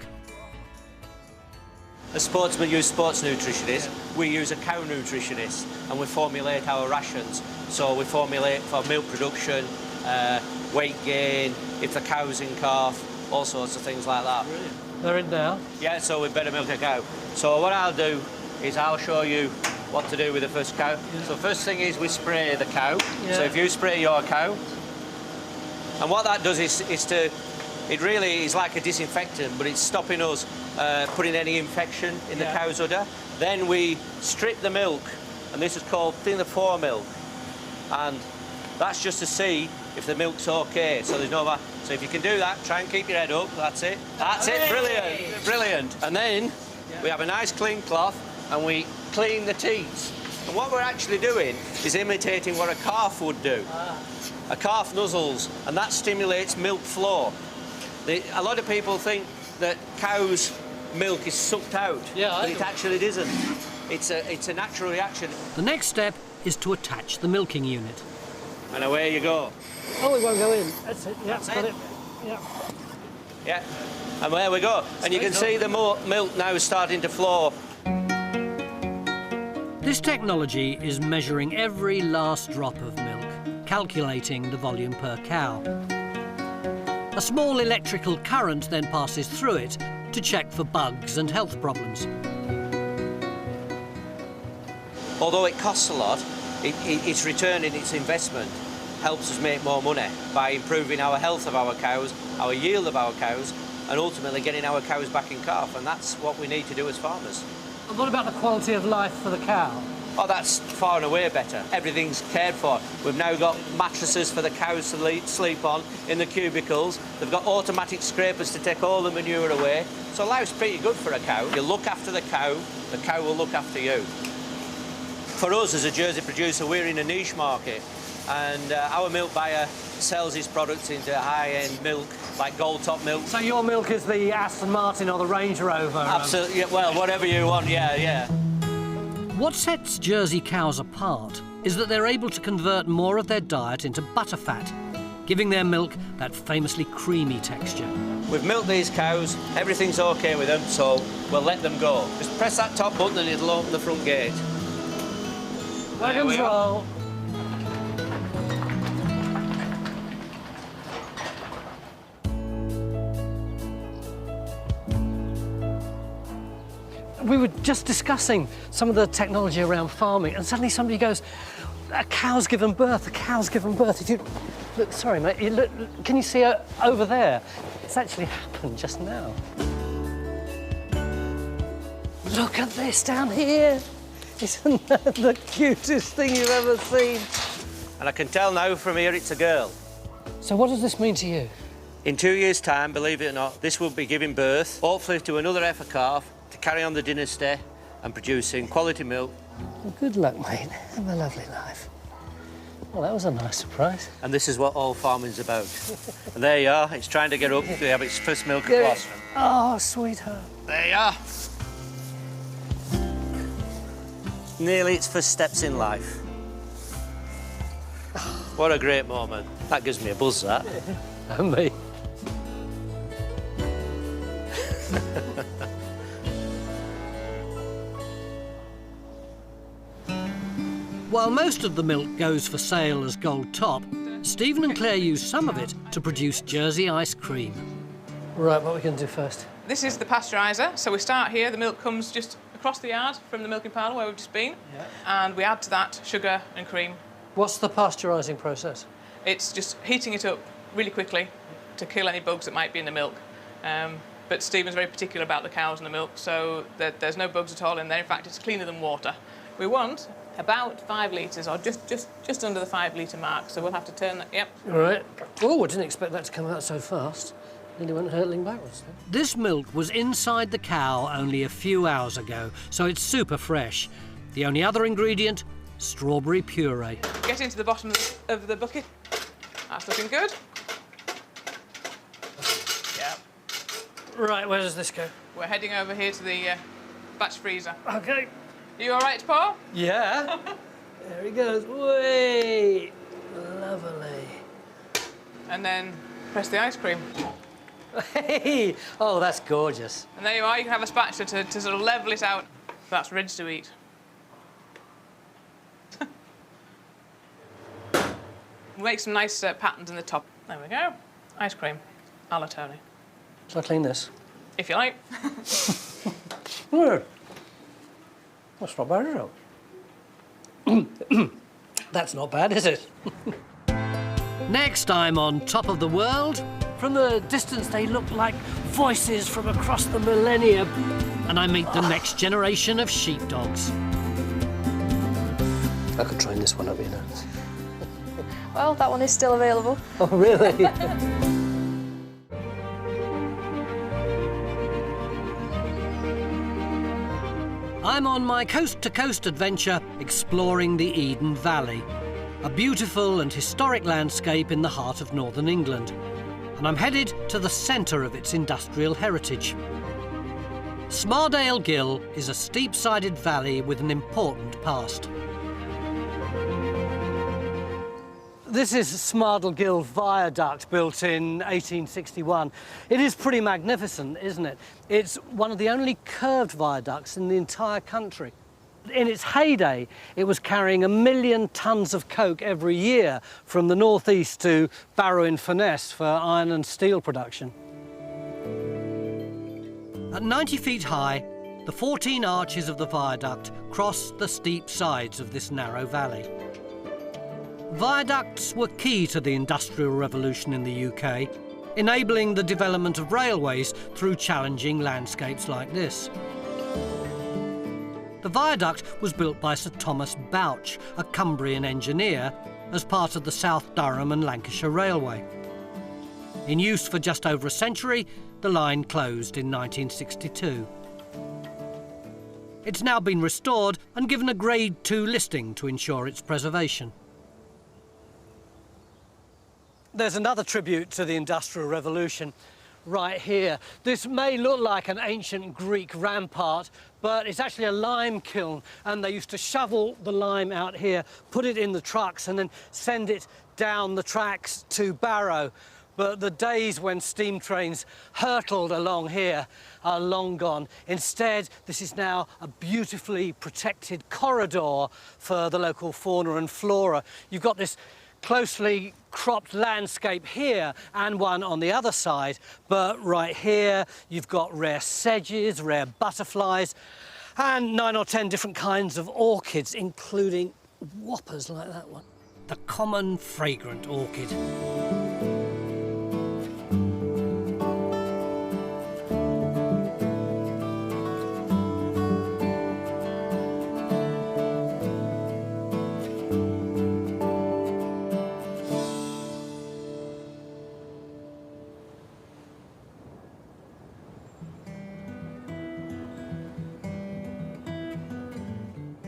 As sportsmen use sports nutritionists, we use a cow nutritionist, and we formulate our rations. So we formulate for milk production, weight gain, if the cow's in calf, all sorts of things like that. Brilliant. They're in now? Yeah, so we better milk a cow. So what I'll do is I'll show you what to do with the first cow. Yeah. So first thing is we spray the cow. Yeah. So if you spray your cow, and what that does is it really is like a disinfectant, but it's stopping us putting any infection in the cow's udder. Then we strip the milk, and this is called thin the fore milk, and that's just to see if the milk's okay. So there's no. So if you can do that, try and keep your head up. That's it. That's it. Brilliant, brilliant. And then we have a nice clean cloth, and we clean the teats. And what we're actually doing is imitating what a calf would do. A calf nuzzles, and that stimulates milk flow. A lot of people think that cow's milk is sucked out, but it actually isn't. It's a natural reaction. The next step is to attach the milking unit. And away you go. Oh, it won't go in. That's it. Yeah, got it. Yeah. Yeah. And there we go. And you can see the milk now starting to flow. This technology is measuring every last drop of milk, calculating the volume per cow. A small electrical current then passes through it to check for bugs and health problems. Although it costs a lot, it's returning its investment, helps us make more money by improving our health of our cows, our yield of our cows, and ultimately getting our cows back in calf, and that's what we need to do as farmers. And what about the quality of life for the cow? Oh, that's far and away better. Everything's cared for. We've now got mattresses for the cows to sleep on in the cubicles. They've got automatic scrapers to take all the manure away. So life's pretty good for a cow. You look after the cow will look after you. For us as a Jersey producer, we're in a niche market, and our milk buyer sells his products into high-end milk, like gold top milk. So your milk is the Aston Martin or the Range Rover? Absolutely, well, whatever you want, yeah. What sets Jersey cows apart is that they're able to convert more of their diet into butterfat, giving their milk that famously creamy texture. We've milked these cows, everything's OK with them, so we'll let them go. Just press that top button and it'll open the front gate. Wagons roll. We were just discussing some of the technology around farming, and suddenly somebody goes, a cow's given birth, a cow's given birth. Did you... Look, sorry, mate, can you see her over there? It's actually happened just now. Look at this down here. Isn't that the cutest thing you've ever seen? And I can tell now from here it's a girl. So what does this mean to you? In 2 years' time, believe it or not, this will be giving birth, hopefully to another heifer calf, to carry on the dynasty and producing quality milk. Well, good luck, mate. Have a lovely life. Well, that was a nice surprise. And this is what all farming's about. And there you are, it's trying to get up to have its first milk colostrum. Oh, sweetheart. There you are. Nearly its first steps in life. What a great moment. That gives me a buzz, that. And me. While most of the milk goes for sale as gold top, Stephen and Claire use some of it to produce Jersey ice cream. Right, what are we going to do first? This is the pasteuriser, so we start here. The milk comes just across the yard from the milking parlour where we've just been, and we add to that sugar and cream. What's the pasteurising process? It's just heating it up really quickly to kill any bugs that might be in the milk. But Stephen's very particular about the cows and the milk, so there's no bugs at all in there. In fact, it's cleaner than water. We want about 5 litres, or just under the 5 litre mark, so we'll have to turn that, yep. All right. Oh, I didn't expect that to come out so fast. Nearly went hurtling backwards then. This milk was inside the cow only a few hours ago, so it's super fresh. The only other ingredient, strawberry puree. Get into the bottom of the bucket. That's looking good. Yeah. Right, where does this go? We're heading over here to the batch freezer. OK. You all right, Paul? Yeah. There he goes. Way. Lovely. And then press the ice cream. Hey! Oh, that's gorgeous. And there you are. You can have a spatula to sort of level it out. That's ready to eat. We'll make some nice patterns in the top. There we go. Ice cream. A la Tony. Shall I clean this? If you like. Good. That's not bad at all. That's not bad, is it? Next, I'm on top of the world. From the distance, they look like voices from across the millennia. And I meet the next generation of sheepdogs. I could train this one up, you know. Well, that one is still available. Oh, really? I'm on my coast-to-coast adventure exploring the Eden Valley, a beautiful and historic landscape in the heart of northern England. And I'm headed to the centre of its industrial heritage. Smardale Gill is a steep-sided valley with an important past. This is Smardale Gill viaduct, built in 1861. It is pretty magnificent, isn't it? It's one of the only curved viaducts in the entire country. In its heyday, it was carrying 1 million tonnes of coke every year from the northeast to Barrow-in-Furness for iron and steel production. At 90 feet high, the 14 arches of the viaduct cross the steep sides of this narrow valley. Viaducts were key to the Industrial Revolution in the UK, enabling the development of railways through challenging landscapes like this. The viaduct was built by Sir Thomas Bouch, a Cumbrian engineer, as part of the South Durham and Lancashire Railway. In use for just over a century, the line closed in 1962. It's now been restored and given a Grade 2 listing to ensure its preservation. There's another tribute to the Industrial Revolution right here. This may look like an ancient Greek rampart, but it's actually a lime kiln, and they used to shovel the lime out here, put it in the trucks, and then send it down the tracks to Barrow. But the days when steam trains hurtled along here are long gone. Instead, this is now a beautifully protected corridor for the local fauna and flora. You've got this closely cropped landscape here and one on the other side, but right here you've got rare sedges, rare butterflies, and 9 or 10 different kinds of orchids, including whoppers like that one. The common fragrant orchid.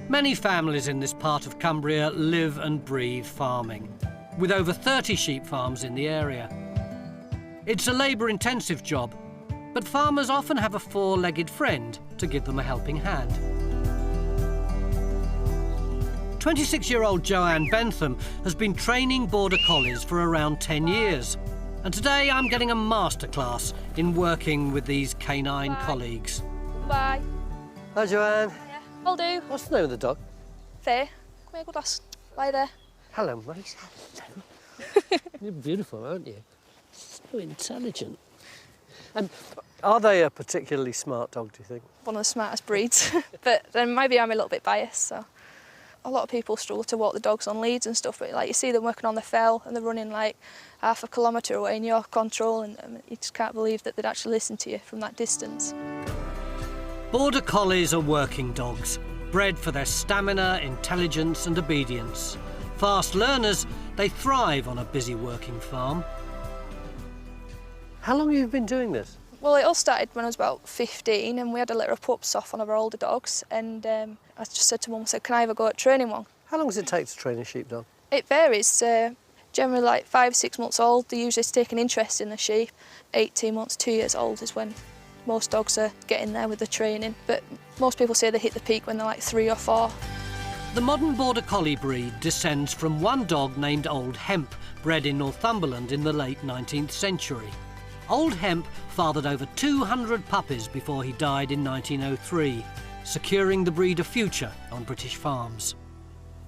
Many families in this part of Cumbria live and breathe farming, with over 30 sheep farms in the area. It's a labour-intensive job, but farmers often have a four-legged friend to give them a helping hand. 26-year-old Joanne Bentham has been training Border Collies for around 10 years. And today I'm getting a masterclass in working with these canine colleagues. Bye. Hi, Joanne. Yeah, I'll do. What's the name of the dog? Faye. Come here, good lass. Lie there. Hello, mate. You're beautiful, aren't you? So intelligent. And are they a particularly smart dog, do you think? One of the smartest breeds. But then maybe I'm a little bit biased, so. A lot of people struggle to walk the dogs on leads and stuff, but like you see them working on the fell and they're running like half a kilometre away in your control, and you just can't believe that they'd actually listen to you from that distance. Border Collies are working dogs, bred for their stamina, intelligence and obedience. Fast learners, they thrive on a busy working farm. How long have you been doing this? Well, it all started when I was about 15 and we had a litter of pups off one of our older dogs, and I just said to Mum, can I ever go at training one? How long does it take to train a sheepdog? It varies. Generally like 5, 6 months old, they usually take an interest in the sheep. 18 months, 2 years old is when most dogs are getting there with the training, but most people say they hit the peak when they're like 3 or 4. The modern Border Collie breed descends from one dog named Old Hemp, bred in Northumberland in the late 19th century. Old Hemp fathered over 200 puppies before he died in 1903, securing the breed a future on British farms.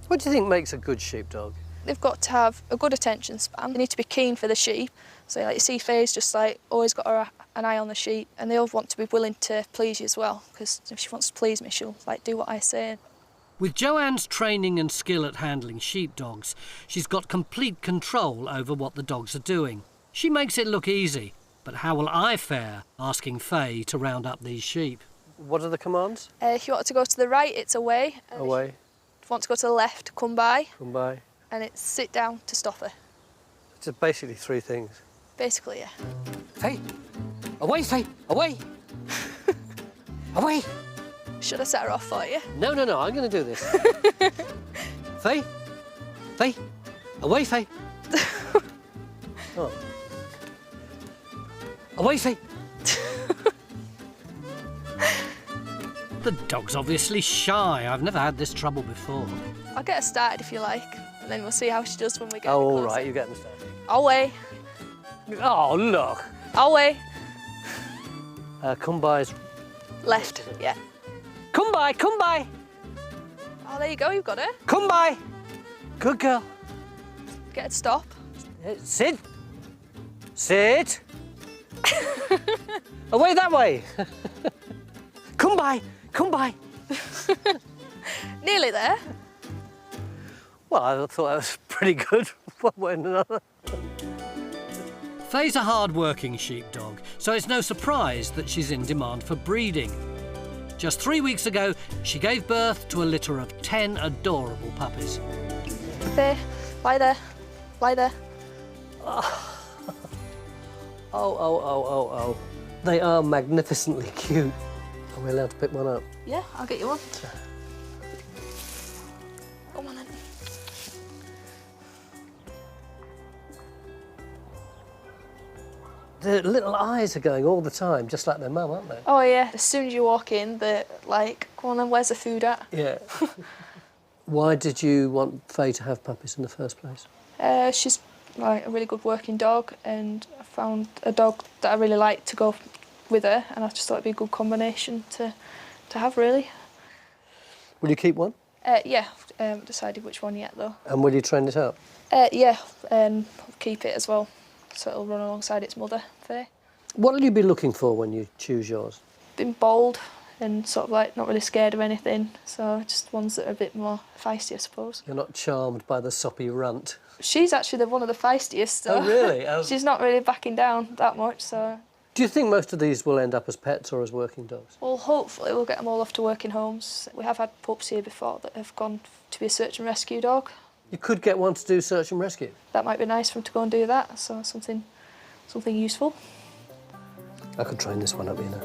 What do you think makes a good sheepdog? They've got to have a good attention span. They need to be keen for the sheep. So like you see Faye's just like always got an eye on the sheep, and they all want to be willing to please you as well, because if she wants to please me, she'll like do what I say. With Joanne's training and skill at handling sheepdogs, she's got complete control over what the dogs are doing. She makes it look easy, but how will I fare asking Faye to round up these sheep? What are the commands? If you want to go to the right, it's away. And Away. If you want to go to the left, come by. Come by. And it's sit down to stop her. It's basically 3 things. Basically, yeah. Faye! Away, Faye! Away! Away! Should I set her off for you? No, I'm going to do this. Faye! Faye! Away, Faye! Oh. Away, Faye! The dog's obviously shy. I've never had this trouble before. I'll get her started if you like, and then we'll see how she does when we get Oh, all closer. right, you get them started. Away. Oh, look. Away. Come by's... Left, yeah. Come by, come by! Oh, there you go, you've got her. Come by! Good girl. Get her to stop. Sit. Sit. Away that way. Come by, come by. Nearly there. Well, I thought that was pretty good, one way and another. Faye's a hard-working sheepdog, so it's no surprise that she's in demand for breeding. Just 3 weeks ago, she gave birth to a litter of 10 adorable puppies. There, lie there, lie there. Oh. They are magnificently cute. Are we allowed to pick one up? Yeah, I'll get you one. Come on then. The little eyes are going all the time, just like their mum, aren't they? Oh yeah, as soon as you walk in, they're like, come on then, where's the food at? Yeah. Why did you want Faye to have puppies in the first place? She's like a really good working dog, and I found a dog that I really liked to go with her, and I just thought it'd be a good combination to have, really. Will you keep one? Yeah, decided which one yet though. And will you train it up? Yeah, and keep it as well, so it'll run alongside its mother, Faye. What will you be looking for when you choose yours? Been bold and sort of like not really scared of anything, so just ones that are a bit more feisty, I suppose. You're not charmed by the soppy runt? She's actually one of the feistiest. So oh, really? Oh. She's not really backing down that much, so... Do you think most of these will end up as pets or as working dogs? Well, hopefully we'll get them all off to working homes. We have had pups here before that have gone to be a search and rescue dog. You could get one to do search and rescue? That might be nice for them to go and do that, so something useful. I could train this one up, you know.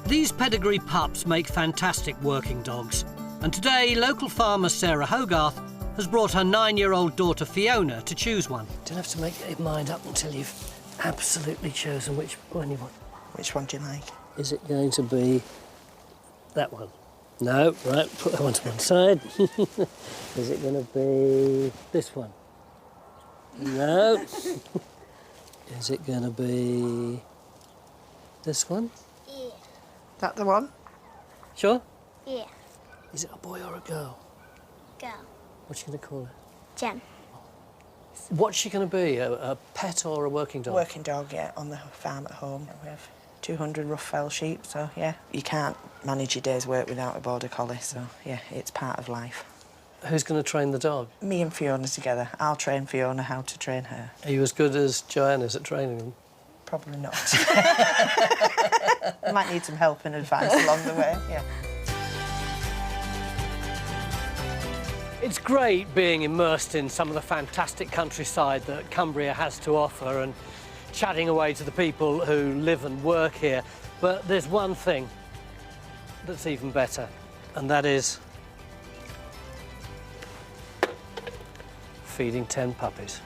These pedigree pups make fantastic working dogs, and today local farmer Sarah Hogarth has brought her 9-year-old daughter Fiona to choose one. Don't have to make your mind up until you've absolutely chosen which one you want. Which one do you like? Is it going to be That one. No, right, put that one to one side. Is it going to be this one? No. Is it going to be this one? Yeah. That the one? Sure? Yeah. Is it a boy or a girl? Girl. What's she going to call her? Jem. What's she going to be, a pet or a working dog? Working dog, yeah, on the farm at home. We have 200 rough fell sheep, so yeah, you can't manage your day's work without a border collie, so yeah, it's part of life. Who's going to train the dog? Me and Fiona together. I'll train Fiona how to train her. Are you as good as Joanne is at training them? Probably not. Might need some help and advice along the way, yeah. It's great being immersed in some of the fantastic countryside that Cumbria has to offer and chatting away to the people who live and work here. But there's one thing that's even better, and that is feeding 10 puppies.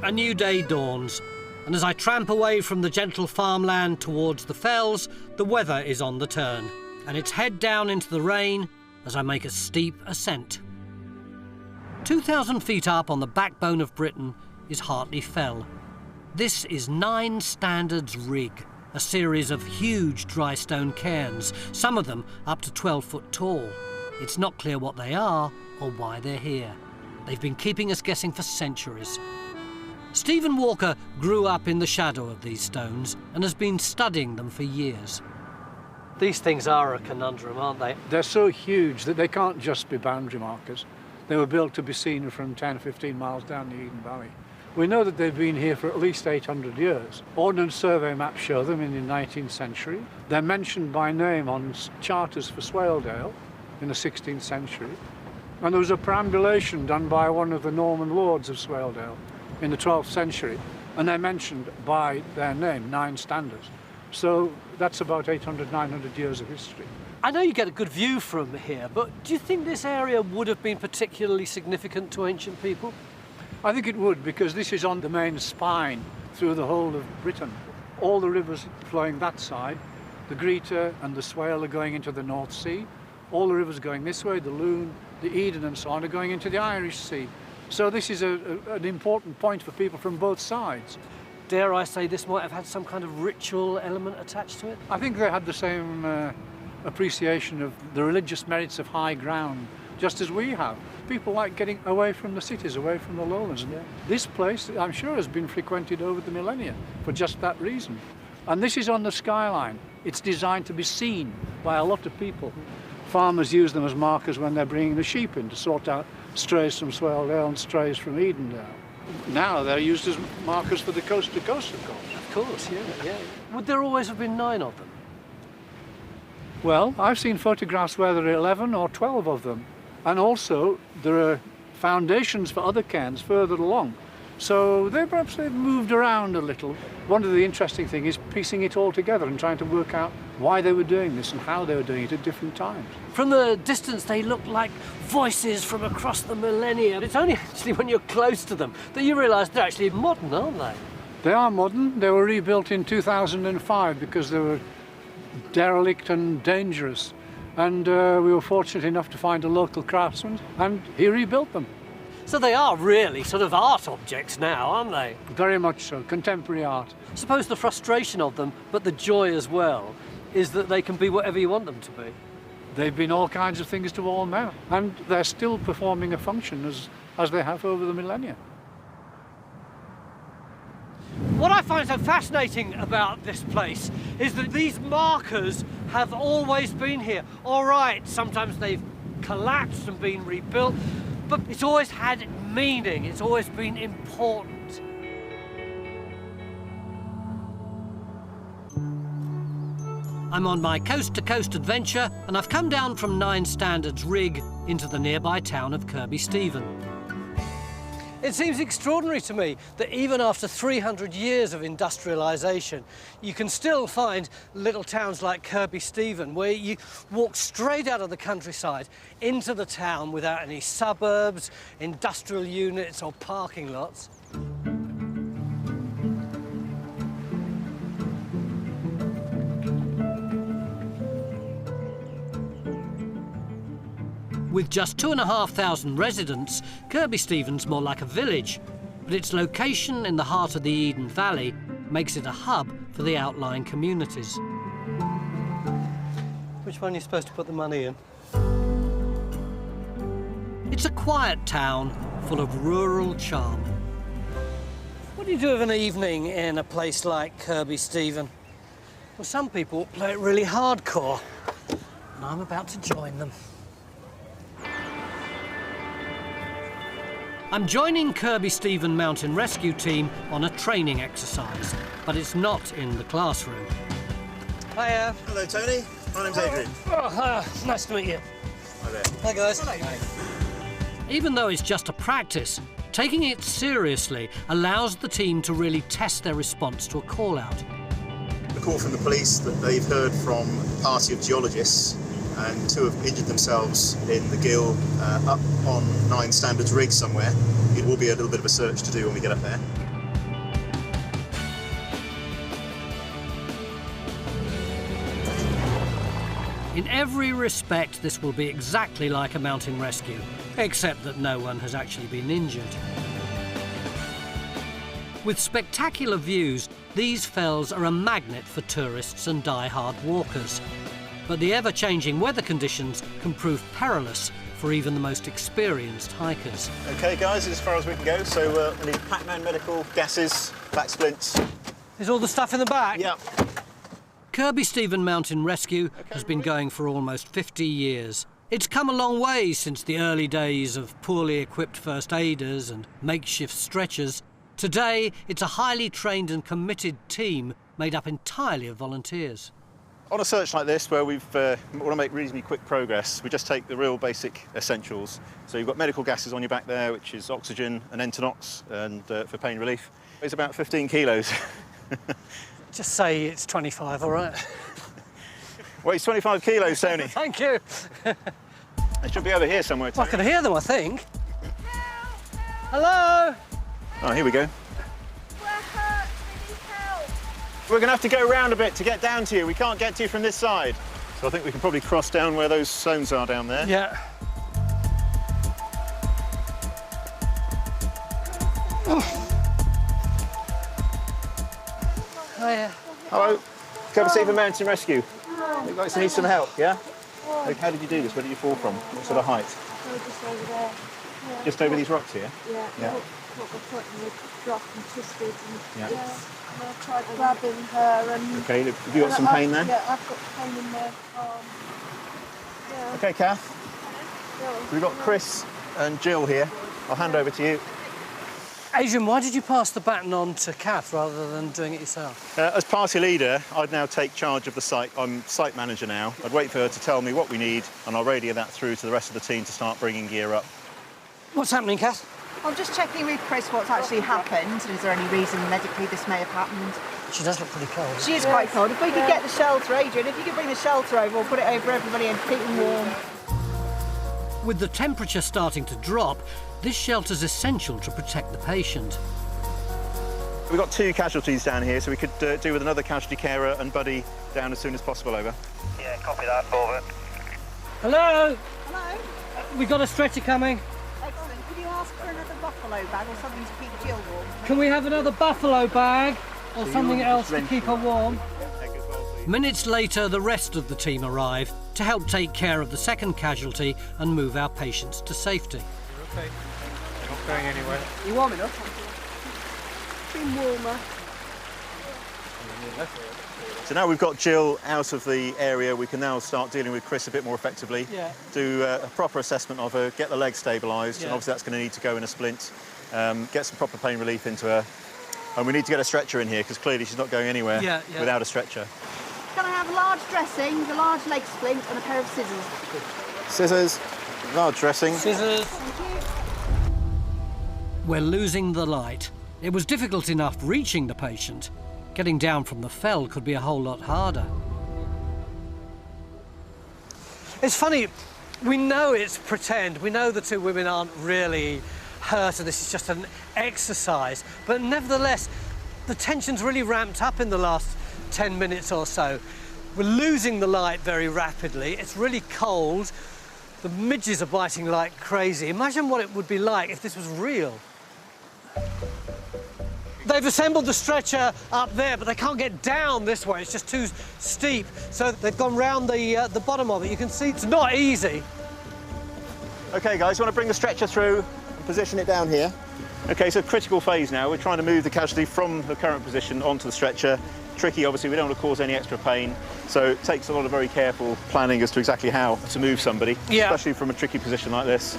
A new day dawns, and as I tramp away from the gentle farmland towards the fells, the weather is on the turn, and it's head down into the rain as I make a steep ascent. 2,000 feet up on the backbone of Britain is Hartley Fell. This is Nine Standards Rigg, a series of huge dry stone cairns, some of them up to 12 foot tall. It's not clear what they are or why they're here. They've been keeping us guessing for centuries. Stephen Walker grew up in the shadow of these stones and has been studying them for years. These things are a conundrum, aren't they? They're so huge that they can't just be boundary markers. They were built to be seen from 10 or 15 miles down the Eden Valley. We know that they've been here for at least 800 years. Ordnance survey maps show them in the 19th century. They're mentioned by name on charters for Swaledale in the 16th century. And there was a perambulation done by one of the Norman lords of Swaledale in the 12th century, and they're mentioned by their name, Nine Standards. So that's about 800, 900 years of history. I know you get a good view from here, but do you think this area would have been particularly significant to ancient people? I think it would, because this is on the main spine through the whole of Britain. All the rivers flowing that side, the Greater and the Swale are going into the North Sea. All the rivers going this way, the Lune, the Eden and so on, are going into the Irish Sea. So this is an important point for people from both sides. Dare I say this might have had some kind of ritual element attached to it? I think they had the same appreciation of the religious merits of high ground, just as we have. People like getting away from the cities, away from the lowlands. Yeah. This place, I'm sure, has been frequented over the millennia for just that reason. And this is on the skyline. It's designed to be seen by a lot of people. Farmers use them as markers when they're bringing the sheep in to sort out strays from Swaledale and strays from Edendale. Now they're used as markers for the coast to coast, of course. Of course, yeah. Would there always have been 9 of them? Well, I've seen photographs where there are 11 or 12 of them. And also, there are foundations for other cairns further along. So perhaps they've moved around a little. One of the interesting things is piecing it all together and trying to work out why they were doing this and how they were doing it at different times. From the distance, they look like voices from across the millennia. It's only actually when you're close to them that you realise they're actually modern, aren't they? They are modern. They were rebuilt in 2005 because they were derelict and dangerous. And we were fortunate enough to find a local craftsman, and he rebuilt them. So they are really sort of art objects now, aren't they? Very much so, contemporary art. I suppose the frustration of them, but the joy as well, is that they can be whatever you want them to be. They've been all kinds of things to all men, and they're still performing a function as they have over the millennia. What I find so fascinating about this place is that these markers have always been here. All right, sometimes they've collapsed and been rebuilt, but it's always had meaning, it's always been important. I'm on my coast-to-coast adventure, and I've come down from Nine Standards Rigg into the nearby town of Kirkby Stephen. It seems extraordinary to me that even after 300 years of industrialisation, you can still find little towns like Kirkby Stephen, where you walk straight out of the countryside into the town without any suburbs, industrial units or parking lots. With just 2,500 residents, Kirkby Stephen's more like a village, but its location in the heart of the Eden Valley makes it a hub for the outlying communities. Which one are you supposed to put the money in? It's a quiet town full of rural charm. What do you do of an evening in a place like Kirkby Stephen? Well, some people play it really hardcore, and I'm about to join them. I'm joining Kirkby Stephen Mountain Rescue Team on a training exercise, but it's not in the classroom. Hiya. Hello, Tony. My name's Adrian. Nice to meet you. Hi there. Hi, guys. Even though it's just a practice, taking it seriously allows the team to really test their response to a call-out. The call from the police that they've heard from a party of geologists and 2 have injured themselves in the Gill up on Nine Standards Rigg somewhere. It will be a little bit of a search to do when we get up there. In every respect, this will be exactly like a mountain rescue, except that no one has actually been injured. With spectacular views, these fells are a magnet for tourists and die-hard walkers. But the ever-changing weather conditions can prove perilous for even the most experienced hikers. OK, guys, as far as we can go. So I need Pac-Man medical, gases, back splints. Is all the stuff in the back? Yeah. Kirkby Stephen Mountain Rescue has been going for almost 50 years. It's come a long way since the early days of poorly equipped first aiders and makeshift stretchers. Today, it's a highly trained and committed team made up entirely of volunteers. On a search like this, where we want to make reasonably quick progress, we just take the real basic essentials. So you've got medical gases on your back there, which is oxygen and Entonox, and for pain relief. It's about 15 kilos. Just say it's 25, all right? Weighs 25 kilos, Tony. Thank you. They should be over here somewhere, Tony. Well, I can hear them, I think. Hello? Oh, here we go. We're going to have to go round a bit to get down to you. We can't get to you from this side. So I think we can probably cross down where those stones are down there. Yeah. Hiya. Hello. Kirkby Stephen Mountain Rescue. Looks like you need some help, yeah? Like, how did you do this? Where did you fall from? What sort of height? Just over there. Yeah. Just over these rocks here? Yeah. Yeah. Put my foot and it dropped and twisted. And, Yeah. And I tried grabbing her and... OK, have you got some pain then? Yeah, I've got pain in my arm. Yeah. OK, Kath. We've got Chris and Jill here. I'll hand over to you. Adrian, why did you pass the baton on to Kath rather than doing it yourself? As party leader, I'd now take charge of the site. I'm site manager now. I'd wait for her to tell me what we need, and I'll radio that through to the rest of the team to start bringing gear up. What's happening, Kath? I'm just checking with Chris what's actually happened. Is there any reason medically this may have happened? She does look pretty cold. She is quite cold. If we could get the shelter, Adrian, if you could bring the shelter over, we'll put it over everybody and keep them warm. With the temperature starting to drop, this shelter's essential to protect the patient. We've got 2 casualties down here, so we could do with another casualty carer and buddy down as soon as possible, over. Yeah, copy that, over. Hello? Hello? We got a stretcher coming. Excellent. Could you ask for another buffalo bag or something to keep Jill warm? Can we have another buffalo bag or something else to keep her warm? Minutes later, the rest of the team arrive to help take care of the second casualty and move our patients to safety. You're OK. You're not going anywhere. You warm enough? Been warmer. So now we've got Jill out of the area, we can now start dealing with Chris a bit more effectively. Yeah. Do a proper assessment of her, get the leg stabilised, Yeah. and obviously that's going to need to go in a splint. Get some proper pain relief into her. And we need to get a stretcher in here, because clearly she's not going anywhere without a stretcher. Can I have a large dressing, a large leg splint and a pair of scissors? Scissors, large dressing. Scissors. Thank you. we're losing the light. It was difficult enough reaching the patient. Getting down from the fell could be a whole lot harder. It's funny, we know it's pretend. We know the two women aren't really hurt and this is just an exercise. But nevertheless, the tension's really ramped up in the last 10 minutes or so. We're losing the light very rapidly. It's really cold. The midges are biting like crazy. Imagine what it would be like if this was real. They've assembled the stretcher up there, but they can't get down this way. It's just too steep. So they've gone round the bottom of it. You can see it's not easy. OK, guys, you want to bring the stretcher through and position it down here? OK, so critical phase now. We're trying to move the casualty from the current position onto the stretcher. Tricky, obviously, we don't want to cause any extra pain. So it takes a lot of very careful planning as to exactly how to move somebody, especially from a tricky position like this.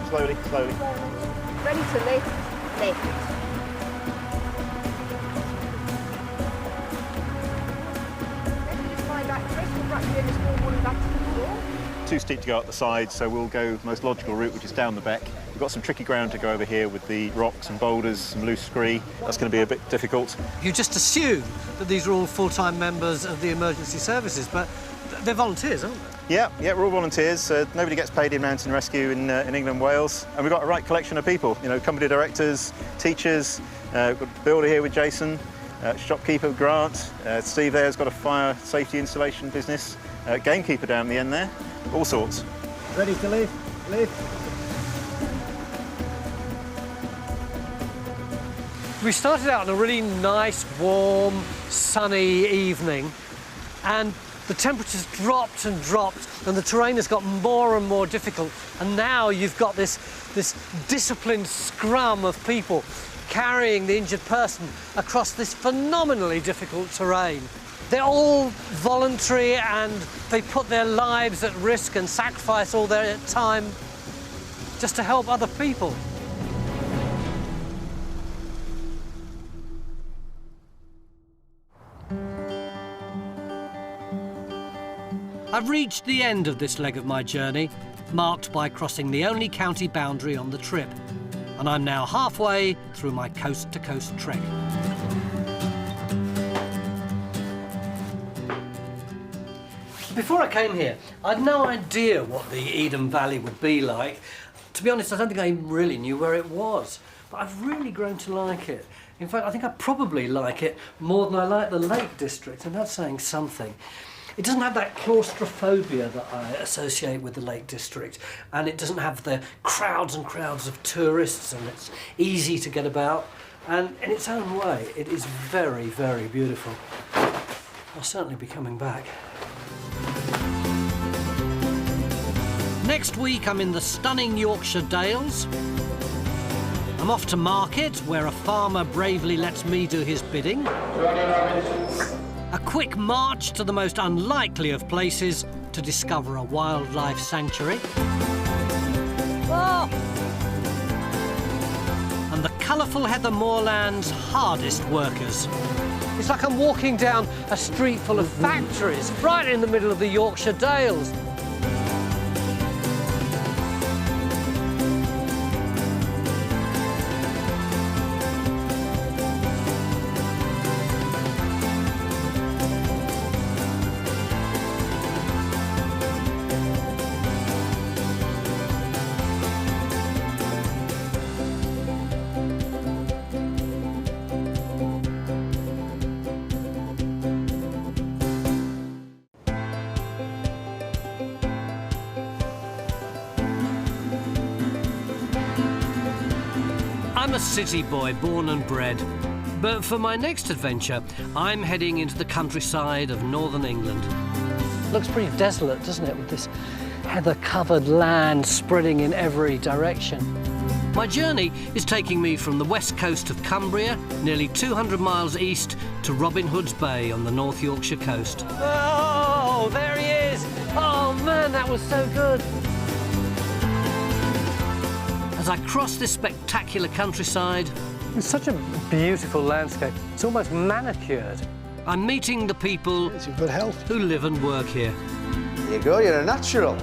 Slowly, slowly. Ready to lift, lift. Too steep to go up the side, so we'll go the most logical route, which is down the beck. We've got some tricky ground to go over here with the rocks and boulders, some loose scree. That's going to be a bit difficult. You just assume that these are all full-time members of the emergency services, but they're volunteers, aren't they? Yeah, we're all volunteers. Nobody gets paid in mountain rescue in England and Wales. And we've got a right collection of people, you know, company directors, teachers, we've got a builder here with Jason, shopkeeper Grant, Steve there's got a fire safety installation business, gamekeeper down the end there, all sorts. Ready to lift, lift. We started out on a really nice, warm, sunny evening, and the temperature's dropped and dropped, and the terrain has got more and more difficult. And now you've got this disciplined scrum of people carrying the injured person across this phenomenally difficult terrain. They're all voluntary and they put their lives at risk and sacrifice all their time just to help other people. I've reached the end of this leg of my journey, marked by crossing the only county boundary on the trip, and I'm now halfway through my coast-to-coast trek. Before I came here, I'd no idea what the Eden Valley would be like. To be honest, I don't think I even really knew where it was, but I've really grown to like it. In fact, I think I probably like it more than I like the Lake District, and that's saying something. It doesn't have that claustrophobia that I associate with the Lake District, and it doesn't have the crowds and crowds of tourists, and it's easy to get about. And in its own way, it is very, very beautiful. I'll certainly be coming back. Next week, I'm in the stunning Yorkshire Dales. I'm off to market, where a farmer bravely lets me do his bidding. A quick march to the most unlikely of places to discover a wildlife sanctuary. Oh. And the colourful heather moorland's hardest workers. It's like I'm walking down a street full of factories, right in the middle of the Yorkshire Dales. I'm a city boy, born and bred. But for my next adventure, I'm heading into the countryside of northern England. Looks pretty desolate, doesn't it, with this heather-covered land spreading in every direction. My journey is taking me from the west coast of Cumbria, nearly 200 miles east, to Robin Hood's Bay on the North Yorkshire coast. Oh, there he is! Oh, man, that was so good! As I cross this spectacular countryside... It's such a beautiful landscape. It's almost manicured. I'm meeting the people it's in good health. Who live and work here. There you go, you're a natural.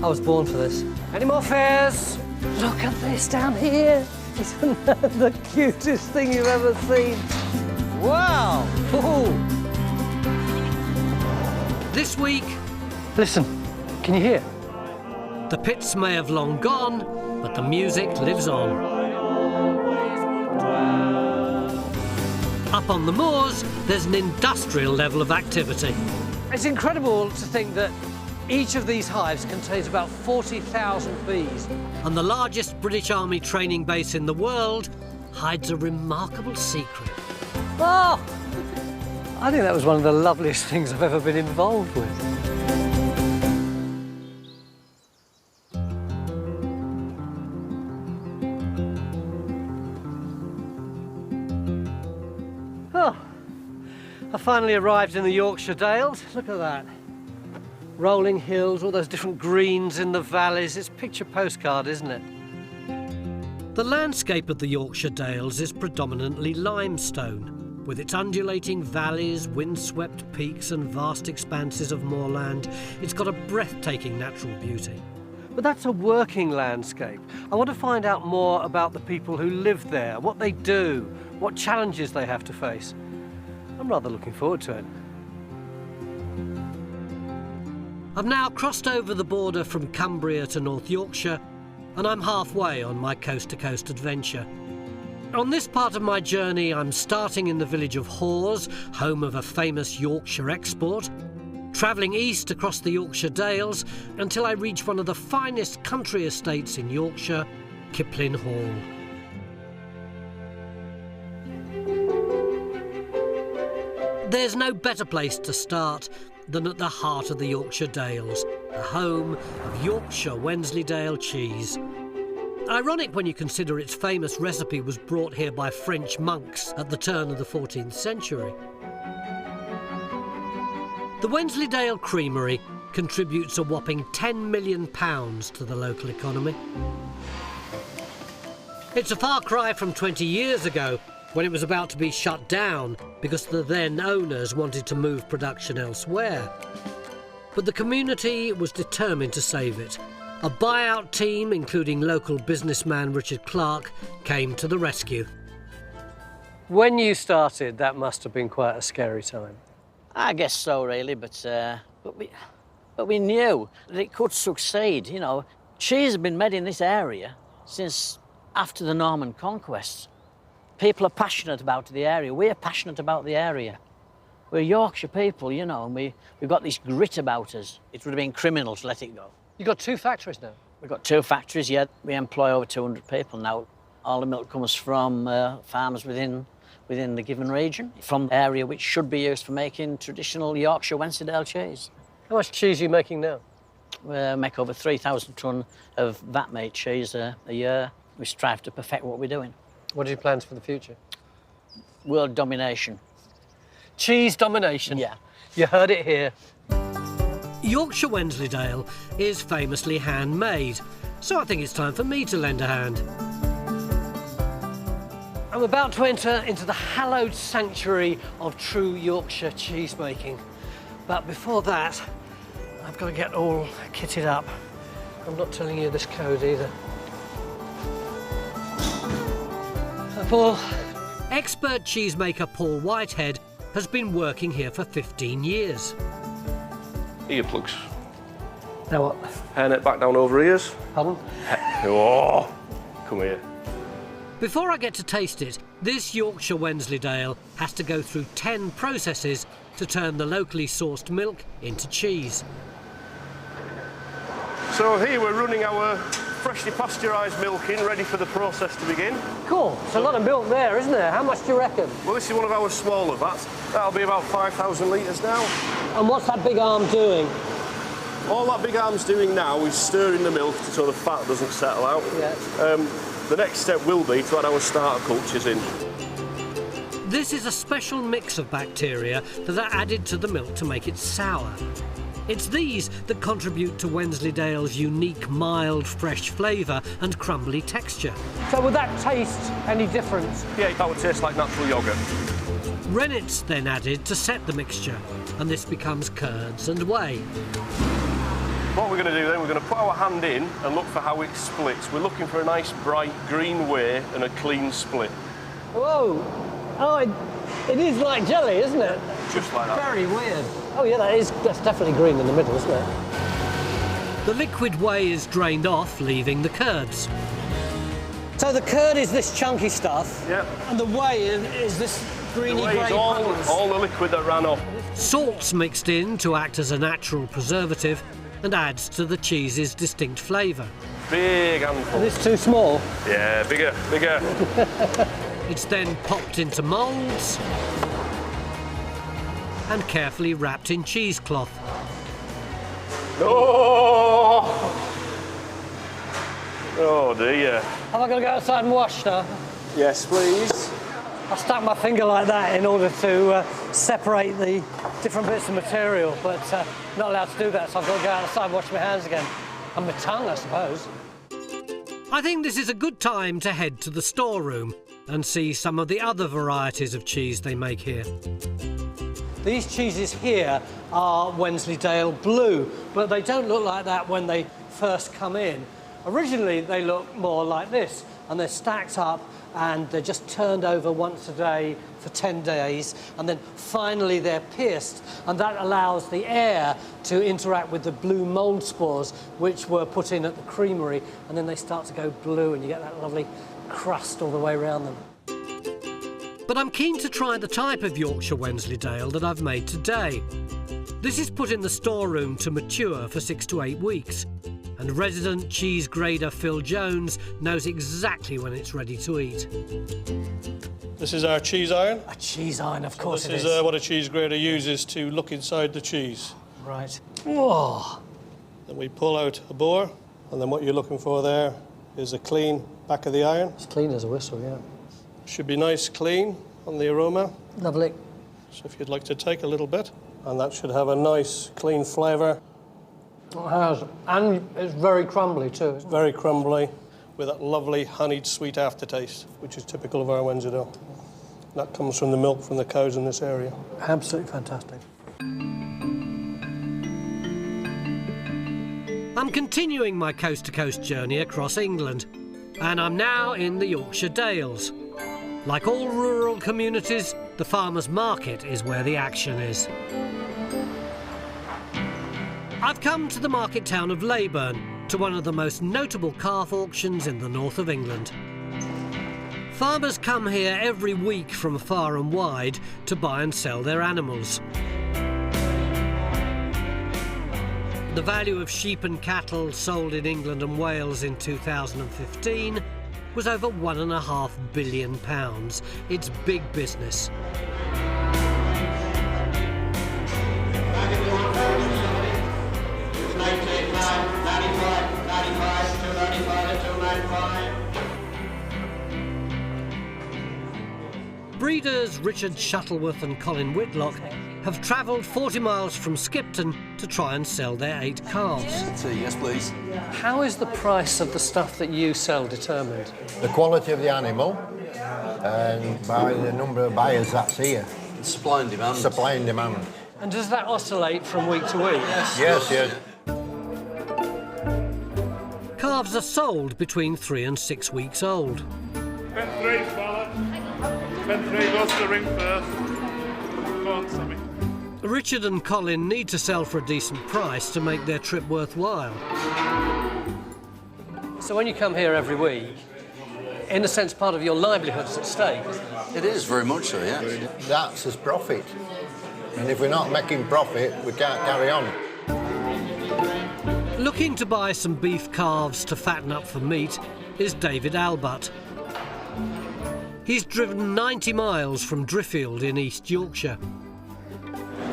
I was born for this. Any more fares? Look at this down here. Isn't that the cutest thing you've ever seen? Wow! Ooh. This week... Listen, can you hear? The pits may have long gone, but the music lives on. Up on the moors, there's an industrial level of activity. It's incredible to think that each of these hives contains about 40,000 bees. And the largest British Army training base in the world hides a remarkable secret. Oh! I think that was one of the loveliest things I've ever been involved with. Oh, I finally arrived in the Yorkshire Dales. Look at that. Rolling hills, all those different greens in the valleys. It's picture postcard, isn't it? The landscape of the Yorkshire Dales is predominantly limestone, with its undulating valleys, windswept peaks and vast expanses of moorland. It's got a breathtaking natural beauty. But that's a working landscape. I want to find out more about the people who live there, what they do, what challenges they have to face. I'm rather looking forward to it. I've now crossed over the border from Cumbria to North Yorkshire, and I'm halfway on my coast-to-coast adventure. On this part of my journey, I'm starting in the village of Hawes, home of a famous Yorkshire export, travelling east across the Yorkshire Dales until I reach one of the finest country estates in Yorkshire, Kipling Hall. There's no better place to start than at the heart of the Yorkshire Dales, the home of Yorkshire Wensleydale cheese. Ironic when you consider its famous recipe was brought here by French monks at the turn of the 14th century. The Wensleydale Creamery contributes a whopping £10 million to the local economy. It's a far cry from 20 years ago, when it was about to be shut down because the then owners wanted to move production elsewhere. But the community was determined to save it. A buyout team, including local businessman Richard Clark, came to the rescue. When you started, that must have been quite a scary time. I guess so, really, but we knew that it could succeed, you know. Cheese has been made in this area since after the Norman conquest. People are passionate about the area. We're passionate about the area. We're Yorkshire people, you know, and we've got this grit about us. It would have been criminal to let it go. You've got 2 factories now? We've got 2 factories, yeah. We employ over 200 people now. All the milk comes from farmers within the given region, from the area which should be used for making traditional Yorkshire Wensleydale cheese. How much cheese are you making now? We make over 3,000 tonne of vat-made cheese a year. We strive to perfect what we're doing. What are your plans for the future? World domination. Cheese domination? Yeah. You heard it here. Yorkshire Wensleydale is famously handmade, so I think it's time for me to lend a hand. I'm about to enter into the hallowed sanctuary of true Yorkshire cheese making. But before that, I've got to get all kitted up. I'm not telling you this code either. Paul. Expert cheesemaker Paul Whitehead has been working here for 15 years. Earplugs. Now what? Hairnet back down over ears. Pardon? Oh, come here. Before I get to taste it, this Yorkshire Wensleydale has to go through 10 processes to turn the locally sourced milk into cheese. So here we're running our freshly pasteurised milk in, ready for the process to begin. Cool. It's a lot of milk there, isn't there? How much do you reckon? Well, this is one of our smaller vats. That'll be about 5,000 litres now. And what's that big arm doing? All that big arm's doing now is stirring the milk so the fat doesn't settle out. Yeah. The next step will be to add our starter cultures in. This is a special mix of bacteria that are added to the milk to make it sour. It's these that contribute to Wensleydale's unique, mild, fresh flavour and crumbly texture. So would that taste any different? Yeah, that would taste like natural yoghurt. Rennet's then added to set the mixture, and this becomes curds and whey. What we're going to do then, we're going to put our hand in and look for how it splits. We're looking for a nice bright green way and a clean split. Whoa! Oh, it is like jelly, isn't it? Just like that. Very weird. Oh yeah, that's definitely green in the middle, isn't it? The liquid whey is drained off, leaving the curds. So the curd is this chunky stuff, yeah, and the whey is this greeny grey puddles. all the liquid that ran off. Salt's mixed in to act as a natural preservative and adds to the cheese's distinct flavour. Big handful. And it's too small? Yeah, bigger, bigger. It's then popped into moulds and carefully wrapped in cheesecloth. Oh dear. Am I going to go outside and wash now? Yes, please. I stuck my finger like that in order to separate the different bits of material, but not allowed to do that, so I've got to go outside and wash my hands again. And my tongue, I suppose. I think this is a good time to head to the storeroom and see some of the other varieties of cheese they make here. These cheeses here are Wensleydale Blue, but they don't look like that when they first come in. Originally, they look more like this, and they're stacked up and they're just turned over once a day for 10 days, and then finally they're pierced, and that allows the air to interact with the blue mould spores, which were put in at the creamery, and then they start to go blue, and you get that lovely crust all the way around them. But I'm keen to try the type of Yorkshire Wensleydale that I've made today. This is put in the storeroom to mature for 6 to 8 weeks, and resident cheese grader Phil Jones knows exactly when it's ready to eat. This is our cheese iron. A cheese iron, of course it is. This is what a cheese grater uses to look inside the cheese. Right. Whoa. Then we pull out a bore, and then what you're looking for there is a clean back of the iron. It's clean as a whistle, yeah. Should be nice, clean on the aroma. Lovely. So if you'd like to take a little bit, and that should have a nice, clean flavour. It has, and it's very crumbly too. Isn't it? Very crumbly, with that lovely honeyed sweet aftertaste, which is typical of our Wensleydale. That comes from the milk from the cows in this area. Absolutely fantastic. I'm continuing my coast-to-coast journey across England, and I'm now in the Yorkshire Dales. Like all rural communities, the farmers' market is where the action is. I've come to the market town of Leyburn, to one of the most notable calf auctions in the north of England. Farmers come here every week from far and wide to buy and sell their animals. The value of sheep and cattle sold in England and Wales in 2015 was over £1.5 billion. It's big business. Breeders Richard Shuttleworth and Colin Whitlock have travelled 40 miles from Skipton to try and sell their 8 calves. Yes, please. How is the price of the stuff that you sell determined? The quality of the animal and by the number of buyers that's here. Supply and demand. Supply and demand. And does that oscillate from week to week? Yes. Calves are sold between 3 and 6 weeks old. Pen 3, Scarlett. Pen 3 goes to the ring first. Go on, Sammy. Richard and Colin need to sell for a decent price to make their trip worthwhile. So when you come here every week, in a sense, part of your livelihood's at stake. It is, very much so, yeah. That's his profit. And if we're not making profit, we can't carry on. Looking to buy some beef calves to fatten up for meat is David Albut. He's driven 90 miles from Driffield in East Yorkshire.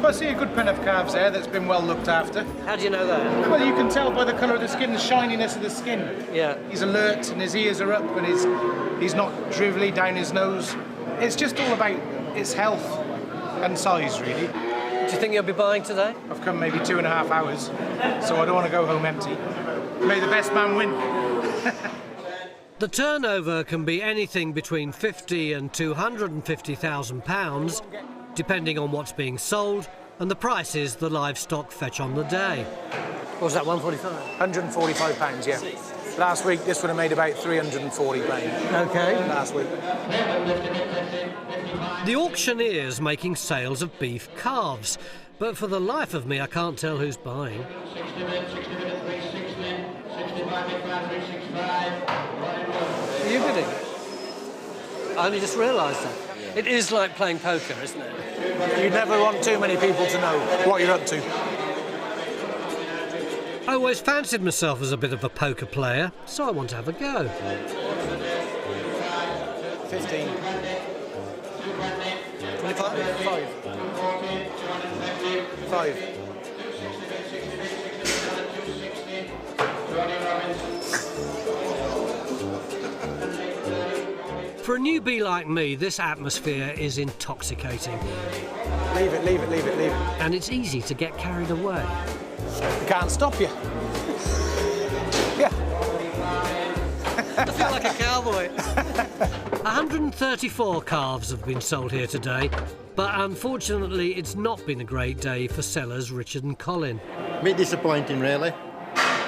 I see a good pen of calves there that's been well looked after. How do you know that? Well, you can tell by the colour of the skin, the shininess of the skin. Yeah. He's alert and his ears are up and he's not drivelly down his nose. It's just all about its health and size, really. Do you think you'll be buying today? I've come maybe 2.5 hours, so I don't want to go home empty. May the best man win. The turnover can be anything between £50,000 and £250,000, depending on what's being sold and the prices the livestock fetch on the day. What was that, 145? 145 pounds, yeah. Last week, this would have made about 340 pounds. OK. Last week. The auctioneer's making sales of beef calves, but for the life of me, I can't tell who's buying. Are you bidding? I only just realised that. Yeah. It is like playing poker, isn't it? You never want too many people to know what you're up to. I always fancied myself as a bit of a poker player, so I want to have a go. 15. 25? 5. For a newbie like me, this atmosphere is intoxicating. Leave it, leave it, leave it, leave it. And it's easy to get carried away. They can't stop you. Yeah. I feel like a cowboy. 134 calves have been sold here today, but unfortunately it's not been a great day for sellers Richard and Colin. A bit disappointing, really.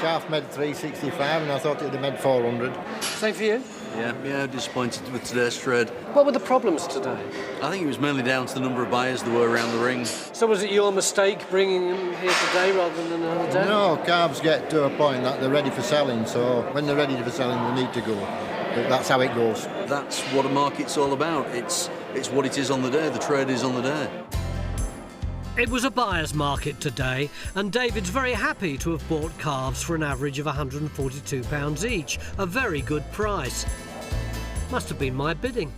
Calf made 365 and I thought it would have made 400. Same for you? Yeah, disappointed with today's trade. What were the problems today? I think it was mainly down to the number of buyers there were around the ring. So was it your mistake bringing them here today rather than another day? No, calves get to a point that they're ready for selling, so when they're ready for selling, they need to go. That's how it goes. That's what a market's all about. It's what it is on the day, the trade is on the day. It was a buyer's market today, and David's very happy to have bought calves for an average of £142 each, a very good price. Must have been my bidding.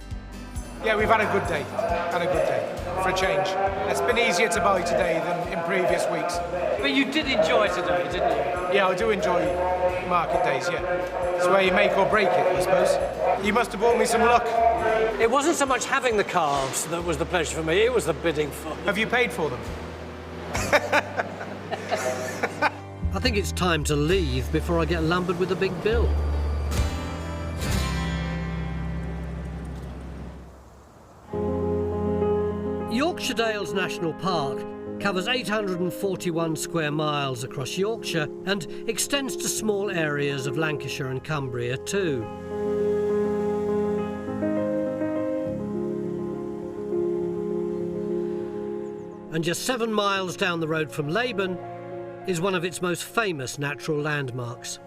Yeah, we've had a good day. Had a good day, for a change. It's been easier to buy today than in previous weeks. But you did enjoy today, didn't you? Yeah, I do enjoy market days, yeah. It's where you make or break it, I suppose. You must have brought me some luck. It wasn't so much having the calves that was the pleasure for me, it was the bidding for them. Have you paid for them? I think it's time to leave before I get lumbered with a big bill. Yorkshire Dales National Park covers 841 square miles across Yorkshire and extends to small areas of Lancashire and Cumbria too. And just 7 miles down the road from Laban is one of its most famous natural landmarks.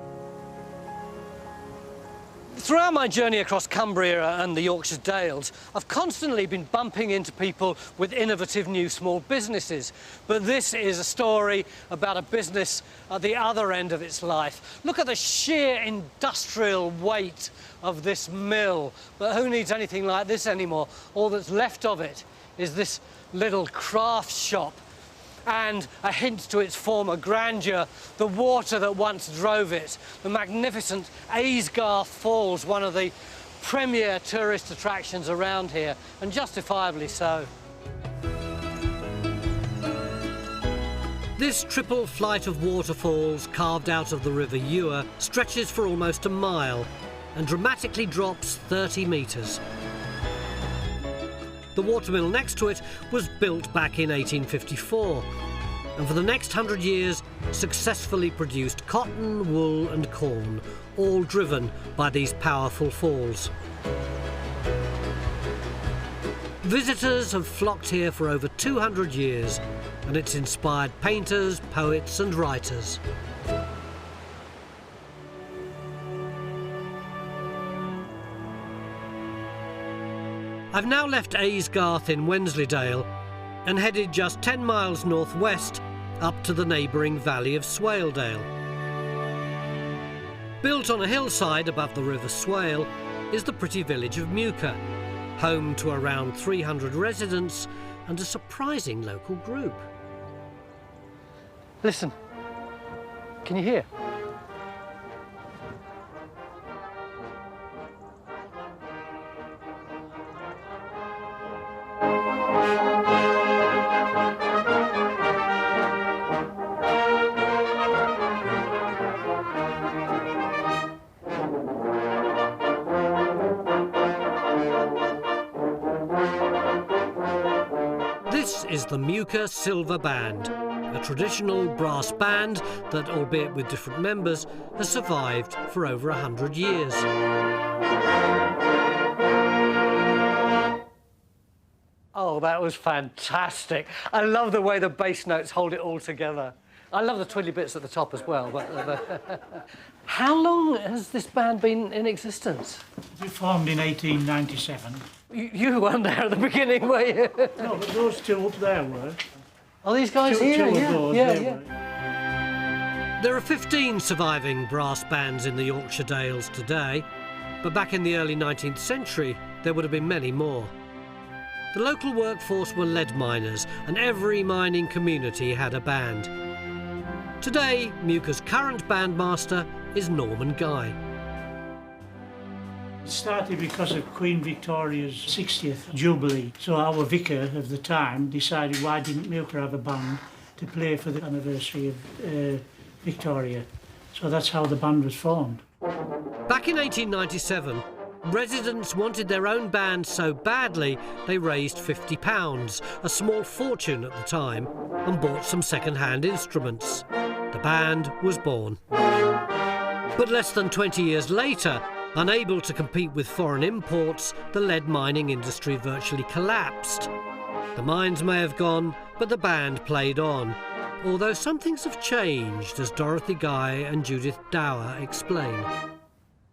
Throughout my journey across Cumbria and the Yorkshire Dales, I've constantly been bumping into people with innovative new small businesses. But this is a story about a business at the other end of its life. Look at the sheer industrial weight of this mill. But who needs anything like this anymore? All that's left of it is this little craft shop and a hint to its former grandeur, the water that once drove it, the magnificent Aysgarth Falls, one of the premier tourist attractions around here, and justifiably so. This triple flight of waterfalls carved out of the River Eure stretches for almost a mile and dramatically drops 30 metres. The watermill next to it was built back in 1854 and for the next 100 years successfully produced cotton, wool and corn, all driven by these powerful falls. Visitors have flocked here for over 200 years and it's inspired painters, poets and writers. I've now left Aysgarth in Wensleydale and headed just 10 miles northwest up to the neighbouring valley of Swaledale. Built on a hillside above the River Swale is the pretty village of Muker, home to around 300 residents and a surprising local group. Listen, can you hear? This is the Muker Silver Band, a traditional brass band that, albeit with different members, has survived for over 100 years. Oh, that was fantastic. I love the way the bass notes hold it all together. I love the twiddly bits at the top as well. But, how long has this band been in existence? We formed in 1897. You weren't there at the beginning, were you? No, but those two up there were. Are these guys Two here? of Yeah, those, yeah, they yeah. were. There are 15 surviving brass bands in the Yorkshire Dales today, but back in the early 19th century, there would have been many more. The local workforce were lead miners, and every mining community had a band. Today, Muker's current bandmaster is Norman Guy. It started because of Queen Victoria's 60th Jubilee, so our vicar of the time decided why didn't Muker have a band to play for the anniversary of Victoria. So that's how the band was formed. Back in 1897, residents wanted their own band so badly they raised £50, a small fortune at the time, and bought some second-hand instruments. The band was born. But less than 20 years later, unable to compete with foreign imports, the lead mining industry virtually collapsed. The mines may have gone, but the band played on. Although some things have changed, as Dorothy Guy and Judith Dower explain.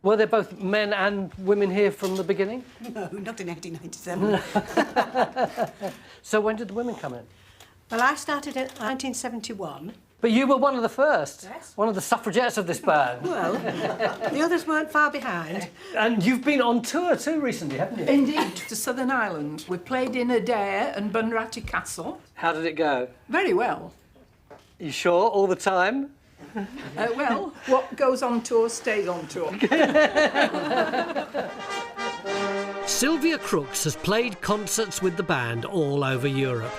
Were there both men and women here from the beginning? No, not in 1897. So when did the women come in? Well, I started in 1971. But you were one of the first. Yes. One of the suffragettes of this band. Well, the others weren't far behind. And you've been on tour too recently, haven't you? Indeed, to Southern Ireland. We played in Adair and Bunratty Castle. How did it go? Very well. You sure, all the time? Well, what goes on tour stays on tour. Sylvia Crooks has played concerts with the band all over Europe.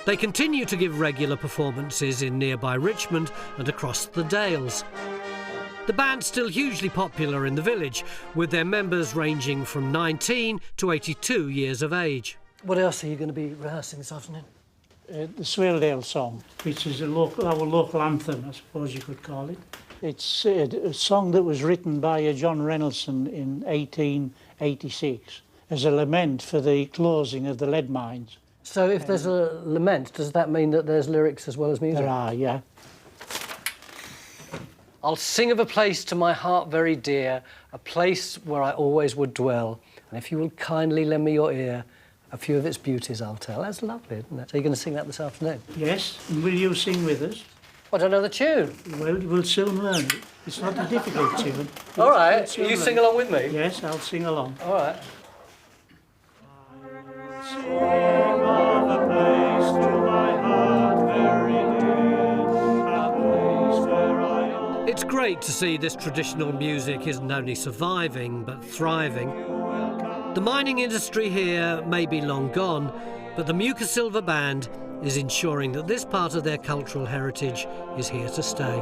They continue to give regular performances in nearby Richmond and across the Dales. The band's still hugely popular in the village, with their members ranging from 19 to 82 years of age. What else are you going to be rehearsing this afternoon? The Smardale song, which is our local anthem, I suppose you could call it. It's a song that was written by John Reynoldson in 1886 as a lament for the closing of the lead mines. So if there's a lament, does that mean that there's lyrics as well as music? There are, yeah. I'll sing of a place to my heart very dear, a place where I always would dwell, and if you will kindly lend me your ear, a few of its beauties I'll tell. That's lovely, isn't it? So you're going to sing that this afternoon? Yes, and will you sing with us? I don't know the tune. Well, we'll soon learn it. It's not a difficult tune. All right, you sing along with me? Yes, I'll sing along. All right. It's great to see this traditional music isn't only surviving, but thriving. The mining industry here may be long gone, but the Muker Silver Band is ensuring that this part of their cultural heritage is here to stay.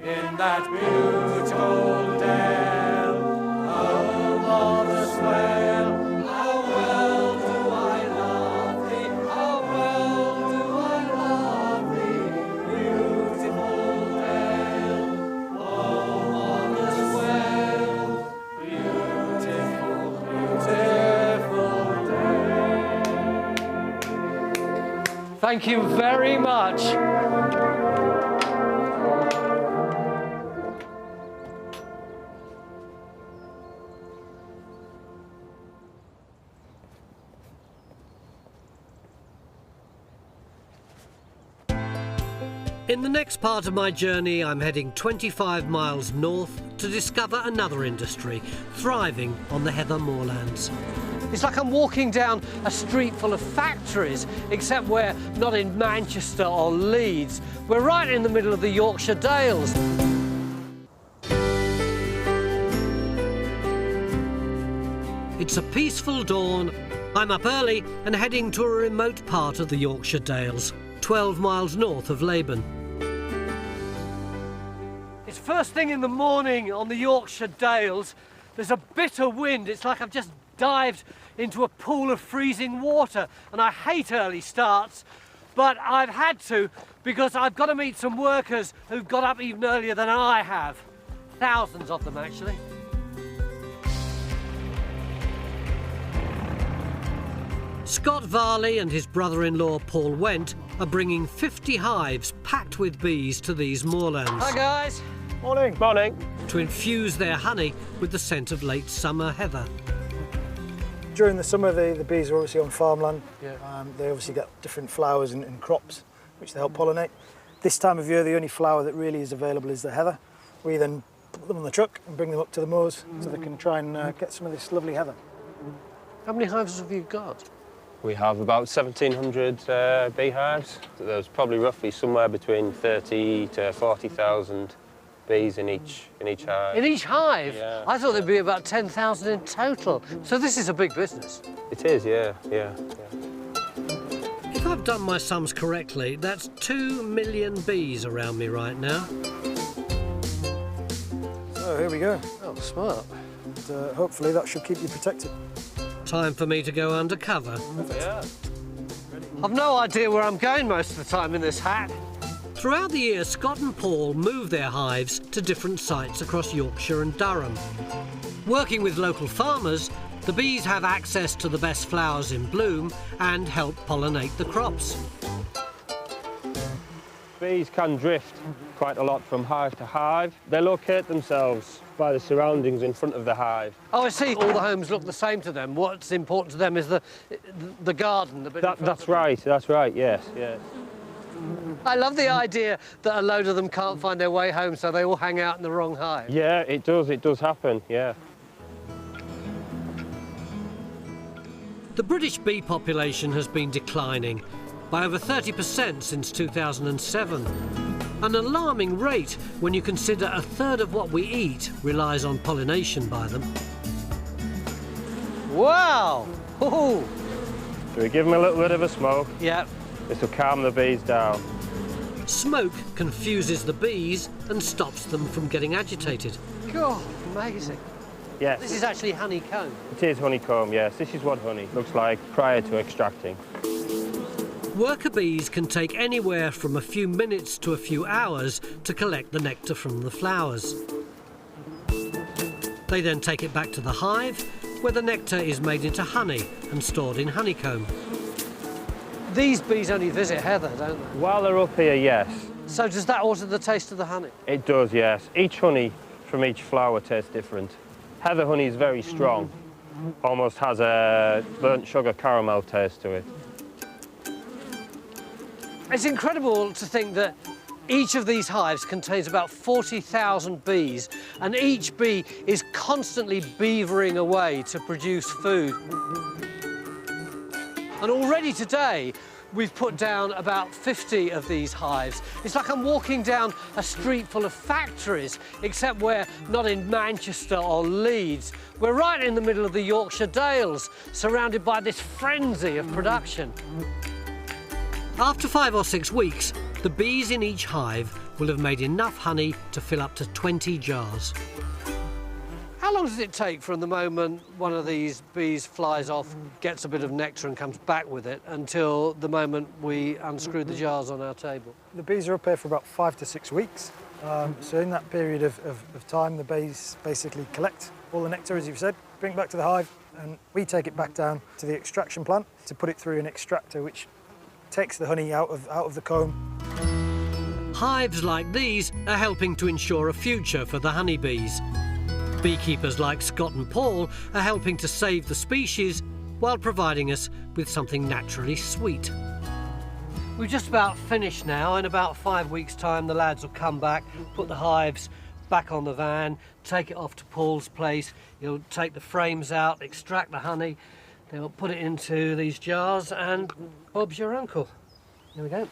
In that beautiful dale, home of the swale, how well do I love thee, how well do I love thee, beautiful dale, home of the swale, beautiful, beautiful dale. Thank you very much. In the next part of my journey, I'm heading 25 miles north to discover another industry thriving on the heather moorlands. It's like I'm walking down a street full of factories, except we're not in Manchester or Leeds. We're right in the middle of the Yorkshire Dales. It's a peaceful dawn. I'm up early and heading to a remote part of the Yorkshire Dales, 12 miles north of Laban. It's first thing in the morning on the Yorkshire Dales. There's a bitter wind. It's like I've just dived into a pool of freezing water, and I hate early starts. but I've had to because I've got to meet some workers who've got up even earlier than I have. Thousands of them, actually. Scott Varley and his brother-in-law Paul Went are bringing 50 hives packed with bees to these moorlands. Hi guys. Morning. Morning. To infuse their honey with the scent of late summer heather. During the summer, the bees are obviously on farmland. They obviously get different flowers and crops, which they help pollinate. This time of year, the only flower that really is available is the heather. We then put them on the truck and bring them up to the moors so they can try and get some of this lovely heather. How many hives have you got? We have about 1,700 beehives. There's probably roughly somewhere between 30 to 40,000 bees in each hive. In each hive? Yeah. I thought there'd be about 10,000 in total. So this is a big business. It is, yeah. If I've done my sums correctly, that's 2 million bees around me right now. So here we go. Oh, smart. And, hopefully that should keep you protected. Time for me to go undercover. Yeah. I've no idea where I'm going most of the time in this hat. Throughout the year, Scott and Paul move their hives to different sites across Yorkshire and Durham. Working with local farmers, the bees have access to the best flowers in bloom and help pollinate the crops. Bees can drift quite a lot from hive to hive. They locate themselves by the surroundings in front of the hive. Oh, I see. All the homes look the same to them. What's important to them is the garden. The bit That's right, yes. I love the idea that a load of them can't find their way home, so they all hang out in the wrong hive. Yeah, it does happen, yeah. The British bee population has been declining by over 30% since 2007. An alarming rate when you consider a third of what we eat relies on pollination by them. Wow! Ooh. So we give them a little bit of a smoke. Yeah. This will calm the bees down. Smoke confuses the bees and stops them from getting agitated. God, amazing. Yes. This is actually honeycomb. It is honeycomb, yes. This is what honey looks like prior to extracting. Worker bees can take anywhere from a few minutes to a few hours to collect the nectar from the flowers. They then take it back to the hive, where the nectar is made into honey and stored in honeycomb. These bees only visit heather, don't they? While they're up here, yes. So does that alter the taste of the honey? It does, yes. Each honey from each flower tastes different. Heather honey is very strong, almost has a burnt sugar caramel taste to it. It's incredible to think that each of these hives contains about 40,000 bees, and each bee is constantly beavering away to produce food. And already today, we've put down about 50 of these hives. It's like I'm walking down a street full of factories, except we're not in Manchester or Leeds. We're right in the middle of the Yorkshire Dales, surrounded by this frenzy of production. After 5 or 6 weeks, the bees in each hive will have made enough honey to fill up to 20 jars. How long does it take from the moment one of these bees flies off, gets a bit of nectar and comes back with it, until the moment we unscrew the jars on our table? The bees are up here for about 5 to 6 weeks. So in that period of time, the bees basically collect all the nectar, as you've said, bring it back to the hive, and we take it back down to the extraction plant to put it through an extractor, which takes the honey out of the comb. Hives like these are helping to ensure a future for the honeybees. Beekeepers like Scott and Paul are helping to save the species while providing us with something naturally sweet. We're just about finished now. In about 5 weeks' time, the lads will come back, put the hives back on the van, take it off to Paul's place. He'll take the frames out, extract the honey. They'll put it into these jars, and Bob's your uncle. Here we go.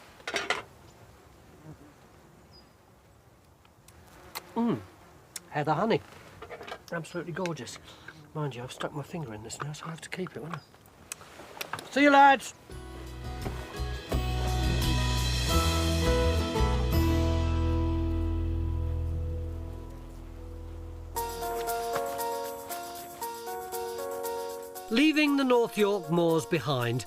Heather honey. Absolutely gorgeous. Mind you, I've stuck my finger in this now, so I have to keep it, won't I? See you, lads. Leaving the North York Moors behind,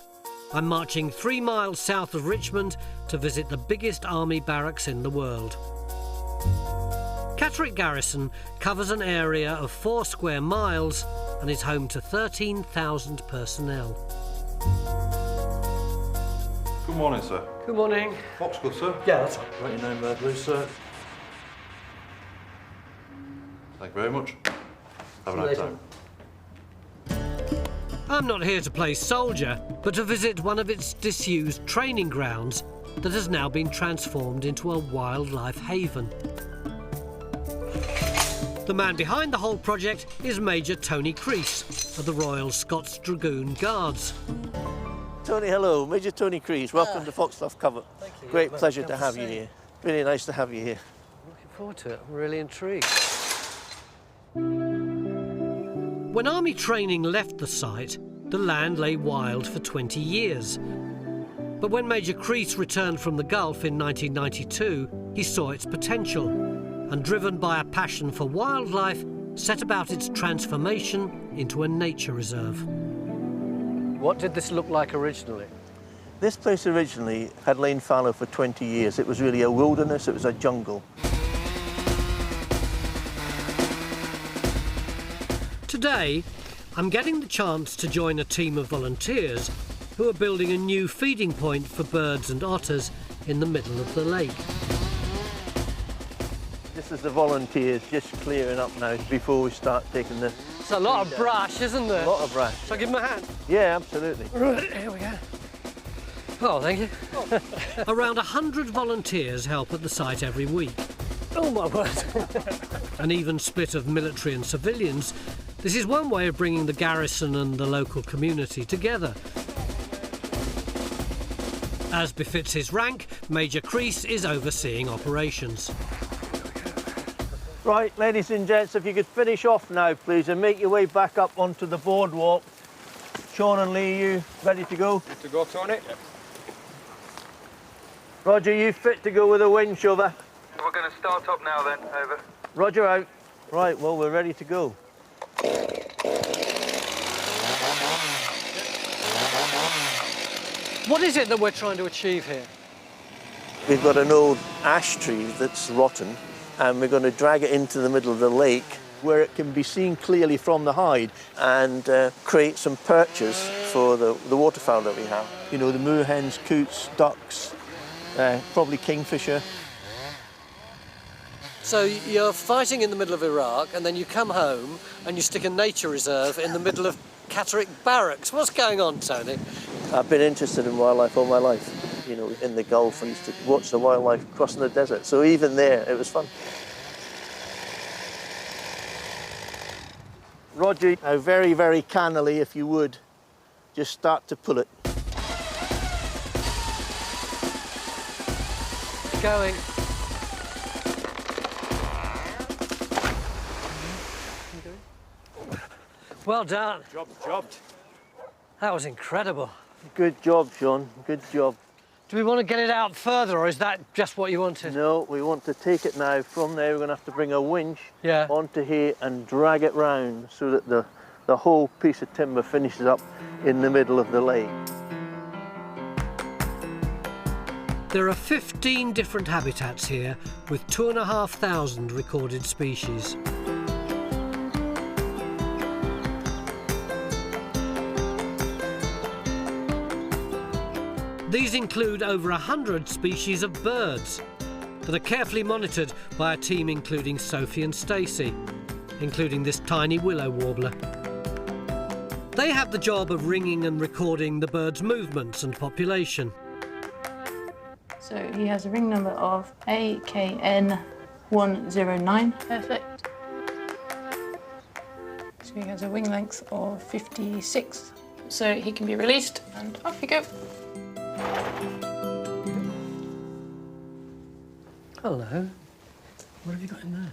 I'm marching 3 miles south of Richmond to visit the biggest army barracks in the world. Catterick Garrison covers an area of 4 square miles and is home to 13,000 personnel. Good morning, sir. Good morning. Foxglove, sir? Yeah, that's right. Write your name there, please, sir. Thank you very much. Have a nice time. I'm not here to play soldier, but to visit one of its disused training grounds that has now been transformed into a wildlife haven. The man behind the whole project is Major Tony Creese of the Royal Scots Dragoon Guards. Tony, hello. Major Tony Creese. Welcome to Foxglove Cover. Thank you. Great Yeah, pleasure come to have you see. here. Really nice to have you here. Looking forward to it. I'm really intrigued. When army training left the site, the land lay wild for 20 years. But when Major Creese returned from the Gulf in 1992, he saw its potential and, driven by a passion for wildlife, set about its transformation into a nature reserve. What did this look like originally? This place originally had lain fallow for 20 years. It was really a wilderness, it was a jungle. Today, I'm getting the chance to join a team of volunteers who are building a new feeding point for birds and otters in the middle of the lake. This is the volunteers just clearing up now before we start taking the... It's a lot of brush, isn't there? A lot of brush. Shall I give him a hand? Yeah, absolutely. Right, here we go. Oh, thank you. Around 100 volunteers help at the site every week. Oh, my word. An even split of military and civilians. This is one way of bringing the garrison and the local community together. As befits his rank, Major Creese is overseeing operations. Right, ladies and gents, if you could finish off now, please, and make your way back up onto the boardwalk. Sean and Lee, you ready to go? Good to go, Tony? Yep. Roger, you fit to go with a wind shover? We're going to start up now then, over. Roger out. Right, well, we're ready to go. What is it that we're trying to achieve here? We've got an old ash tree that's rotten, and we're going to drag it into the middle of the lake where it can be seen clearly from the hide and create some perches for the waterfowl that we have. You know, the moorhens, coots, ducks, probably kingfisher. So you're fighting in the middle of Iraq and then you come home and you stick a nature reserve in the middle of Catterick Barracks. What's going on, Tony? I've been interested in wildlife all my life. You know, in the Gulf, I used to watch the wildlife crossing the desert. So even there, it was fun. Roger, now very, very cannily, if you would, just start to pull it. Going. Well done. Jobbed. That was incredible. Good job, Sean. Good job. Do we want to get it out further, or is that just what you wanted? No, we want to take it now. From there, we're going to have to bring a winch onto here and drag it round so that the whole piece of timber finishes up in the middle of the lake. There are 15 different habitats here, with 2,500 recorded species. These include over 100 species of birds that are carefully monitored by a team including Sophie and Stacey, including this tiny willow warbler. They have the job of ringing and recording the bird's movements and population. So he has a ring number of AKN109. Perfect. So he has a wing length of 56. So he can be released and off you go. Hello. What have you got in there?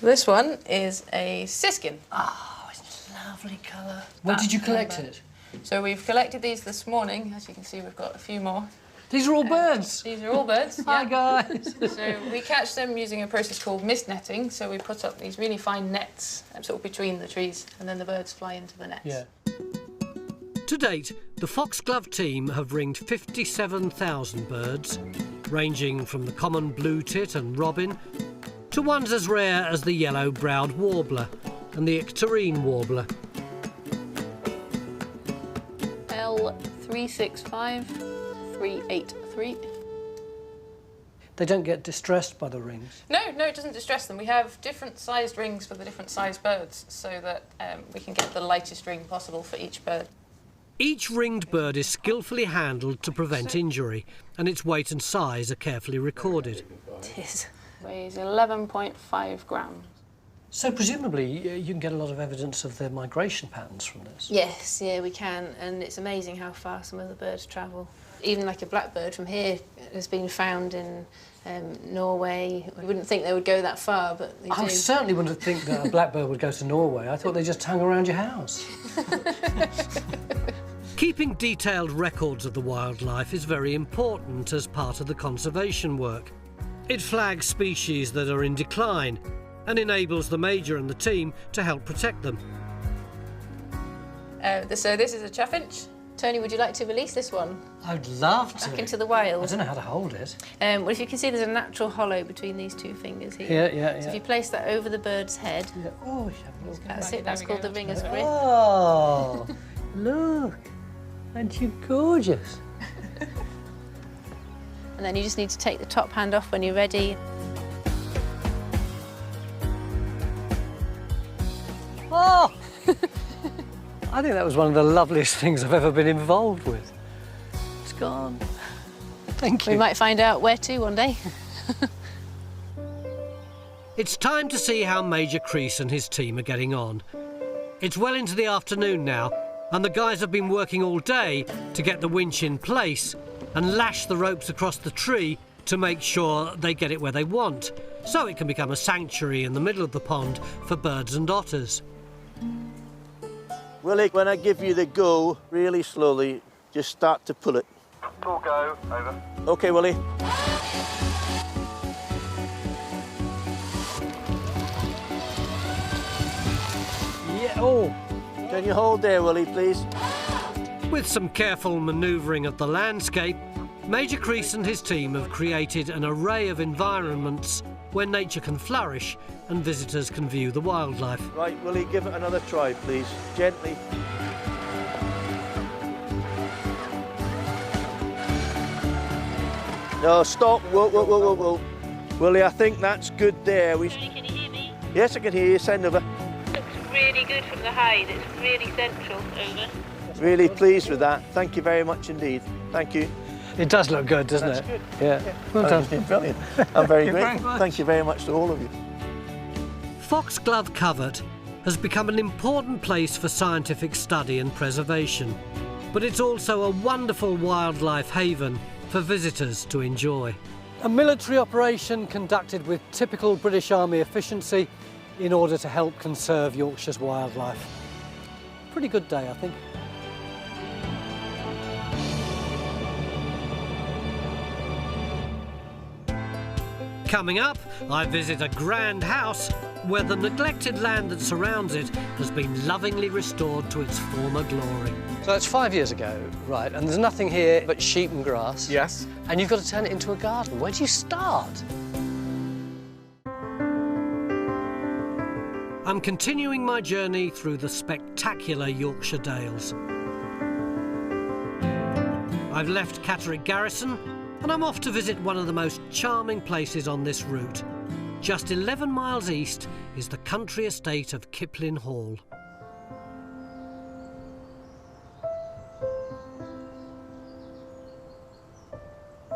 This one is a siskin. Oh, it's a lovely colour. Where did you collect it? So we've collected these this morning. As you can see, we've got a few more. These are all birds? These are all birds. Hi, guys. So we catch them using a process called mist netting. So we put up these really fine nets sort of between the trees, and then the birds fly into the nets. Yeah. To date, the Foxglove team have ringed 57,000 birds, ranging from the common blue tit and robin to ones as rare as the yellow-browed warbler and the icterine warbler. L365383. They don't get distressed by the rings? No, it doesn't distress them. We have different sized rings for the different sized birds so that we can get the lightest ring possible for each bird. Each ringed bird is skillfully handled to prevent injury, and its weight and size are carefully recorded. It is. Weighs 11.5 grams. So presumably you can get a lot of evidence of their migration patterns from this? Yes, yeah, we can, and it's amazing how far some of the birds travel. Even like a blackbird from here has been found in Norway. You wouldn't think they would go that far, but they do. I certainly wouldn't think that a blackbird would go to Norway. I thought they just hung around your house. Keeping detailed records of the wildlife is very important as part of the conservation work. It flags species that are in decline and enables the Major and the team to help protect them. So this is a chaffinch. Tony, would you like to release this one? I'd love to. Back into the wild. I don't know how to hold it. Well, if you can see, there's a natural hollow between these two fingers here. Yeah. So if you place that over the bird's head, Oh, that's it. That's called the ringer's grip. Oh, look. Aren't you gorgeous? And then you just need to take the top hand off when you're ready. Oh! I think that was one of the loveliest things I've ever been involved with. It's gone. Thank you. We might find out where to one day. It's time to see how Major Crease and his team are getting on. It's well into the afternoon now, and the guys have been working all day to get the winch in place and lash the ropes across the tree to make sure they get it where they want, so it can become a sanctuary in the middle of the pond for birds and otters. Willie, when I give you the go, really slowly, just start to pull it. Full go, over. OK, Willie. Yeah, oh. Can you hold there, Willie, please? With some careful manoeuvring of the landscape, Major Crease and his team have created an array of environments where nature can flourish and visitors can view the wildlife. Right, Willie, give it another try, please. Gently. No, stop. Whoa. Willie, I think that's good there. Willie, can you hear me? Yes, I can hear you. Send over. Looks really good from the height. It's really central. Over. Really pleased with that. Thank you very much indeed. Thank you. It does look good, doesn't That's it? Good. Yeah. Well done. Brilliant. I'm very Thank you grateful. very much. Thank you very much to all of you. Foxglove Covert has become an important place for scientific study and preservation, but it's also a wonderful wildlife haven for visitors to enjoy. A military operation conducted with typical British Army efficiency in order to help conserve Yorkshire's wildlife. Pretty good day, I think. Coming up, I visit a grand house where the neglected land that surrounds it has been lovingly restored to its former glory. So it's 5 years ago, right, and there's nothing here but sheep and grass. Yes. And you've got to turn it into a garden. Where do you start? I'm continuing my journey through the spectacular Yorkshire Dales. I've left Catterick Garrison and I'm off to visit one of the most charming places on this route. Just 11 miles east is the country estate of Kiplin Hall.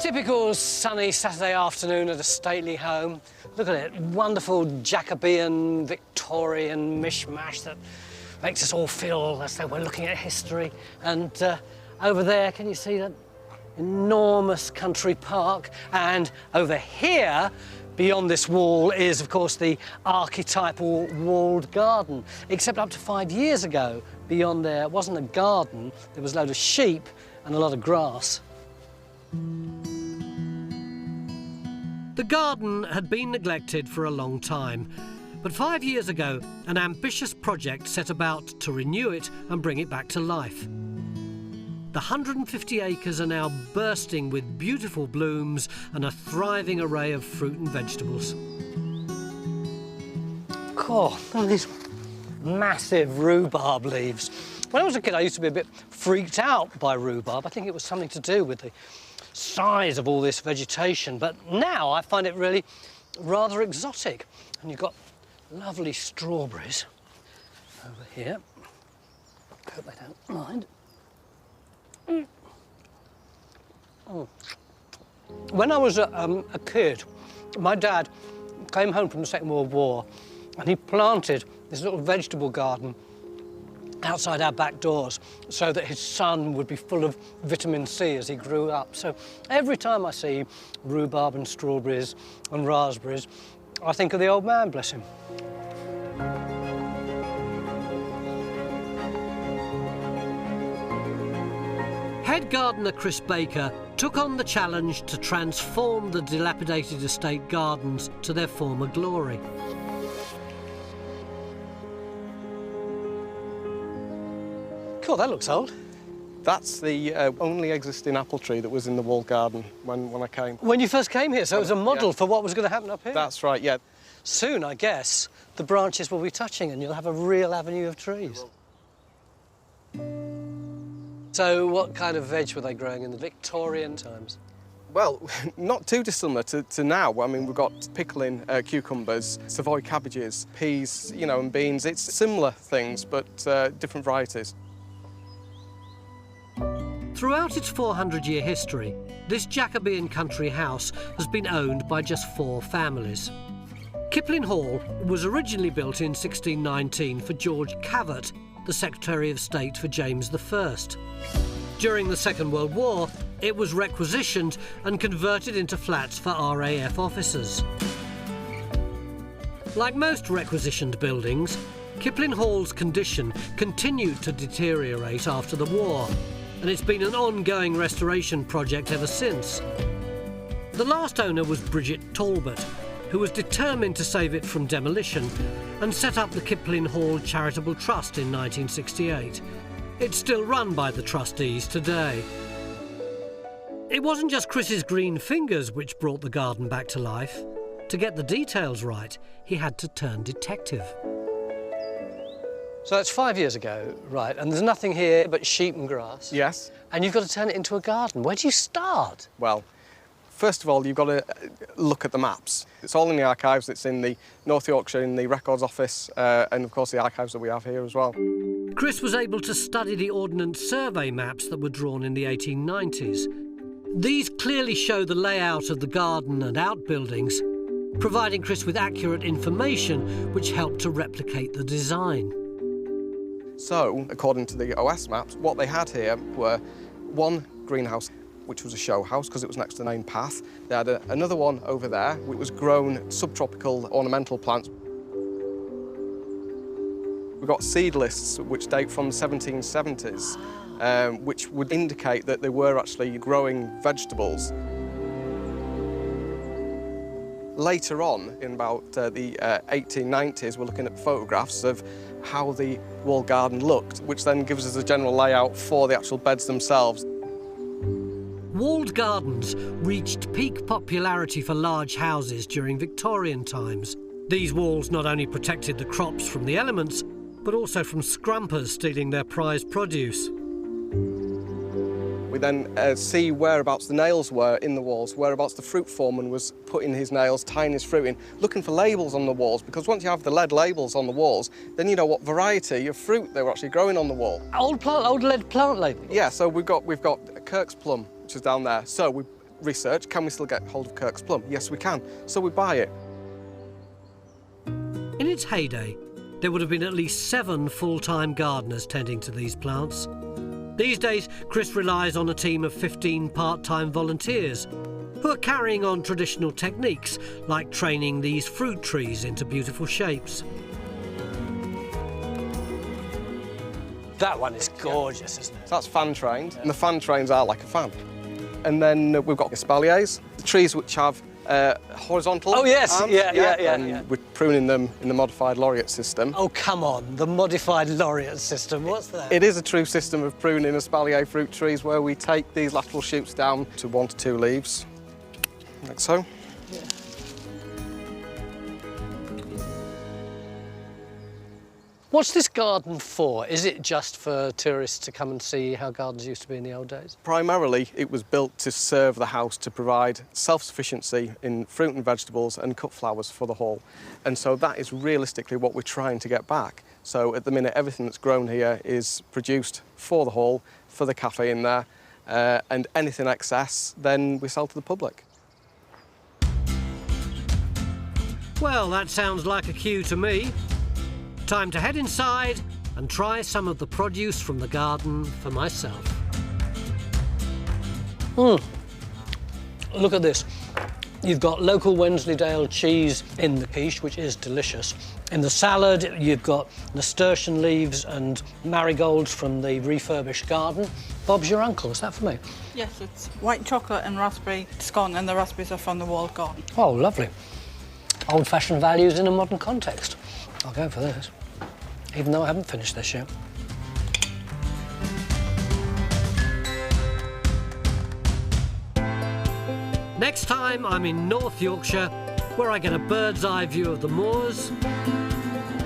Typical sunny Saturday afternoon at a stately home. Look at it, wonderful Jacobean, Victorian mishmash that makes us all feel as though we're looking at history. And over there, can you see that enormous country park? And over here, beyond this wall, is, of course, the archetypal walled garden. Except up to 5 years ago, beyond there wasn't a garden, there was a load of sheep and a lot of grass. The garden had been neglected for a long time, but 5 years ago, an ambitious project set about to renew it and bring it back to life. the 150 acres are now bursting with beautiful blooms and a thriving array of fruit and vegetables. Oh, look at these massive rhubarb leaves. When I was a kid, I used to be a bit freaked out by rhubarb. I think it was something to do with the size of all this vegetation, but now I find it really rather exotic. And you've got lovely strawberries over here. Hope they don't mind. Mm. When I was a kid, my dad came home from the Second World War and he planted this little vegetable garden outside our back doors so that his son would be full of vitamin C as he grew up. So every time I see rhubarb and strawberries and raspberries, I think of the old man, bless him. Head gardener Chris Baker took on the challenge to transform the dilapidated estate gardens to their former glory. Cool, that looks old. That's the only existing apple tree that was in the walled garden when I came. When you first came here, so it was a model for what was going to happen up here? That's right, yeah. Soon, I guess, the branches will be touching and you'll have a real avenue of trees. So what kind of veg were they growing in the Victorian times? Well, not too dissimilar to now. I mean, we've got pickling cucumbers, Savoy cabbages, peas, you know, and beans. It's similar things, but different varieties. Throughout its 400-year history, this Jacobean country house has been owned by just 4 families. Kipling Hall was originally built in 1619 for George Cavett, the Secretary of State for James I. During the Second World War, it was requisitioned and converted into flats for RAF officers. Like most requisitioned buildings, Kipling Hall's condition continued to deteriorate after the war, and it's been an ongoing restoration project ever since. The last owner was Bridget Talbot, who was determined to save it from demolition and set up the Kipling Hall Charitable Trust in 1968. It's still run by the trustees today. It wasn't just Chris's green fingers which brought the garden back to life. To get the details right, he had to turn detective. So that's 5 years ago, right, and there's nothing here but sheep and grass. Yes. And you've got to turn it into a garden. Where do you start? Well, first of all, you've got to look at the maps. It's all in the archives. It's in the North Yorkshire, in the Records Office, and of course the archives that we have here as well. Chris was able to study the Ordnance Survey maps that were drawn in the 1890s. These clearly show the layout of the garden and outbuildings, providing Chris with accurate information which helped to replicate the design. So, according to the OS maps, what they had here were one greenhouse, which was a show house because it was next to the main path. They had another one over there, which was grown subtropical ornamental plants. We've got seed lists which date from the 1770s, which would indicate that they were actually growing vegetables. Later on, in about the 1890s, we're looking at photographs of how the walled garden looked, which then gives us a general layout for the actual beds themselves. Walled gardens reached peak popularity for large houses during Victorian times. These walls not only protected the crops from the elements, but also from scrumpers stealing their prized produce. We then see whereabouts the nails were in the walls, whereabouts the fruit foreman was putting his nails, tying his fruit in, looking for labels on the walls, because once you have the lead labels on the walls, then you know what variety of fruit they were actually growing on the wall. Old lead plant labels? Yeah, so we've got Kirk's plum, which is down there. So we research, can we still get hold of Kirk's plum? Yes, we can. So we buy it. In its heyday, there would have been at least 7 full-time gardeners tending to these plants. These days, Chris relies on a team of 15 part-time volunteers who are carrying on traditional techniques like training these fruit trees into beautiful shapes. That one is gorgeous, isn't it? So that's fan-trained, and the fan trains are like a fan. And then we've got espaliers, the trees which have horizontal. Oh, yes, arms, yeah. We're pruning them in the modified laureate system. Oh, come on, the modified laureate system, what's that? It is a true system of pruning espalier fruit trees where we take these lateral shoots down to 1 to 2 leaves, like so. Yeah. What's this garden for? Is it just for tourists to come and see how gardens used to be in the old days? Primarily, it was built to serve the house to provide self-sufficiency in fruit and vegetables and cut flowers for the hall. And so that is realistically what we're trying to get back. So at the minute, everything that's grown here is produced for the hall, for the cafe in there, and anything excess, then we sell to the public. Well, that sounds like a cue to me. Time to head inside and try some of the produce from the garden for myself. Look at this. You've got local Wensleydale cheese in the quiche, which is delicious. In the salad, you've got nasturtium leaves and marigolds from the refurbished garden. Bob's your uncle, is that for me? Yes, it's white chocolate and raspberry scone, and the raspberries are from the walled garden. Oh, lovely. Old-fashioned values in a modern context. I'll go for this, even though I haven't finished this yet. Next time, I'm in North Yorkshire, where I get a bird's eye view of the moors.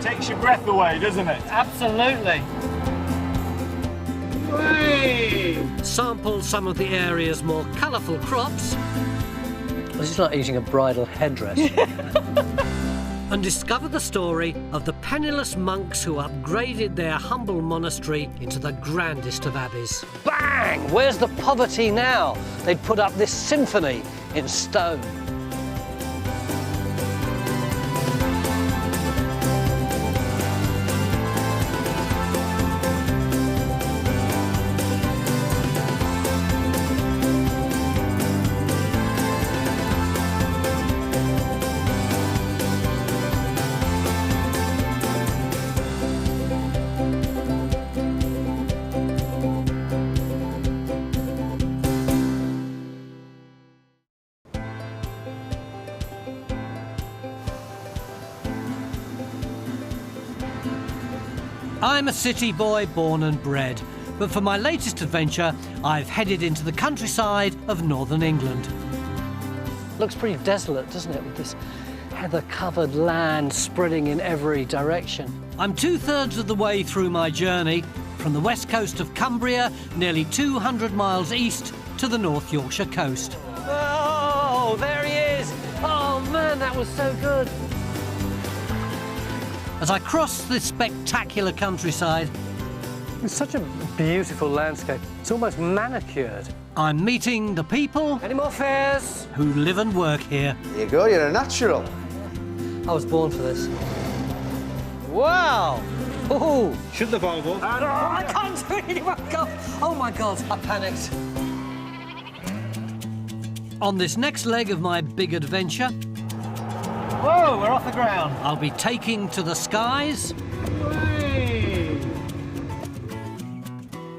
Takes your breath away, doesn't it? Absolutely. Sample some of the area's more colourful crops. This is like eating a bridal headdress. And discover the story of the penniless monks who upgraded their humble monastery into the grandest of abbeys. Bang! Where's the poverty now? They'd put up this symphony in stone. I'm a city boy born and bred, but for my latest adventure, I've headed into the countryside of northern England. Looks pretty desolate, doesn't it, with this heather-covered land spreading in every direction. I'm 2/3 of the way through my journey, from the west coast of Cumbria, nearly 200 miles east, to the North Yorkshire coast. Oh, there he is! Oh, man, that was so good. As I cross this spectacular countryside, it's such a beautiful landscape. It's almost manicured. I'm meeting the people. Any more fares? Who live and work here. There you go, you're a natural. I was born for this. Wow! Oh! Should the Volvo? I can't do it! Oh my God, I panicked. On this next leg of my big adventure, Whoa, we're off the ground. I'll be taking to the skies,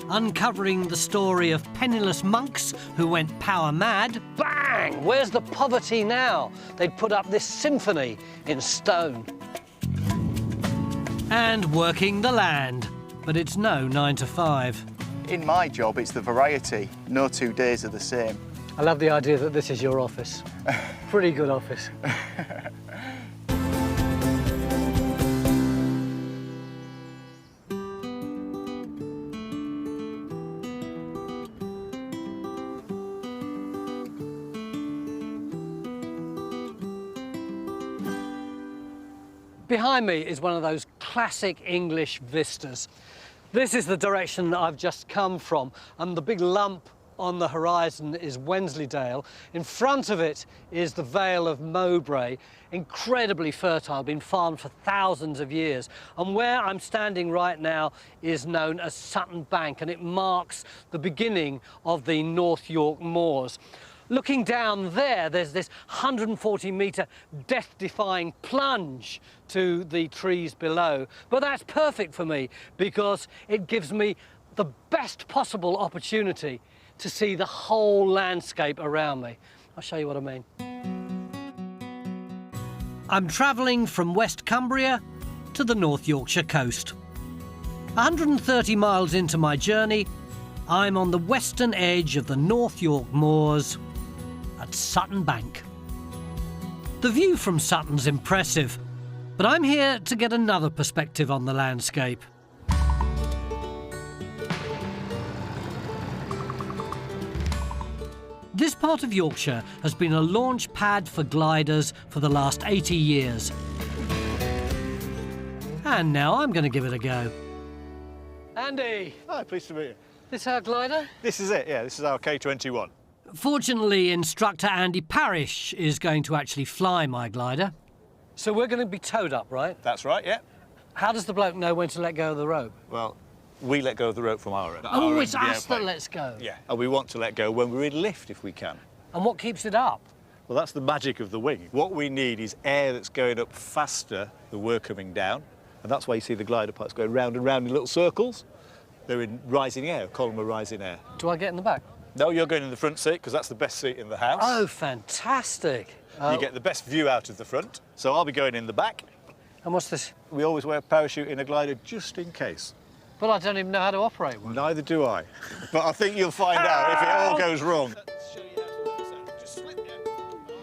uncovering the story of penniless monks who went power mad. Bang! Where's the poverty now? They'd put up this symphony in stone. And working the land, but it's no 9 to 5. In my job, it's the variety. No 2 days are the same. I love the idea that this is your office. Pretty good office. Behind me is one of those classic English vistas. This is the direction that I've just come from, and the big lump on the horizon is Wensleydale. In front of it is the Vale of Mowbray, incredibly fertile, been farmed for thousands of years. And where I'm standing right now is known as Sutton Bank, and it marks the beginning of the North Yorkshire Moors. Looking down there, there's this 140-metre death-defying plunge to the trees below. But that's perfect for me because it gives me the best possible opportunity to see the whole landscape around me. I'll show you what I mean. I'm travelling from West Cumbria to the North Yorkshire coast. 130 miles into my journey, I'm on the western edge of the North York Moors at Sutton Bank. The view from Sutton's impressive, but I'm here to get another perspective on the landscape. This part of Yorkshire has been a launch pad for gliders for the last 80 years. And now I'm going to give it a go. Andy! Hi, pleased to meet you. This our glider? This is it, yeah, this is our K21. Fortunately, instructor Andy Parish is going to actually fly my glider. So we're going to be towed up, right? That's right, yeah. How does the bloke know when to let go of the rope? Well, we let go of the rope from our end. Oh, it's us that lets go? Yeah, and we want to let go when we're in lift if we can. And what keeps it up? Well, that's the magic of the wing. What we need is air that's going up faster than we're coming down, and that's why you see the glider parts going round and round in little circles. They're in rising air, a column of rising air. Do I get in the back? No, you're going in the front seat, because that's the best seat in the house. Oh, fantastic. You get the best view out of the front, so I'll be going in the back. And what's this? We always wear a parachute in a glider just in case. Well, I don't even know how to operate one. Neither do I. But I think you'll find out if it all goes wrong.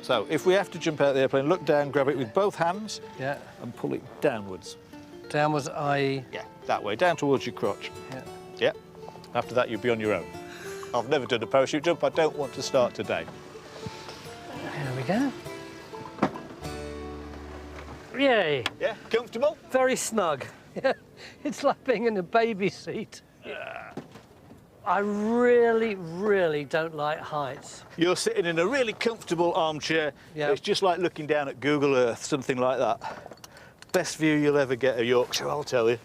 So, if we have to jump out of the airplane, look down, grab it with both hands, yeah, and pull it downwards. Downwards, i.e.? Yeah, that way, down towards your crotch. Yeah. Yeah. After that, you'll be on your own. I've never done a parachute jump. I don't want to start today. There we go. Yay. Yeah, comfortable? Very snug. Yeah, it's like being in a baby seat. I really, really don't like heights. You're sitting in a really comfortable armchair. Yeah. It's just like looking down at Google Earth, something like that. Best view you'll ever get of Yorkshire, I'll tell you.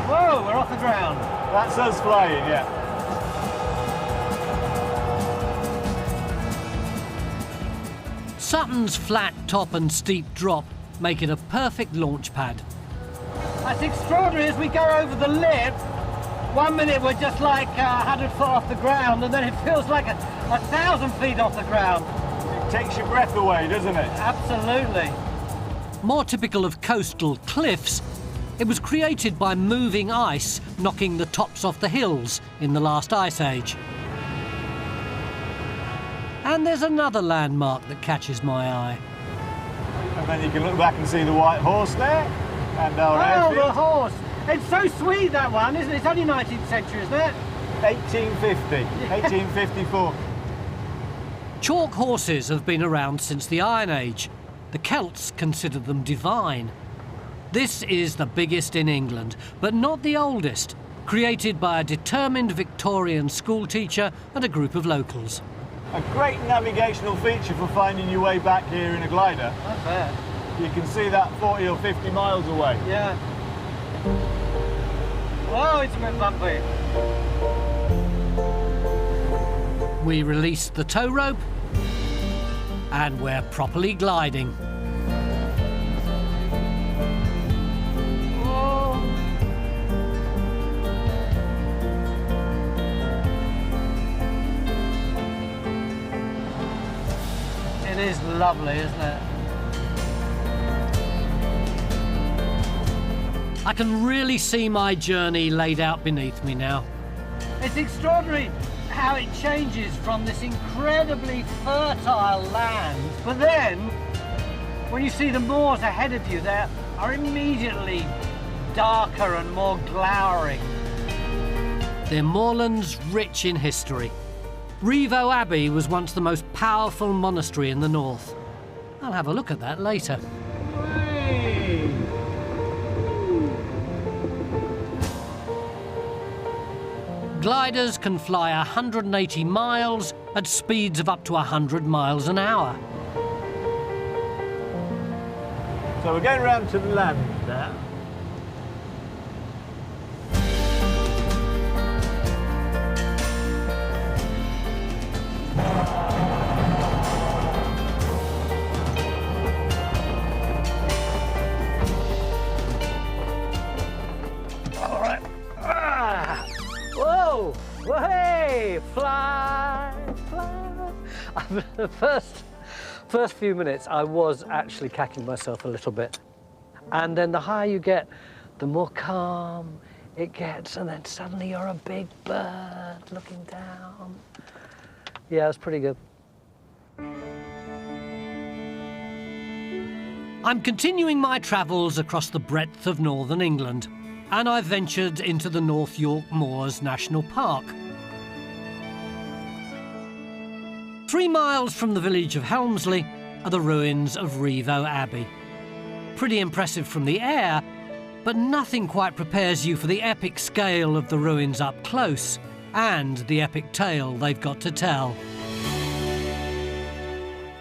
Whoa, we're off the ground. That's us flying, yeah. Sutton's flat top and steep drop make it a perfect launch pad. That's extraordinary as we go over the lip. 1 minute we're just like 100 foot off the ground, and then it feels like 1,000 feet off the ground. It takes your breath away, doesn't it? Absolutely. More typical of coastal cliffs, it was created by moving ice knocking the tops off the hills in the last ice age. And there's another landmark that catches my eye. And then you can look back and see the White Horse there, and our airfield. Oh, the horse! It's so sweet, that one, isn't it? It's only 19th century, isn't it? 1850, 1854. Chalk horses have been around since the Iron Age. The Celts considered them divine. This is the biggest in England, but not the oldest, created by a determined Victorian schoolteacher and a group of locals. A great navigational feature for finding your way back here in a glider. I bet. You can see that 40 or 50 miles away. Yeah. Whoa, it's a bit bumpy. We released the tow rope and we're properly gliding. Whoa. It is lovely, isn't it? I can really see my journey laid out beneath me now. It's extraordinary how it changes from this incredibly fertile land, but then when you see the moors ahead of you, they are immediately darker and more glowering. They're moorlands rich in history. Rievaulx Abbey was once the most powerful monastery in the north. I'll have a look at that later. Gliders can fly 180 miles at speeds of up to 100 miles an hour. So we're going round to the land now. The first few minutes, I was actually cacking myself a little bit. And then the higher you get, the more calm it gets, and then suddenly you're a big bird looking down. Yeah, it was pretty good. I'm continuing my travels across the breadth of northern England, and I've ventured into the North Yorkshire Moors National Park. 3 miles from the village of Helmsley are the ruins of Rievaulx Abbey. Pretty impressive from the air, but nothing quite prepares you for the epic scale of the ruins up close and the epic tale they've got to tell.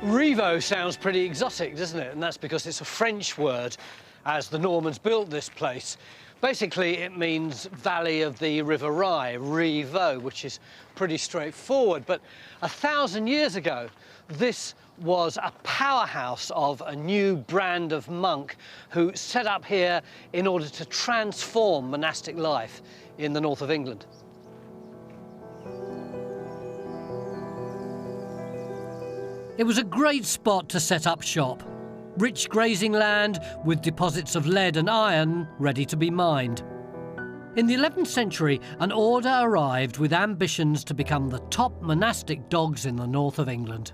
Rievaulx sounds pretty exotic, doesn't it? And that's because it's a French word, as the Normans built this place. Basically, it means valley of the River Rye, Rievaulx, which is pretty straightforward. But 1,000 years ago, this was a powerhouse of a new brand of monk who set up here in order to transform monastic life in the north of England. It was a great spot to set up shop. Rich grazing land with deposits of lead and iron ready to be mined. In the 11th century, an order arrived with ambitions to become the top monastic dogs in the north of England.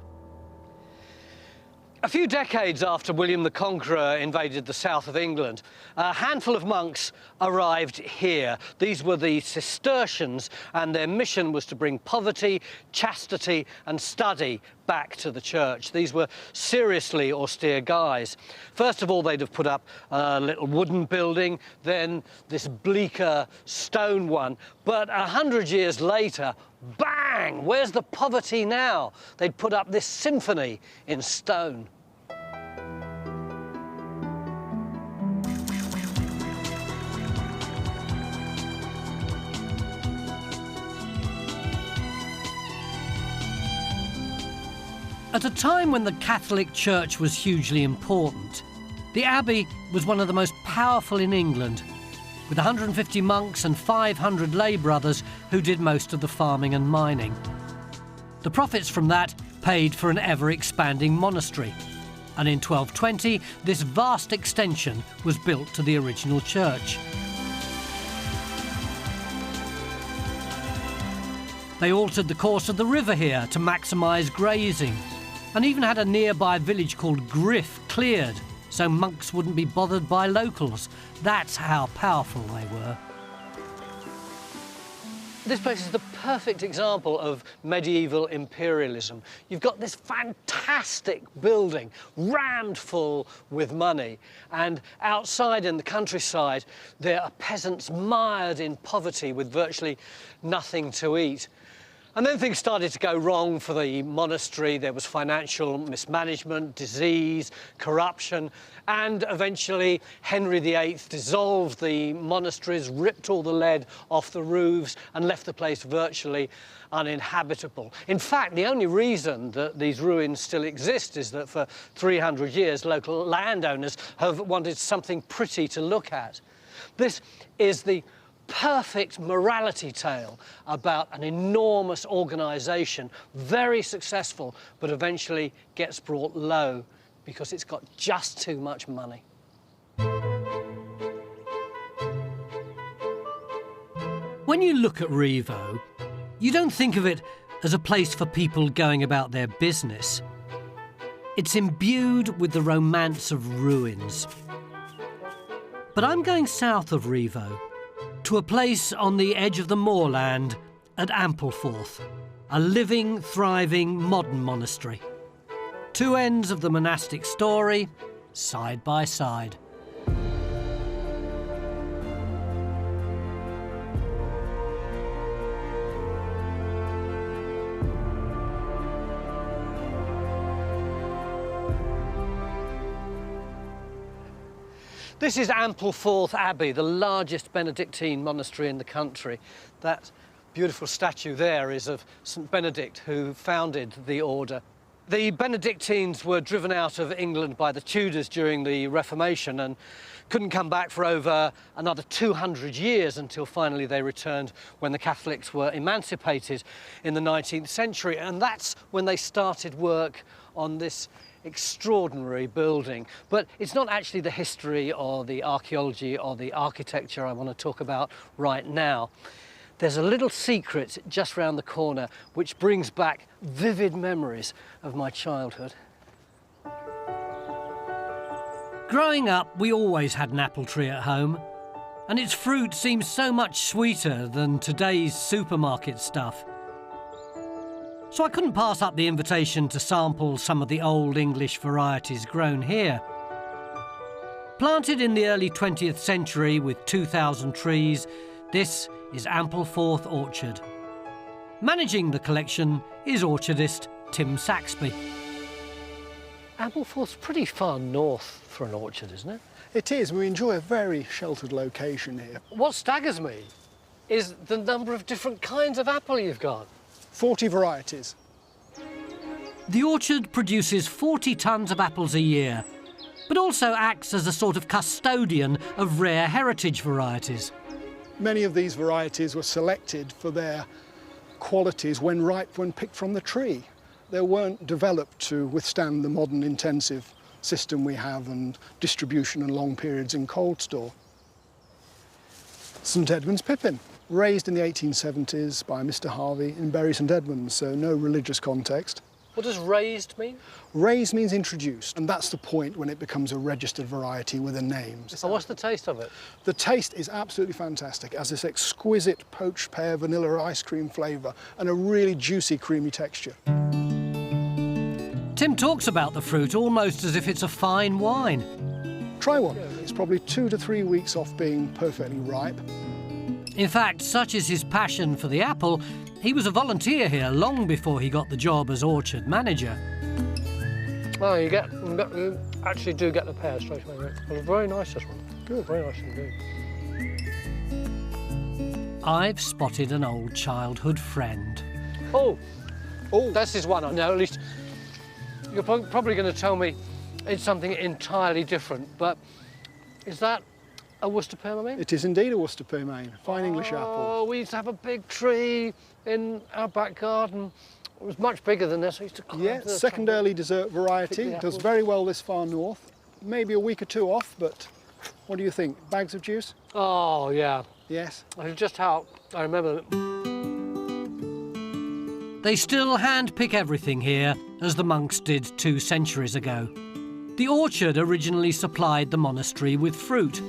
A few decades after William the Conqueror invaded the south of England, a handful of monks arrived here. These were the Cistercians, and their mission was to bring poverty, chastity and study back to the church. These were seriously austere guys. First of all, they'd have put up a little wooden building, then this bleaker stone one. But 100 years later, bang! Where's the poverty now? They'd put up this symphony in stone. At a time when the Catholic Church was hugely important, the Abbey was one of the most powerful in England, with 150 monks and 500 lay brothers who did most of the farming and mining. The profits from that paid for an ever-expanding monastery, and in 1220 this vast extension was built to the original church. They altered the course of the river here to maximise grazing, and even had a nearby village called Griff cleared, so monks wouldn't be bothered by locals. That's how powerful they were. This place is the perfect example of medieval imperialism. You've got this fantastic building rammed full with money, and outside in the countryside there are peasants mired in poverty with virtually nothing to eat. And then things started to go wrong for the monastery. There was financial mismanagement, disease, corruption, and eventually Henry VIII dissolved the monasteries, ripped all the lead off the roofs and left the place virtually uninhabitable. In fact, the only reason that these ruins still exist is that for 300 years local landowners have wanted something pretty to look at. This is the perfect morality tale about an enormous organisation, very successful, but eventually gets brought low because it's got just too much money. When you look at Rievaulx, you don't think of it as a place for people going about their business. It's imbued with the romance of ruins. But I'm going south of Rievaulx, to a place on the edge of the moorland at Ampleforth, a living, thriving, modern monastery. Two ends of the monastic story, side by side. This is Ampleforth Abbey, the largest Benedictine monastery in the country. That beautiful statue there is of St Benedict, who founded the order. The Benedictines were driven out of England by the Tudors during the Reformation and couldn't come back for over another 200 years until finally they returned when the Catholics were emancipated in the 19th century. And that's when they started work on this extraordinary building. But it's not actually the history or the archaeology or the architecture I want to talk about right now. There's a little secret just round the corner which brings back vivid memories of my childhood. Growing up, we always had an apple tree at home, and its fruit seems so much sweeter than today's supermarket stuff. So I couldn't pass up the invitation to sample some of the old English varieties grown here. Planted in the early 20th century with 2,000 trees, this is Ampleforth Orchard. Managing the collection is orchardist Tim Saxby. Ampleforth's pretty far north for an orchard, isn't it? It is. We enjoy a very sheltered location here. What staggers me is the number of different kinds of apple you've got. 40 varieties. The orchard produces 40 tonnes of apples a year, but also acts as a sort of custodian of rare heritage varieties. Many of these varieties were selected for their qualities when ripe, when picked from the tree. They weren't developed to withstand the modern intensive system we have and distribution and long periods in cold store. St Edmund's Pippin, raised in the 1870s by Mr Harvey in Bury St Edmunds, so no religious context. What does raised mean? Raised means introduced, and that's the point when it becomes a registered variety with a name. So what's the taste of it? The taste is absolutely fantastic. It has this exquisite poached pear vanilla ice cream flavour and a really juicy, creamy texture. Tim talks about the fruit almost as if it's a fine wine. Try one. It's probably 2 to 3 weeks off being perfectly ripe. In fact, such is his passion for the apple, he was a volunteer here long before he got the job as orchard manager. Oh, you actually do get the pear straight away. It's very nice, this one. Good. Very nice indeed. I've spotted an old childhood friend. Oh, this is one I know, at least. You're probably going to tell me it's something entirely different, but is that a Worcester Pearmain? It is indeed a Worcester Pearmain, fine English apple. Oh, we used to have a big tree in our back garden. It was much bigger than this. I used to climb to the second top. early dessert variety. Does very well this far north. Maybe a week or two off, but what do you think? Bags of juice? Oh, yeah. Yes. That's just how I remember it. They still hand-pick everything here, as the monks did 2 centuries ago. The orchard originally supplied the monastery with fruit,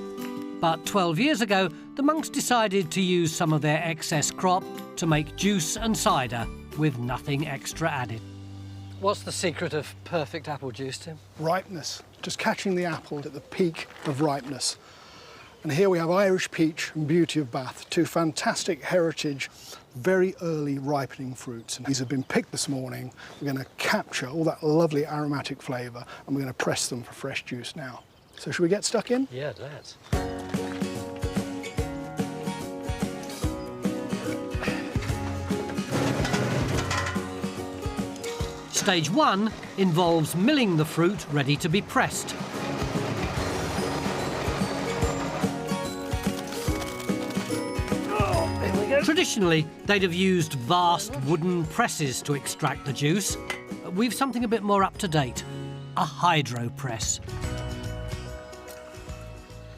but 12 years ago, the monks decided to use some of their excess crop to make juice and cider, with nothing extra added. What's the secret of perfect apple juice, Tim? Ripeness. Just catching the apple at the peak of ripeness. And here we have Irish Peach and Beauty of Bath, 2 fantastic heritage, very early ripening fruits. And these have been picked this morning. We're going to capture all that lovely aromatic flavour and we're going to press them for fresh juice now. So should we get stuck in? Yeah, let's. Stage 1 involves milling the fruit ready to be pressed. Traditionally, they'd have used vast wooden presses to extract the juice. We've something a bit more up to date, a hydro press.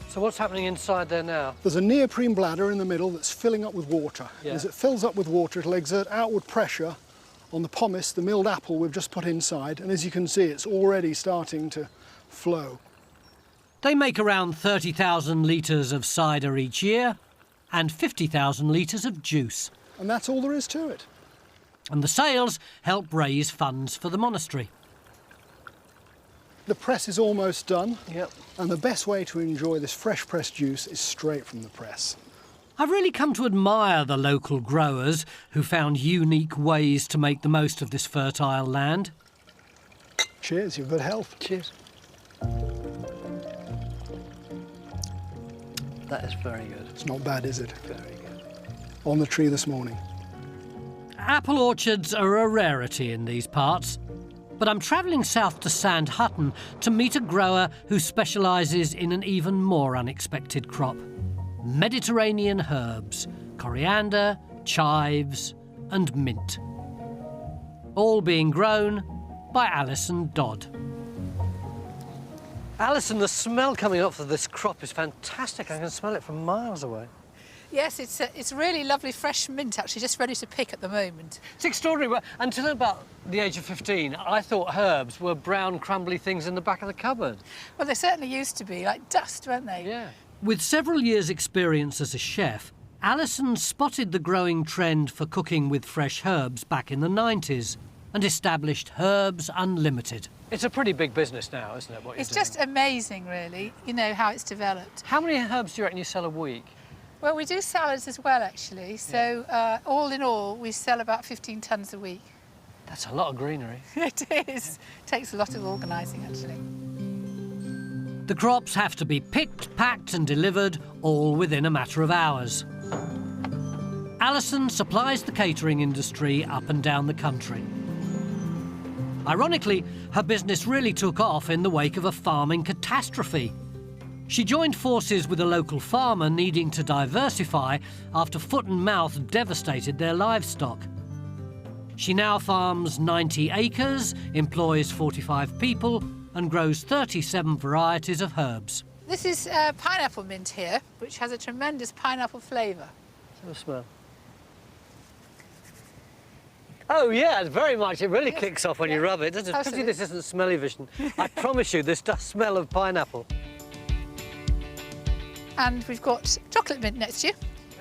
So what's happening inside there now? There's a neoprene bladder in the middle that's filling up with water. Yeah. As it fills up with water, it'll exert outward pressure on the pomace, the milled apple we've just put inside, and as you can see, it's already starting to flow. They make around 30,000 litres of cider each year and 50,000 litres of juice. And that's all there is to it. And the sales help raise funds for the monastery. The press is almost done. Yep. And the best way to enjoy this fresh pressed juice is straight from the press. I've really come to admire the local growers who found unique ways to make the most of this fertile land. Cheers, your good health. Cheers. That is very good. It's not bad, is it? Very good. On the tree this morning. Apple orchards are a rarity in these parts. But I'm travelling south to Sand Hutton to meet a grower who specialises in an even more unexpected crop: Mediterranean herbs, coriander, chives and mint. All being grown by Alison Dodd. Alison, the smell coming up of this crop is fantastic. I can smell it from miles away. Yes, it's really lovely fresh mint, actually, just ready to pick at the moment. It's extraordinary. Until about the age of 15, I thought herbs were brown, crumbly things in the back of the cupboard. Well, they certainly used to be, like dust, weren't they? Yeah. With several years' experience as a chef, Alison spotted the growing trend for cooking with fresh herbs back in the 90s and established Herbs Unlimited. It's a pretty big business now, isn't it, what you're It's doing? just amazing, really, you know, how it's developed. How many herbs do you reckon you sell a week? Well, we do salads as well, actually. So, all in all, we sell about 15 tonnes a week. That's a lot of greenery. It is. It takes a lot of organising, actually. The crops have to be picked, packed and delivered, all within a matter of hours. Alison supplies the catering industry up and down the country. Ironically, her business really took off in the wake of a farming catastrophe. She joined forces with a local farmer needing to diversify after foot and mouth devastated their livestock. She now farms 90 acres, employs 45 people and grows 37 varieties of herbs. This is pineapple mint here, which has a tremendous pineapple flavour. Have a smell. Oh, yeah, very much. It really kicks off when you rub it, doesn't it? Pity this isn't smelly vision. I promise you, this does smell of pineapple. And we've got chocolate mint next to you.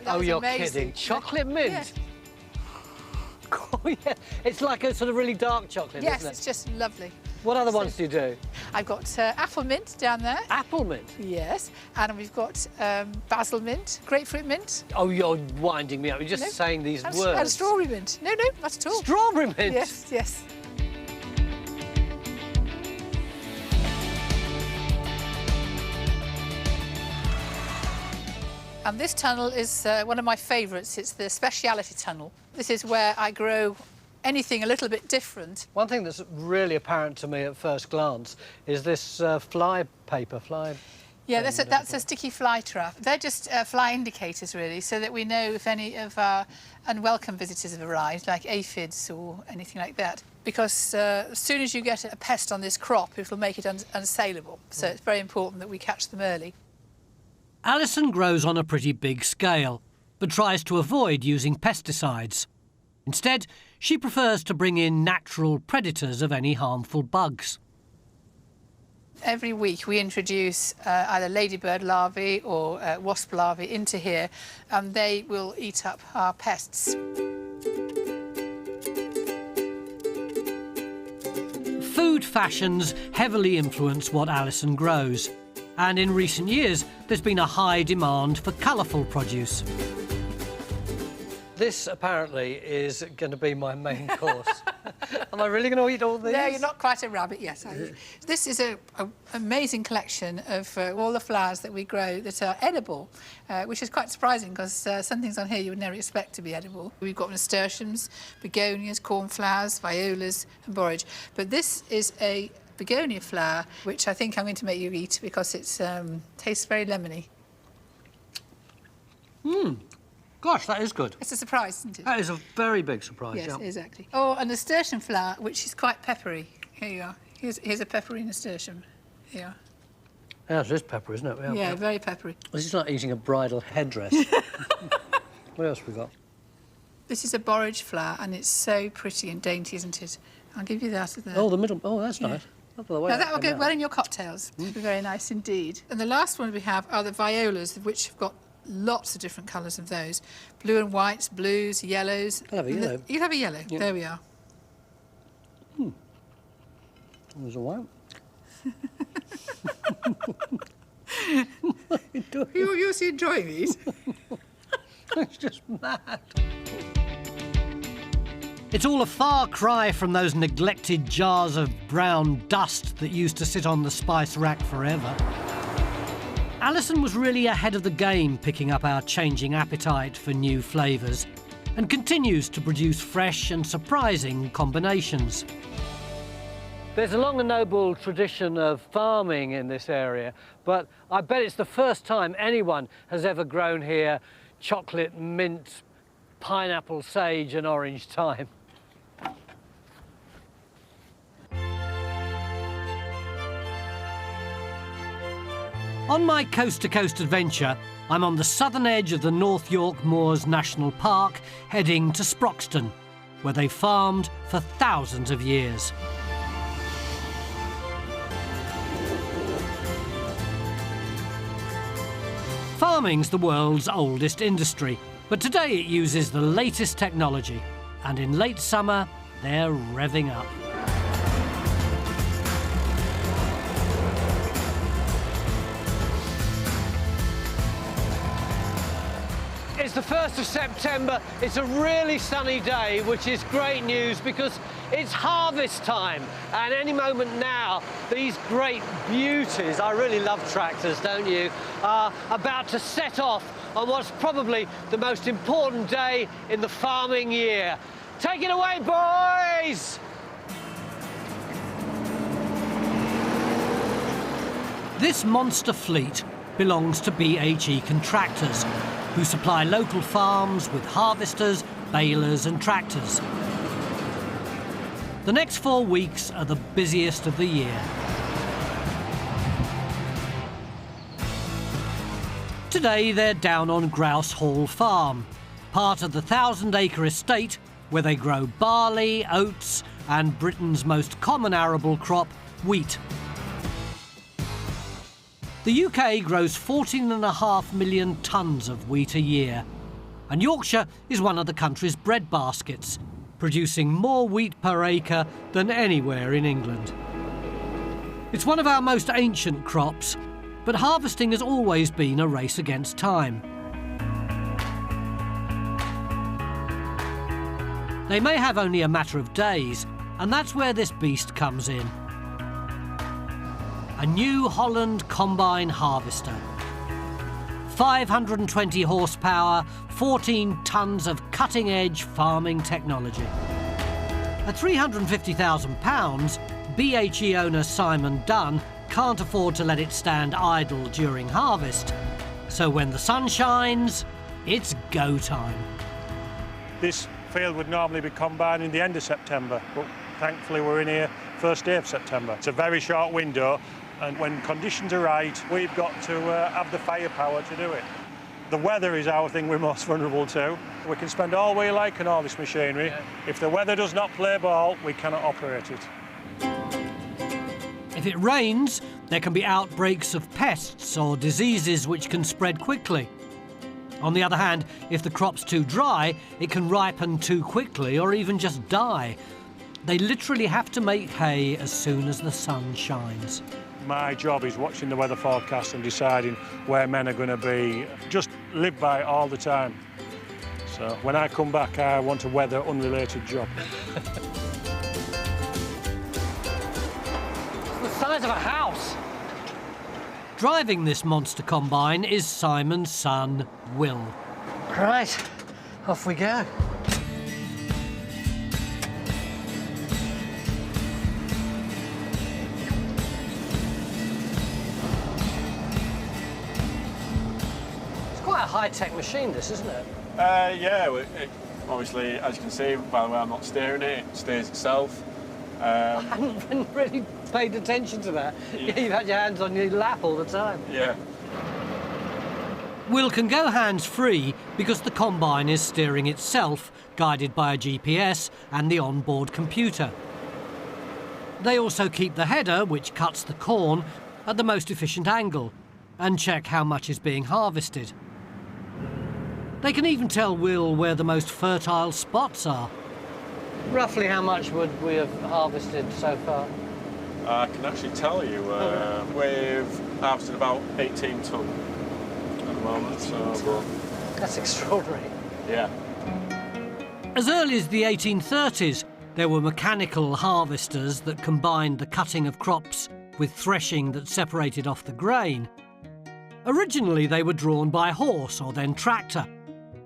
Oh, you're kidding. Chocolate mint? Yes. Oh, yeah. It's like a sort of really dark chocolate, Yes, isn't it? it's just lovely. What other ones do you do? I've got apple mint down there. Apple mint? Yes. And we've got basil mint, grapefruit mint. Oh, you're winding me up. You're just saying these words. And strawberry mint. No, not at all. Strawberry mint? Yes, yes. And this tunnel is one of my favourites. It's the speciality tunnel. This is where I grow anything a little bit different. One thing that's really apparent to me at first glance is this fly paper. Yeah, that's a sticky fly trap. They're just fly indicators, really, so that we know if any of our unwelcome visitors have arrived, like aphids or anything like that. Because as soon as you get a pest on this crop, it will make it unsaleable. So it's very important that we catch them early. Alison grows on a pretty big scale, but tries to avoid using pesticides. Instead, she prefers to bring in natural predators of any harmful bugs. Every week we introduce either ladybird larvae or wasp larvae into here, and they will eat up our pests. Food fashions heavily influence what Alison grows, and in recent years there's been a high demand for colourful produce. This, apparently, is going to be my main course. Am I really going to eat all these? No, you're not quite a rabbit yet, are you? This is an amazing collection of all the flowers that we grow that are edible, which is quite surprising because some things on here you would never expect to be edible. We've got nasturtiums, begonias, cornflowers, violas and borage. But this is a begonia flower, which I think I'm going to make you eat because it tastes very lemony. Gosh, that is good. It's a surprise, isn't it? That is a very big surprise, Yes, yeah. exactly. Or a nasturtium flower, which is quite peppery. Here you are. Here's a peppery nasturtium. Here you are. Yeah, it is pepper, isn't it? Yeah, very peppery. This is like eating a bridal headdress. What else have we got? This is a borage flower, and it's so pretty and dainty, isn't it? I'll give you that. There. Oh, the middle. Oh, that's nice. Not the way Now, that will came go out. well in your cocktails. It'll be very nice indeed. And the last one we have are the violas, of which have got lots of different colours of those. Blue and whites, blues, yellows. I'll have a yellow. You'll have a yellow. Yeah. There we are. There's a white. You're enjoying these? It's just mad. It's all a far cry from those neglected jars of brown dust that used to sit on the spice rack forever. Alison was really ahead of the game picking up our changing appetite for new flavours and continues to produce fresh and surprising combinations. There's a long and noble tradition of farming in this area, but I bet it's the first time anyone has ever grown here chocolate, mint, pineapple, sage and orange thyme. On my coast-to-coast adventure, I'm on the southern edge of the North Yorkshire Moors National Park, heading to Sproxton, where they farmed for thousands of years. Farming's the world's oldest industry, but today it uses the latest technology, and in late summer, they're revving up. It's the 1st of September, it's a really sunny day, which is great news because it's harvest time, and any moment now, these great beauties, I really love tractors, don't you, are about to set off on what's probably the most important day in the farming year. Take it away, boys! This monster fleet belongs to BHE Contractors, who supply local farms with harvesters, balers and tractors. The next 4 weeks are the busiest of the year. Today they're down on Grouse Hall Farm, part of the 1,000-acre estate where they grow barley, oats and Britain's most common arable crop, wheat. The UK grows 14.5 million tonnes of wheat a year, and Yorkshire is one of the country's breadbaskets, producing more wheat per acre than anywhere in England. It's one of our most ancient crops, but harvesting has always been a race against time. They may have only a matter of days, and that's where this beast comes in. A New Holland combine harvester. 520 horsepower, 14 tonnes of cutting-edge farming technology. At £350,000, BHE owner Simon Dunn can't afford to let it stand idle during harvest. So when the sun shines, it's go time. This field would normally be combined in the end of September, but thankfully we're in here first day of September. It's a very short window, and when conditions are right, we've got to have the firepower to do it. The weather is our thing we're most vulnerable to. We can spend all we like on all this machinery. Yeah. If the weather does not play ball, we cannot operate it. If it rains, there can be outbreaks of pests or diseases which can spread quickly. On the other hand, if the crop's too dry, it can ripen too quickly or even just die. They literally have to make hay as soon as the sun shines. My job is watching the weather forecast and deciding where men are going to be. Just live by it all the time. So when I come back, I want a weather-unrelated job. It's the size of a house. Driving this monster combine is Simon's son, Will. Right, off we go. High-tech machine, this, isn't it? Yeah, obviously, as you can see, by the way I'm not steering it, it steers itself. I haven't really paid attention to that. Yeah. You've had your hands on your lap all the time. Yeah. Will can go hands-free because the combine is steering itself, guided by a GPS and the onboard computer. They also keep the header, which cuts the corn, at the most efficient angle and check how much is being harvested. They can even tell Will where the most fertile spots are. Roughly how much would we have harvested so far? I can actually tell you. We've harvested about 18 tonne at the moment. So, that's extraordinary. Yeah. As early as the 1830s, there were mechanical harvesters that combined the cutting of crops with threshing that separated off the grain. Originally, they were drawn by horse or then tractor,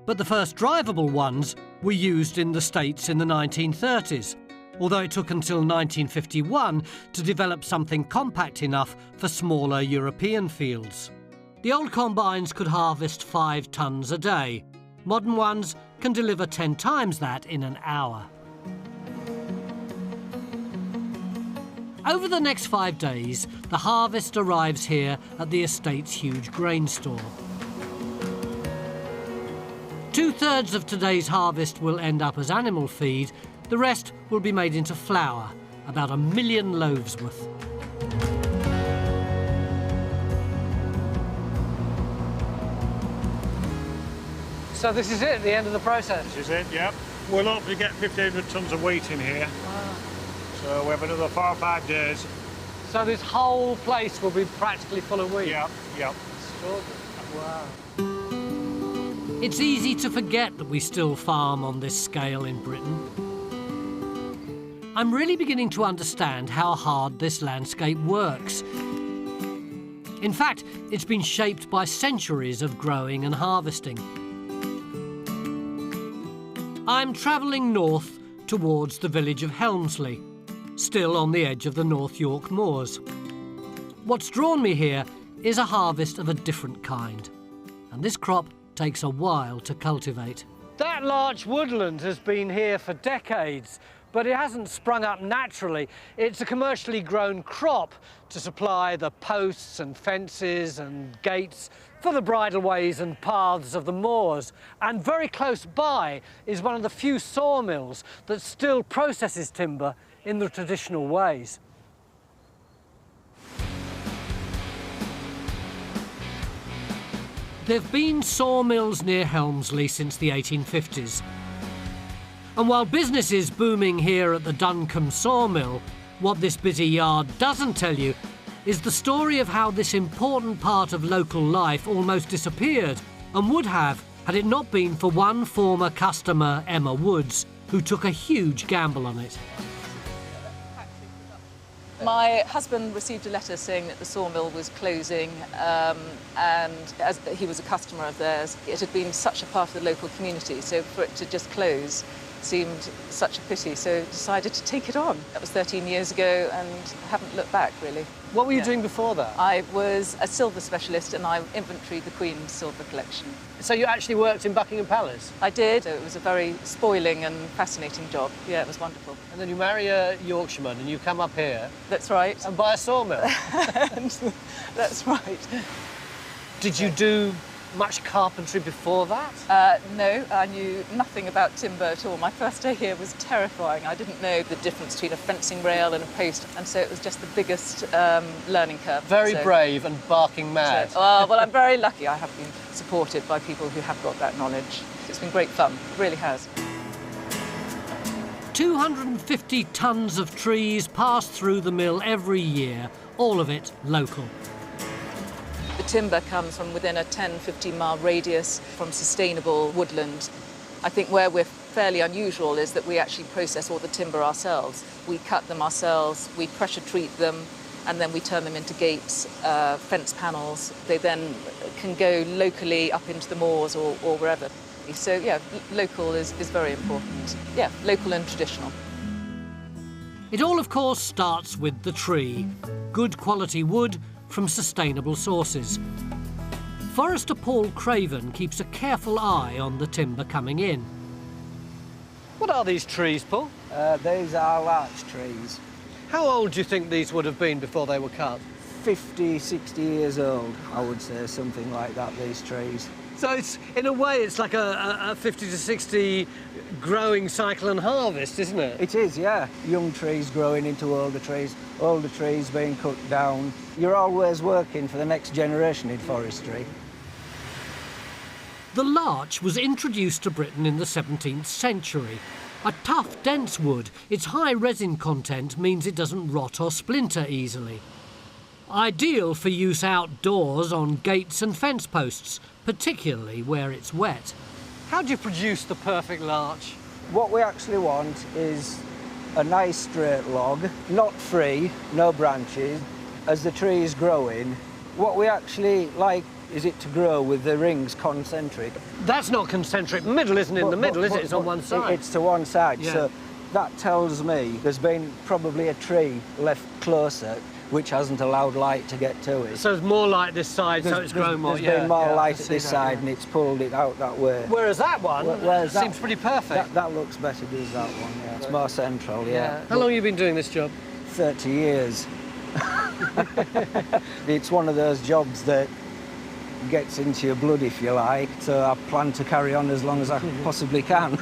but the first drivable ones were used in the States in the 1930s, although it took until 1951 to develop something compact enough for smaller European fields. The old combines could harvest 5 tonnes a day. Modern ones can deliver 10 times that in an hour. Over the next 5 days, the harvest arrives here at the estate's huge grain store. 2/3 of today's harvest will end up as animal feed. The rest will be made into flour, about 1 million loaves worth. So this is it, the end of the process? This is it, yep. We'll hopefully get 1,500 tonnes of wheat in here. Wow. So we have another 4 or 5 days. So this whole place will be practically full of wheat? Yep, yep. Extraordinary. Wow. It's easy to forget that we still farm on this scale in Britain. I'm really beginning to understand how hard this landscape works. In fact, it's been shaped by centuries of growing and harvesting. I'm travelling north towards the village of Helmsley, still on the edge of the North Yorkshire Moors. What's drawn me here is a harvest of a different kind, and this crop takes a while to cultivate. That larch woodland has been here for decades, but it hasn't sprung up naturally. It's a commercially grown crop to supply the posts and fences and gates for the bridleways and paths of the moors. And very close by is one of the few sawmills that still processes timber in the traditional ways. There have been sawmills near Helmsley since the 1850s. And while business is booming here at the Duncombe sawmill, what this busy yard doesn't tell you is the story of how this important part of local life almost disappeared, and would have had it not been for one former customer, Emma Woods, who took a huge gamble on it. My husband received a letter saying that the sawmill was closing, and as he was a customer of theirs, it had been such a part of the local community, so for it to just close seemed such a pity, so decided to take it on. That was 13 years ago and haven't looked back, really. What were you doing before that? I was a silver specialist and I inventoried the Queen's silver collection. So you actually worked in Buckingham Palace? I did. It was a very spoiling and fascinating job. Yeah, it was wonderful. And then you marry a Yorkshireman and you come up here. That's right. And buy a sawmill. That's right. Did you do much carpentry before that? No, I knew nothing about timber at all. My first day here was terrifying. I didn't know the difference between a fencing rail and a post, and so it was just the biggest learning curve. Very brave and barking mad. Well, I'm very lucky. I have been supported by people who have got that knowledge. It's been great fun. It really has. 250 tonnes of trees pass through the mill every year, all of it local. The timber comes from within a 10-15 mile radius from sustainable woodland. I think where we're fairly unusual is that we actually process all the timber ourselves. We cut them ourselves, we pressure treat them, and then we turn them into gates, fence panels. They then can go locally up into the moors or wherever. So yeah, local is very important. Yeah, local and traditional. It all, of course, starts with the tree. Good quality wood from sustainable sources. Forester Paul Craven keeps a careful eye on the timber coming in. What are these trees, Paul? These are larch trees. How old do you think these would have been before they were cut? 50, 60 years old, I would say, something like that, these trees. So it's, in a way, it's like a 50 to 60 growing cycle and harvest, isn't it? It is, yeah. Young trees growing into older trees being cut down. You're always working for the next generation in forestry. The larch was introduced to Britain in the 17th century. A tough, dense wood, its high resin content means it doesn't rot or splinter easily. Ideal for use outdoors on gates and fence posts, particularly where it's wet. How do you produce the perfect larch? What we actually want is a nice straight log, not free, no branches. As the tree is growing, what we actually like is it to grow with the rings concentric. That's not concentric middle, isn't it? In the middle, is it? It's on one side. It's to one side. Yeah. So That tells me there's been probably a tree left closer which hasn't allowed light to get to it. So it's more light this side, so it's grown more. There's been more light at this side, and it's pulled it out that way. Whereas that one seems pretty perfect. That looks better, does that one, yeah. It's more central, yeah. How long have you been doing this job? 30 years. It's one of those jobs that gets into your blood, if you like, so I plan to carry on as long as I possibly can.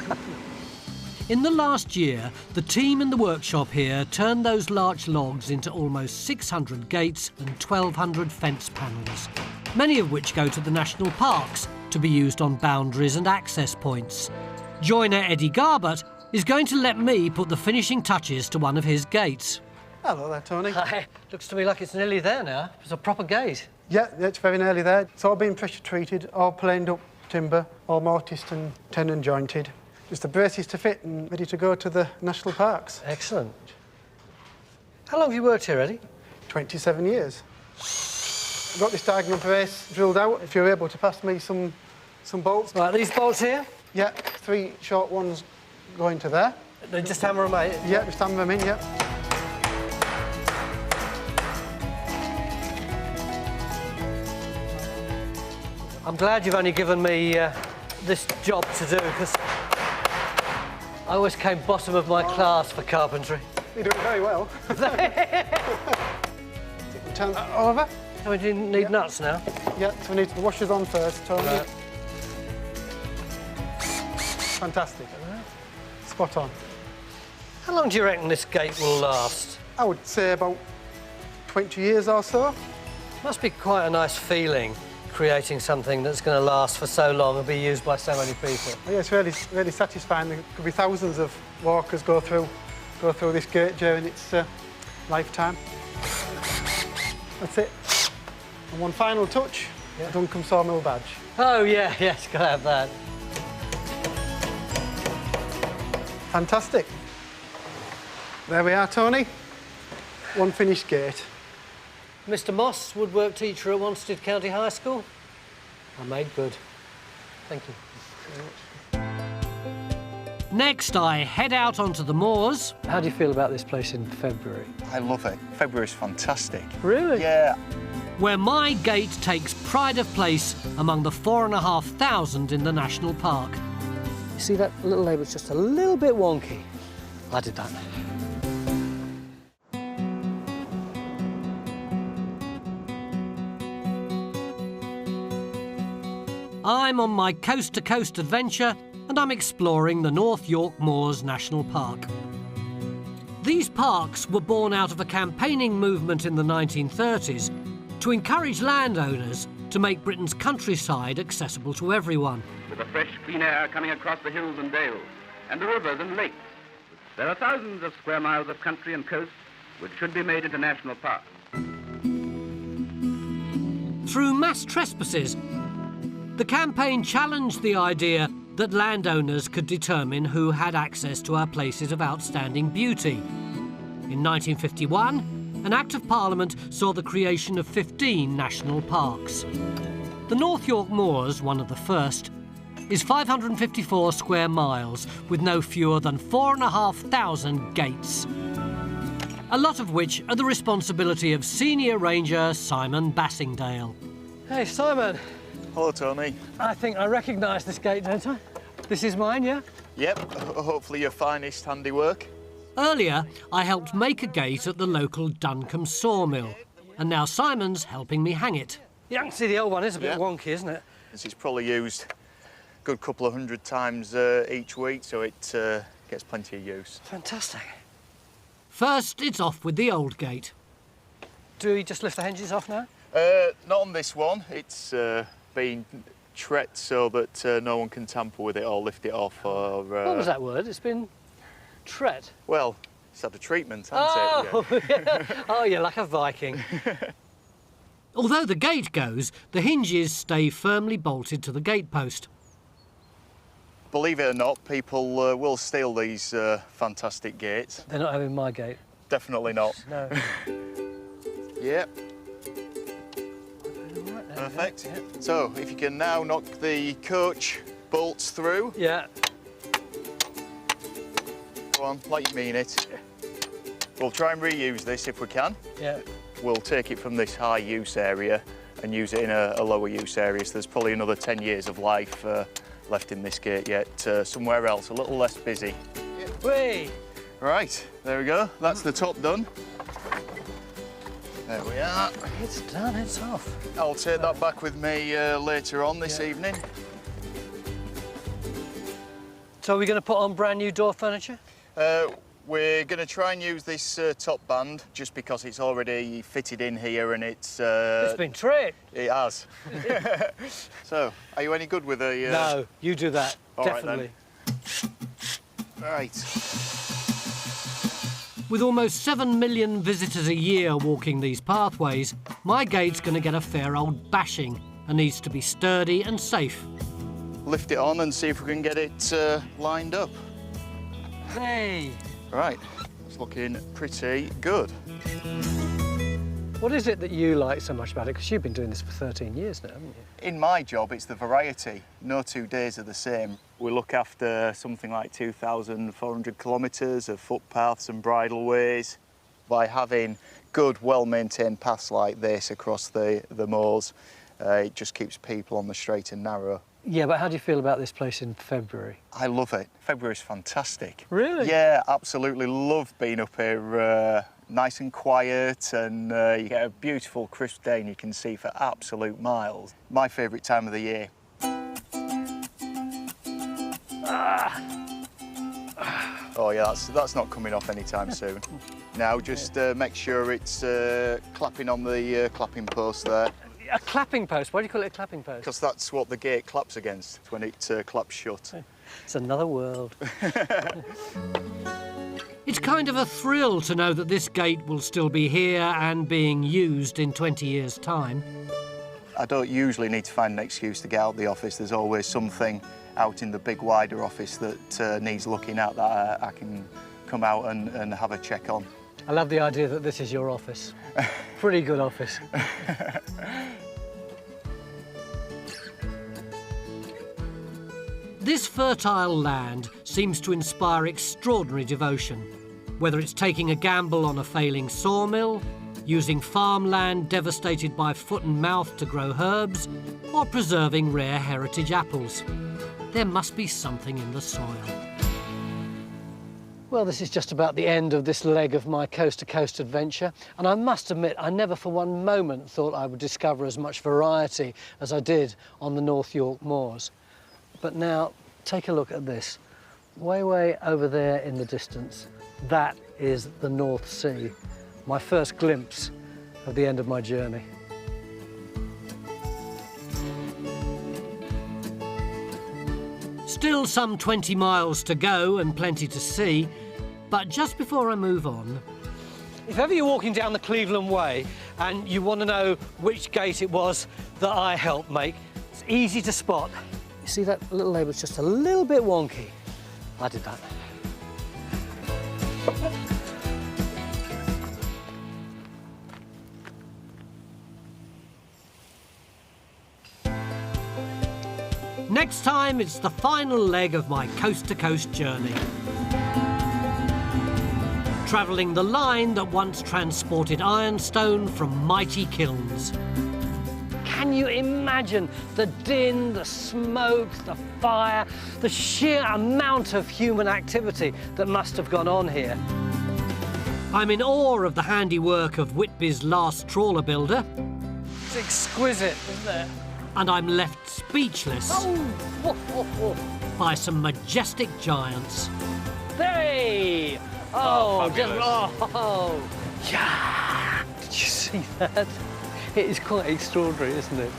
In the last year, the team in the workshop here turned those larch logs into almost 600 gates and 1,200 fence panels, many of which go to the national parks to be used on boundaries and access points. Joiner Eddie Garbett is going to let me put the finishing touches to one of his gates. Hello there, Tony. Hi. Looks to me like it's nearly there now. It's a proper gate. Yeah, it's very nearly there. It's all been pressure treated, all planed up timber, all mortised and tenant jointed. Just the braces to fit and ready to go to the national parks. Excellent. How long have you worked here, Eddie? 27 years. I've got this diagonal brace drilled out. If you're able to pass me some bolts. Right, these bolts here? Yeah, 3 short ones going to there. They just hammer them out? Yeah, just hammer them in, yeah. I'm glad you've only given me this job to do, because I always came bottom of my class for carpentry. You're doing very well. Turn that over. So we need nuts now? Yeah, so we need the washers on first, Tony. Right. Fantastic. Spot on. How long do you reckon this gate will last? I would say about 20 years or so. Must be quite a nice feeling, creating something that's going to last for so long and be used by so many people. Yeah, it's really satisfying. There could be thousands of walkers go through this gate during its lifetime. That's it. And one final touch, the Duncombe Sawmill badge. Oh yeah, yes, gotta have that. Fantastic. There we are, Tony. One finished gate. Mr. Moss, woodwork teacher at Wanstead County High School. I made good. Thank you. Next, I head out onto the moors. How do you feel about this place in February? I love it. February's fantastic. Really? Yeah. Where my gate takes pride of place among the 4,500 in the national park. You see that little label's just a little bit wonky. I did that. I'm on my coast-to-coast adventure and I'm exploring the North York Moors National Park. These parks were born out of a campaigning movement in the 1930s to encourage landowners to make Britain's countryside accessible to everyone. With the fresh, clean air coming across the hills and dales, and the rivers and lakes, there are thousands of square miles of country and coast which should be made into national parks. Through mass trespasses, the campaign challenged the idea that landowners could determine who had access to our places of outstanding beauty. In 1951, an Act of Parliament saw the creation of 15 national parks. The North York Moors, one of the first, is 554 square miles with no fewer than 4,500 gates. A lot of which are the responsibility of Senior Ranger Simon Bassingdale. Hey, Simon. Hello, Tony. I think I recognise this gate, don't I? This is mine, yeah? Yep, hopefully your finest handiwork. Earlier, I helped make a gate at the local Duncombe sawmill, and now Simon's helping me hang it. You can see the old one is a bit wonky, isn't it? It's probably used a good couple of 100 times each week, so it gets plenty of use. Fantastic. First, it's off with the old gate. Do we just lift the hinges off now? Not on this one. It's been tret so that no one can tamper with it or lift it off or... What was that word? It's been tret? Well, it's had a treatment, hasn't it? Yeah. Oh, you're like a Viking. Although the gate goes, the hinges stay firmly bolted to the gatepost. Believe it or not, people will steal these fantastic gates. They're not having my gate. Definitely not. No. Yep. Perfect. Yeah. So, if you can now knock the coach bolts through. Yeah. Go on, like you mean it. We'll try and reuse this if we can. Yeah. We'll take it from this high use area and use it in a lower use area. So there's probably another 10 years of life left in this gate yet. Somewhere else, a little less busy. Whee! Right, there we go. That's the top done. There we are. It's done, it's off. I'll take that back with me later on this evening. So are we going to put on brand new door furniture? We're going to try and use this top band just because it's already fitted in here and it's... It's been tricked. It has. So, are you any good with a... No, you do that, all definitely. Right. With almost 7 million visitors a year walking these pathways, my gate's going to get a fair old bashing and needs to be sturdy and safe. Lift it on and see if we can get it lined up. Hey! Right, it's looking pretty good. What is it that you like so much about it? Because you've been doing this for 13 years now, haven't you? In my job, it's the variety. No 2 days are the same. We look after something like 2,400 kilometres of footpaths and bridleways. By having good, well-maintained paths like this across the moors, it just keeps people on the straight and narrow. Yeah, but how do you feel about this place in February? I love it. February's fantastic. Really? Yeah, absolutely love being up here. Nice and quiet, and you get a beautiful crisp day and you can see for absolute miles. My favourite time of the year. Oh yeah, that's not coming off anytime soon. Now just make sure it's clapping on the clapping post there. A clapping post? Why do you call it a clapping post? Because that's what the gate claps against when it claps shut. It's another world. It's kind of a thrill to know that this gate will still be here and being used in 20 years' time. I don't usually need to find an excuse to get out the office. There's always something out in the big wider office that needs looking at that I can come out and have a check on. I love the idea that this is your office. Pretty good office. This fertile land seems to inspire extraordinary devotion, whether it's taking a gamble on a failing sawmill, using farmland devastated by foot and mouth to grow herbs, or preserving rare heritage apples. There must be something in the soil. Well, this is just about the end of this leg of my coast-to-coast adventure, and I must admit I never for one moment thought I would discover as much variety as I did on the North York Moors. But now, take a look at this. Way over there in the distance, that is the North Sea. My first glimpse of the end of my journey. Still some 20 miles to go and plenty to see, but just before I move on... If ever you're walking down the Cleveland Way and you want to know which gate it was that I helped make, it's easy to spot. You see that little label's just a little bit wonky. I did that. Next time, it's the final leg of my coast-to-coast journey. Travelling the line that once transported ironstone from mighty kilns. Can you imagine the din, the smoke, the fire, the sheer amount of human activity that must have gone on here? I'm in awe of the handiwork of Whitby's last trawler builder. It's exquisite, isn't it? And I'm left speechless by some majestic giants. Hey! Oh, Yeah! Did you see that? It is quite extraordinary, isn't it?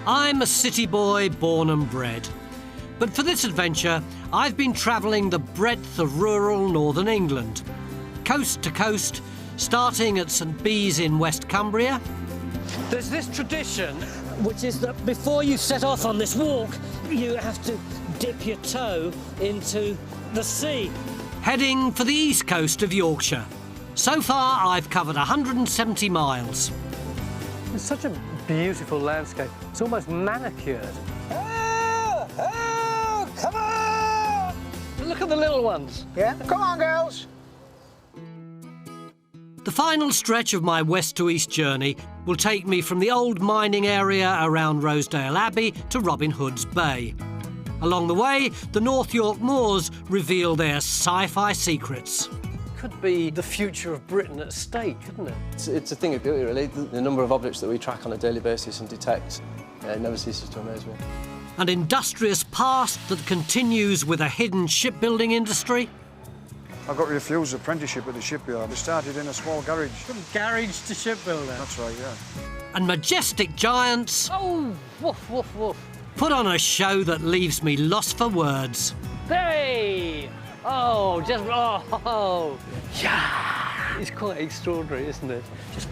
I'm a city boy born and bred, But for this adventure, I've been travelling the breadth of rural northern England, coast to coast, starting at St Bees in West Cumbria. There's this tradition, which is that before you set off on this walk, you have to dip your toe into the sea. Heading for the east coast of Yorkshire. So far, I've covered 170 miles. It's such a beautiful landscape. It's almost manicured. Oh, come on! Look at the little ones. Yeah, come on, girls. The final stretch of my west to east journey will take me from the old mining area around Borrowdale Abbey to Robin Hood's Bay. Along the way, the North Yorkshire Moors reveal their sci-fi secrets. Could be the future of Britain at stake, couldn't it? It's a thing of beauty, really. The number of objects that we track on a daily basis and detect, it never ceases to amaze me. An industrious past that continues with a hidden shipbuilding industry. I got refused apprenticeship at the shipyard. I started in a small garage. From garage to shipbuilder. That's right, yeah. And majestic giants. Oh, woof, woof, woof. Put on a show that leaves me lost for words. Hey! Oh, just, oh, yeah! It's quite extraordinary, isn't it? Just...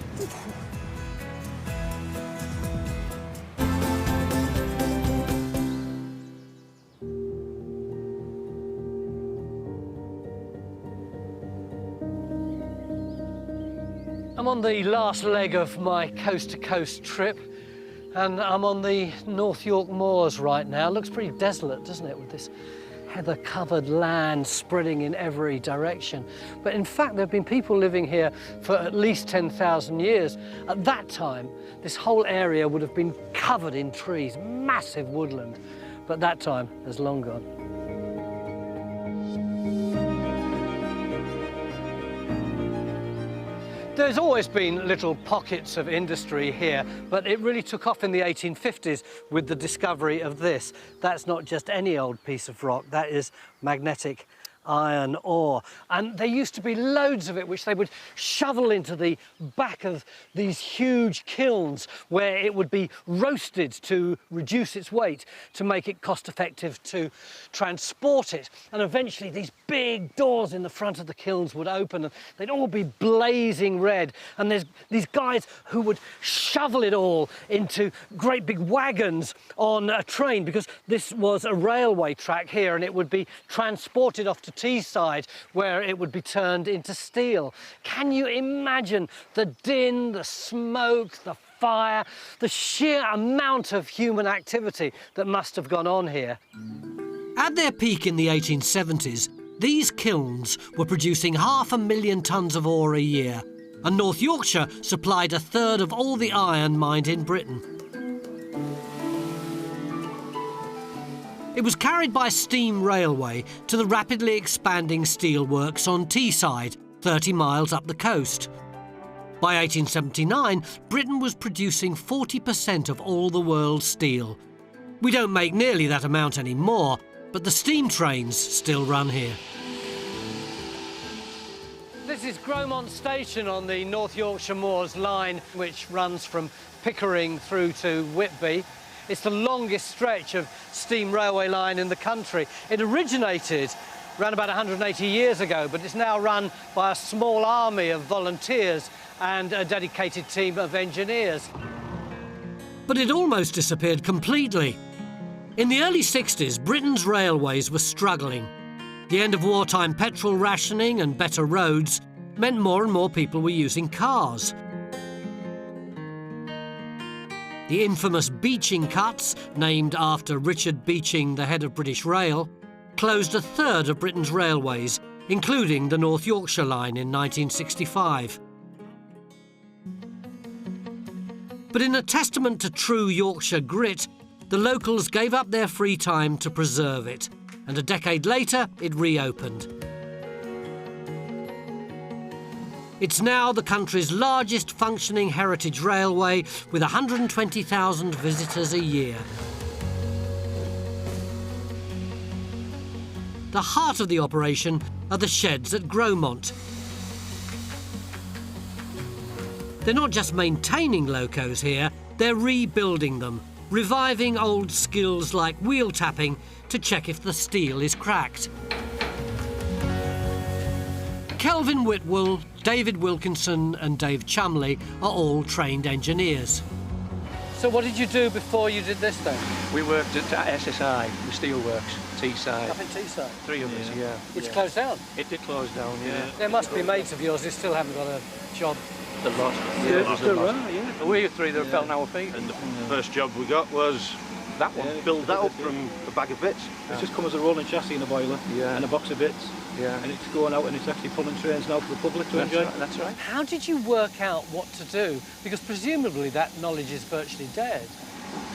I'm on the last leg of my coast-to-coast trip, and I'm on the North Yorkshire Moors right now. It looks pretty desolate, doesn't it, with this heather-covered land spreading in every direction. But in fact, there have been people living here for at least 10,000 years. At that time, this whole area would have been covered in trees, massive woodland. But that time has long gone. There's always been little pockets of industry here, but it really took off in the 1850s with the discovery of this. That's not just any old piece of rock, that is magnetic iron ore. And there used to be loads of it, which they would shovel into the back of these huge kilns where it would be roasted to reduce its weight, to make it cost effective to transport it. And eventually these big doors in the front of the kilns would open and they'd all be blazing red. And there's these guys who would shovel it all into great big wagons on a train, because this was a railway track here, and it would be transported off to Teesside, where it would be turned into steel. Can you imagine the din, the smoke, the fire, the sheer amount of human activity that must have gone on here? At their peak in the 1870s, these kilns were producing 500,000 tonnes of ore a year, and North Yorkshire supplied a third of all the iron mined in Britain. It was carried by steam railway to the rapidly expanding steelworks on Teesside, 30 miles up the coast. By 1879, Britain was producing 40% of all the world's steel. We don't make nearly that amount anymore, but the steam trains still run here. This is Gromont Station on the North Yorkshire Moors line, which runs from Pickering through to Whitby. It's the longest stretch of steam railway line in the country. It originated around about 180 years ago, but it's now run by a small army of volunteers and a dedicated team of engineers. But it almost disappeared completely. In the early 60s, Britain's railways were struggling. The end of wartime petrol rationing and better roads meant more and more people were using cars. The infamous Beeching cuts, named after Richard Beeching, the head of British Rail, closed a third of Britain's railways, including the North Yorkshire line in 1965. But in a testament to true Yorkshire grit, the locals gave up their free time to preserve it, and a decade later it reopened. It's now the country's largest functioning heritage railway, with 120,000 visitors a year. The heart of the operation are the sheds at Gromont. They're not just maintaining locos here, they're rebuilding them, reviving old skills like wheel tapping to check if the steel is cracked. Kelvin Whitwell, David Wilkinson and Dave Chumley are all trained engineers. So what did you do before you did this then? We worked at SSI, the Steelworks, Teesside. Up in Teesside? 3 of us, yeah. It's closed down? It did close down, yeah. There must be mates of yours who still haven't got a job. The lot. Yeah, still right, yeah. We were 3 that fell on our feet. And the first job we got was that one. Build that up from a bag of bits. It's just come as a rolling chassis in a boiler and a box of bits. Yeah. And it's going out and it's actually pulling trains now for the public to enjoy. Right, that's right. How did you work out what to do? Because presumably that knowledge is virtually dead.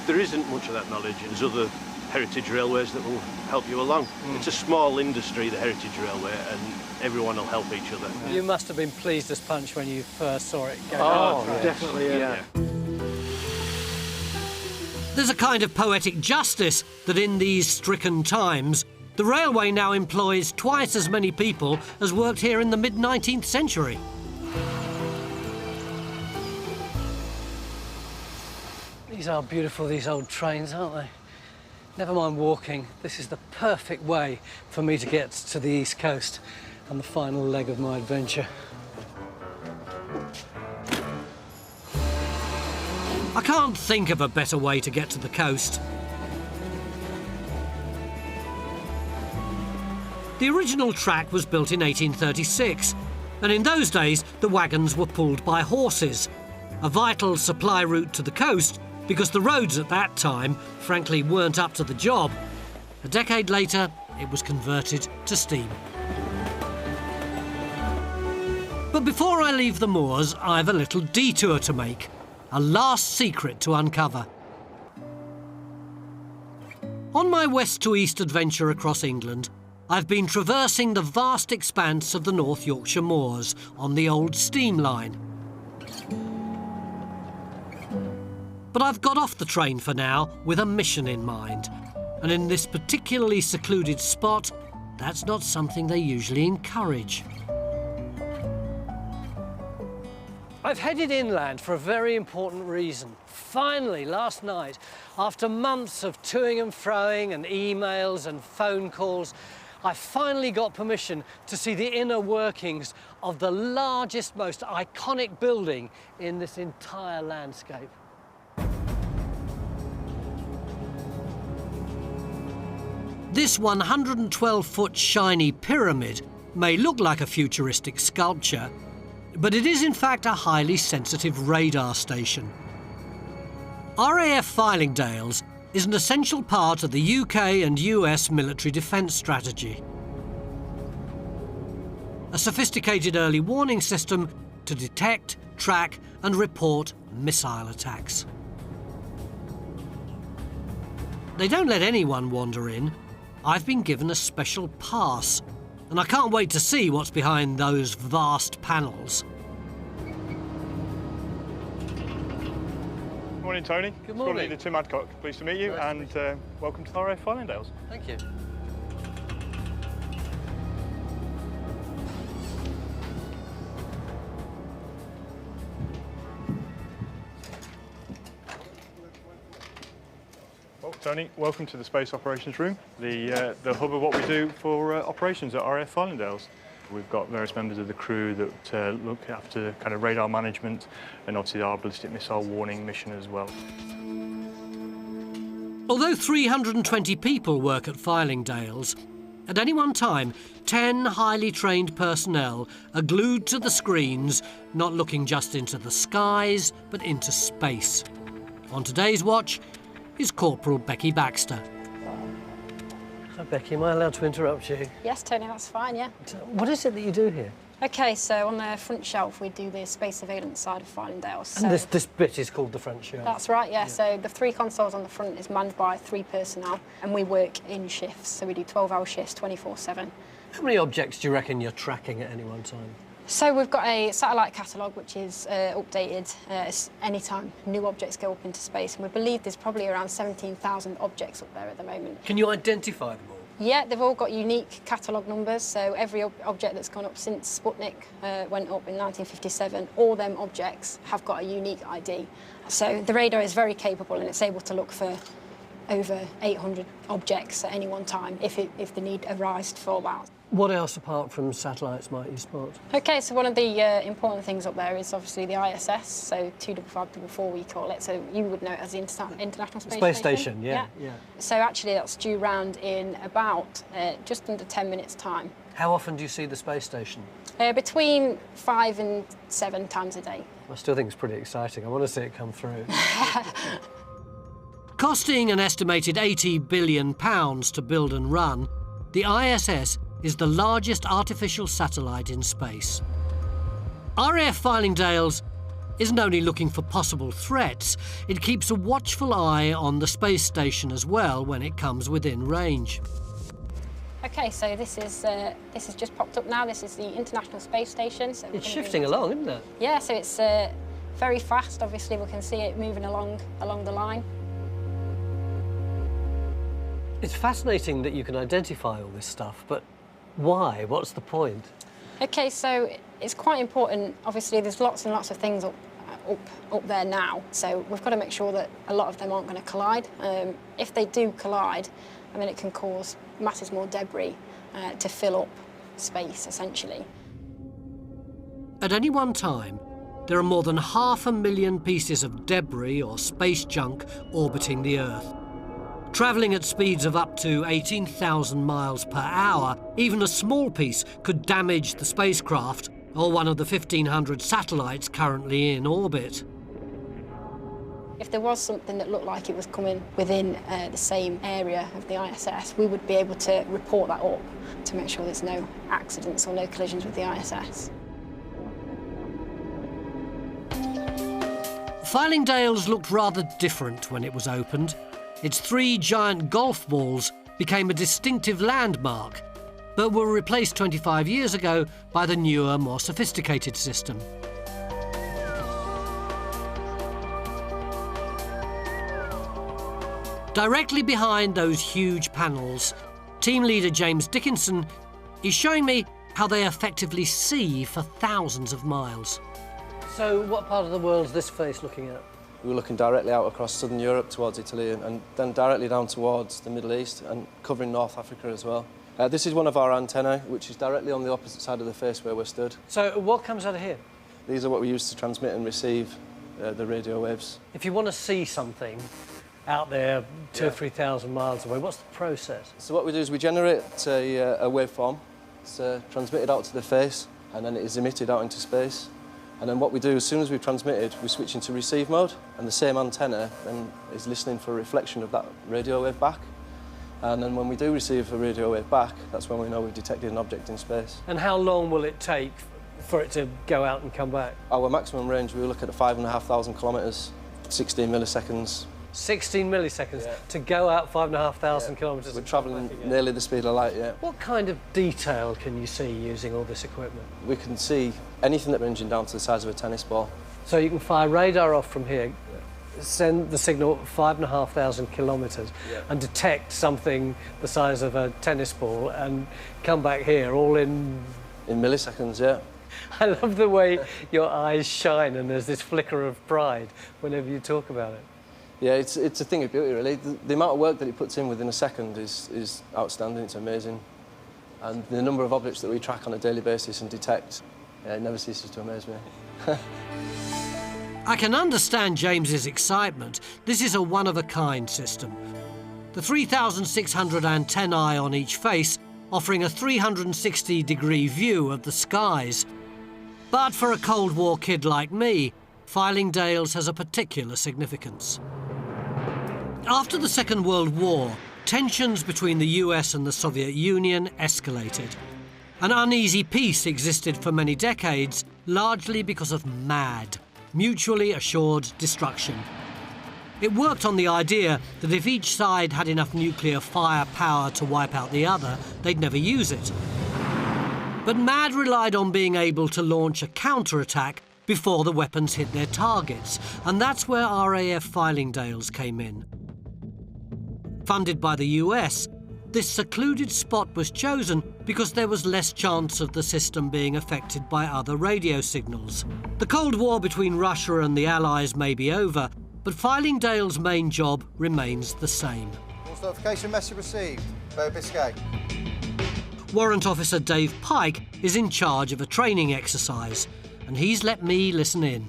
There isn't much of that knowledge. There's other heritage railways that will help you along. It's a small industry, the heritage railway, and everyone will help each other. You must have been pleased as punch when you first saw it go down. Right. Definitely, yeah. There's a kind of poetic justice that in these stricken times, the railway now employs twice as many people as worked here in the mid-19th century. These are beautiful, these old trains, aren't they? Never mind walking, this is the perfect way for me to get to the East Coast and the final leg of my adventure. I can't think of a better way to get to the coast. The original track was built in 1836, and in those days the wagons were pulled by horses, a vital supply route to the coast because the roads at that time, frankly, weren't up to the job. A decade later, it was converted to steam. But before I leave the moors, I've a little detour to make, a last secret to uncover. On my west to east adventure across England, I've been traversing the vast expanse of the North Yorkshire Moors on the old steam line. But I've got off the train for now with a mission in mind. And in this particularly secluded spot, that's not something they usually encourage. I've headed inland for a very important reason. Finally, last night, after months of toing and froing and emails and phone calls, I finally got permission to see the inner workings of the largest, most iconic building in this entire landscape. This 112-foot shiny pyramid may look like a futuristic sculpture, but it is in fact a highly sensitive radar station. RAF Fylingdales is an essential part of the UK and US military defence strategy. A sophisticated early warning system to detect, track and report missile attacks. They don't let anyone wander in. I've been given a special pass, and I can't wait to see what's behind those vast panels. Morning, Tony. Good morning. Leader Tim Adcock. Pleased to meet you, and welcome to RAF Fylingdales. Thank you. Well, Tony, welcome to the Space Operations Room, the hub of what we do for operations at RAF Fylingdales. We've got various members of the crew that look after kind of radar management and obviously our ballistic missile warning mission as well. Although 320 people work at Fylingdales, at any one time, 10 highly trained personnel are glued to the screens, not looking just into the skies, but into space. On today's watch is Corporal Becky Baxter. So, Becky, am I allowed to interrupt you? Yes, Tony, that's fine, yeah. What is it that you do here? OK, so on the front shelf, we do the space surveillance side of Fylingdales. So And this bit is called the front shelf? That's right, yeah. So the 3 consoles on the front is manned by 3 personnel, and we work in shifts. So we do 12-hour shifts, 24/7. How many objects do you reckon you're tracking at any one time? So we've got a satellite catalogue, which is updated any time new objects go up into space, and we believe there's probably around 17,000 objects up there at the moment. Can you identify them all? Yeah, they've all got unique catalogue numbers, so every object that's gone up since Sputnik went up in 1957, all them objects have got a unique ID. So the radar is very capable and it's able to look for over 800 objects at any one time if the need arises for that. What else apart from satellites might you spot? OK, so one of the important things up there is obviously the ISS, so 2544 we call it, so you would know it as the International Space Station. Yeah. So actually that's due round in about just under 10 minutes' time. How often do you see the space station? Between 5 and 7 times a day. I still think it's pretty exciting. I want to see it come through. Costing an estimated £80 billion to build and run, the ISS is the largest artificial satellite in space. RAF Fylingdales isn't only looking for possible threats, it keeps a watchful eye on the space station as well when it comes within range. OK, so this has just popped up now. This is the International Space Station. So it's shifting along, isn't it? Yeah, so it's very fast. Obviously, we can see it moving along the line. It's fascinating that you can identify all this stuff, but why? What's the point? OK, so it's quite important. Obviously, there's lots and lots of things up there now, so we've got to make sure that a lot of them aren't going to collide. If they do collide, I mean, it can cause masses more debris to fill up space, essentially. At any one time, there are more than 500,000 pieces of debris or space junk orbiting the Earth. Travelling at speeds of up to 18,000 miles per hour, even a small piece could damage the spacecraft or one of the 1,500 satellites currently in orbit. If there was something that looked like it was coming within the same area of the ISS, we would be able to report that up to make sure there's no accidents or no collisions with the ISS. Fylingdales looked rather different when it was opened. Its 3 giant golf balls became a distinctive landmark, but were replaced 25 years ago by the newer, more sophisticated system. Directly behind those huge panels, team leader James Dickinson is showing me how they effectively see for thousands of miles. So what part of the world is this face looking at? We were looking directly out across southern Europe towards Italy and then directly down towards the Middle East and covering North Africa as well. This is one of our antennae, which is directly on the opposite side of the face where we're stood. So what comes out of here? These are what we use to transmit and receive the radio waves. If you want to see something out there 2,000 or 3,000 miles away, what's the process? So what we do is we generate a waveform. It's transmitted out to the face and then it is emitted out into space. And then what we do, as soon as we've transmitted, we switch into receive mode, and the same antenna then is listening for a reflection of that radio wave back. And then when we do receive a radio wave back, that's when we know we've detected an object in space. And how long will it take for it to go out and come back? Our maximum range, we look at 5,500 kilometres, 16 milliseconds. 16 milliseconds to go out 5,500 kilometres. We're travelling nearly the speed of light, yeah. What kind of detail can you see using all this equipment? We can see anything that ranging down to the size of a tennis ball. So you can fire radar off from here, send the signal 5,500 kilometres and detect something the size of a tennis ball and come back here all in... In milliseconds, yeah. I love the way your eyes shine and there's this flicker of pride whenever you talk about it. Yeah, it's a thing of beauty, really. The amount of work that it puts in within a second is outstanding, it's amazing. And the number of objects that we track on a daily basis and detect, it never ceases to amaze me. I can understand James's excitement. This is a one-of-a-kind system. The 3,600 antennae on each face offering a 360-degree view of the skies. But for a Cold War kid like me, Fylingdales has a particular significance. After the Second World War, tensions between the US and the Soviet Union escalated. An uneasy peace existed for many decades, largely because of MAD, mutually assured destruction. It worked on the idea that if each side had enough nuclear firepower to wipe out the other, they'd never use it. But MAD relied on being able to launch a counterattack before the weapons hit their targets, and that's where RAF Fylingdales came in. Funded by the US, this secluded spot was chosen because there was less chance of the system being affected by other radio signals. The Cold War between Russia and the Allies may be over, but Fylingdales' main job remains the same. Launch notification message received. Bay of Biscay. Warrant Officer Dave Pike is in charge of a training exercise, and he's let me listen in.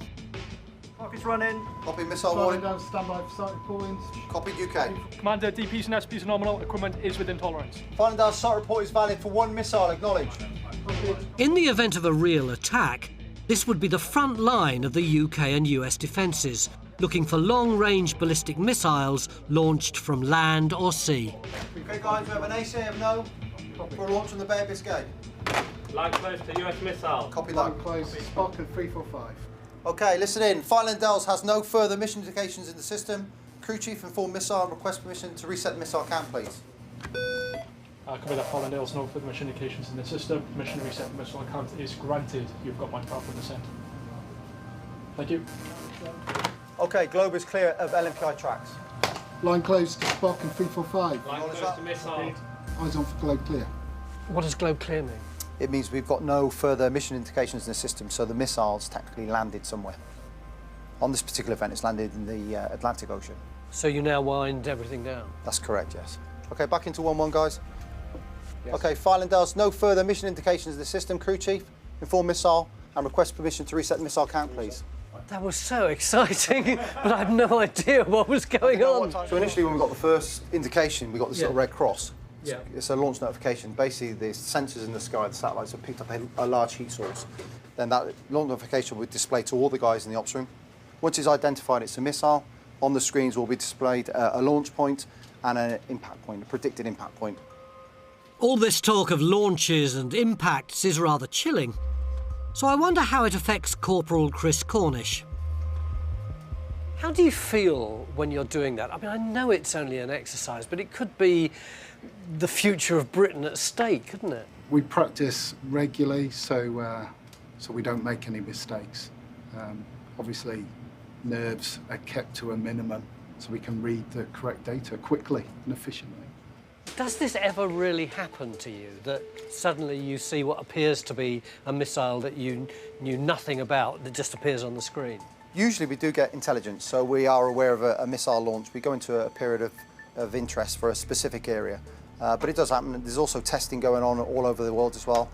Clock is running. Copy missile warning. Down, standby for starting points. Copied UK. Commander, DPs and SPs are nominal. Equipment is within tolerance. Fylingdales site report is valid for 1 missile. Acknowledged. In the event of a real attack, this would be the front line of the UK and US defences, looking for long-range ballistic missiles launched from land or sea. Okay, guys, we have an AC of no for a launch from the Bay of Biscay. Line close to US missile. Copy that. Line close. Spock and 345. Okay, listen in. Fylingdales has no further mission indications in the system. Crew chief inform missile and request permission to reset the missile count, please. Copy that. Fylingdales, no further mission indications in the system. Mission to reset the missile count is granted. You've got my proper consent. Thank you. Okay, globe is clear of LMPI tracks. Line close to Spock and 345. Line close to missile. Eyes on for globe clear. What does globe clear mean? It means we've got no further mission indications in the system, so the missile's technically landed somewhere. On this particular event, it's landed in the Atlantic Ocean. So you now wind everything down? That's correct, yes. Okay, back into 1-1, guys. Yes. Okay, Fylingdales, no further mission indications in the system. Crew chief, inform missile and request permission to reset the missile count, please. That was so exciting, but I had no idea what was going on. So initially, when we got the first indication, we got this little red cross. Yeah. It's a launch notification. Basically, the sensors in the sky, the satellites, have picked up a large heat source. Then that launch notification will display to all the guys in the ops room. Once it's identified it's a missile, on the screens will be displayed a launch point and an impact point, a predicted impact point. All this talk of launches and impacts is rather chilling. So I wonder how it affects Corporal Chris Cornish. How do you feel when you're doing that? I mean, I know it's only an exercise, but it could be the future of Britain at stake, couldn't it? We practice regularly, so we don't make any mistakes. Obviously, nerves are kept to a minimum, so we can read the correct data quickly and efficiently. Does this ever really happen to you, that suddenly you see what appears to be a missile that you knew nothing about that just appears on the screen? Usually we do get intelligence, so we are aware of a missile launch. We go into a period of interest for a specific area. But it does happen. There's also testing going on all over the world as well.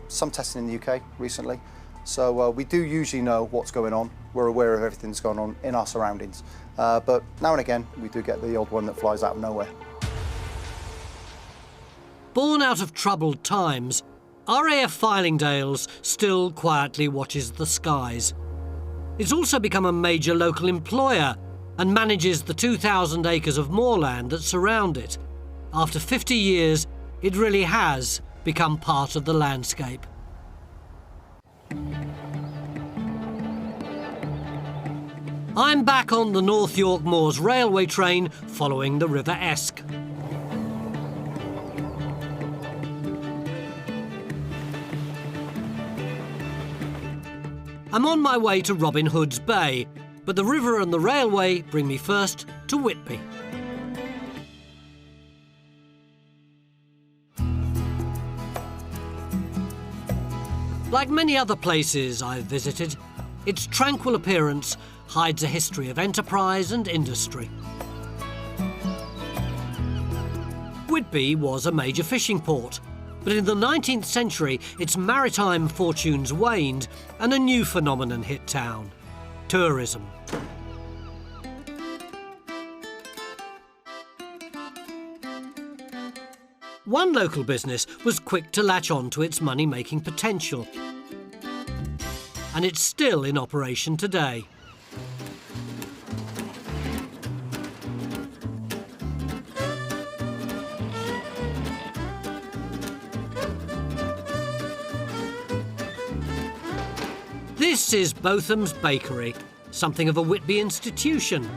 Some testing in the UK recently. So we do usually know what's going on. We're aware of everything that's going on in our surroundings. But now and again, we do get the odd one that flies out of nowhere. Born out of troubled times, RAF Fylingdales still quietly watches the skies. It's also become a major local employer and manages the 2,000 acres of moorland that surround it. After 50 years, it really has become part of the landscape. I'm back on the North Yorkshire Moors railway train following the River Esk. I'm on my way to Robin Hood's Bay, but the river and the railway bring me first to Whitby. Like many other places I've visited, its tranquil appearance hides a history of enterprise and industry. Whitby was a major fishing port, but in the 19th century its maritime fortunes waned and a new phenomenon hit town: tourism. One local business was quick to latch on to its money-making potential, and it's still in operation today. This is Botham's Bakery, something of a Whitby institution.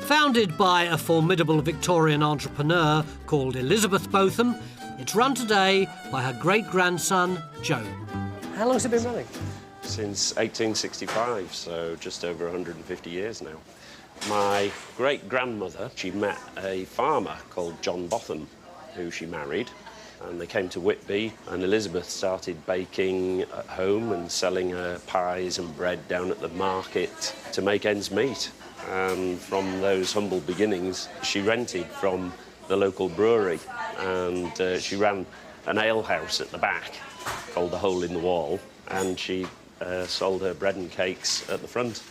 Founded by a formidable Victorian entrepreneur called Elizabeth Botham, it's run today by her great-grandson, Joe. How long has it been running? Since 1865, so just over 150 years now. My great-grandmother, she met a farmer called John Botham, who she married, and they came to Whitby, and Elizabeth started baking at home and selling her pies and bread down at the market to make ends meet. And from those humble beginnings, she rented from the local brewery, and she ran an ale house at the back called the Hole in the Wall, and she sold her bread and cakes at the front.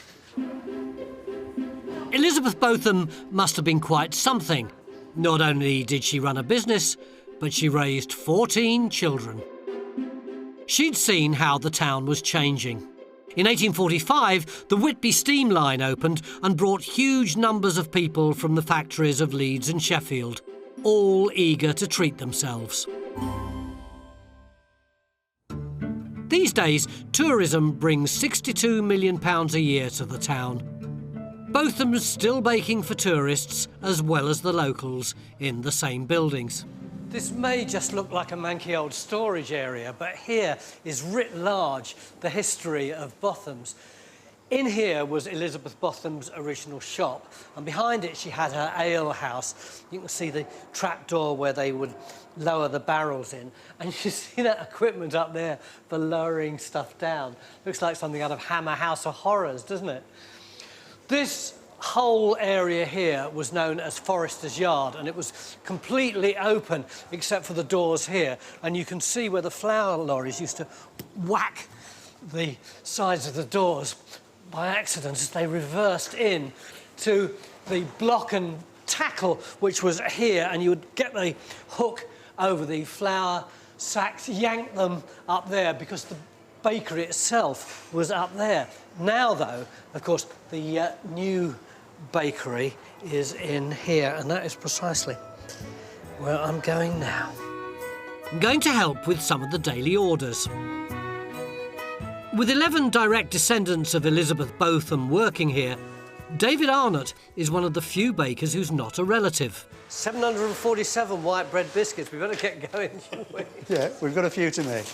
Elizabeth Botham must have been quite something. Not only did she run a business, but she raised 14 children. She'd seen how the town was changing. In 1845, the Whitby steam line opened and brought huge numbers of people from the factories of Leeds and Sheffield, all eager to treat themselves. These days, tourism brings £62 million a year to the town. Botham's still baking for tourists as well as the locals in the same buildings. This may just look like a manky old storage area, but here is writ large the history of Botham's. In here was Elizabeth Botham's original shop, and behind it she had her ale house. You can see the trapdoor where they would lower the barrels in, and you see that equipment up there for lowering stuff down. Looks like something out of Hammer House of Horrors, doesn't it? This whole area here was known as Forester's Yard, and it was completely open except for the doors here, and you can see where the flour lorries used to whack the sides of the doors by accident as they reversed in to the block and tackle, which was here, and you would get the hook over the flour sacks, yank them up there because the bakery itself was up there. Now, though, of course, the new bakery is in here, and that is precisely where I'm going now. I'm going to help with some of the daily orders. With 11 direct descendants of Elizabeth Botham working here, David Arnott is one of the few bakers who's not a relative. 747 white bread biscuits. We better get going, shouldn't we? Yeah, we've got a few to make.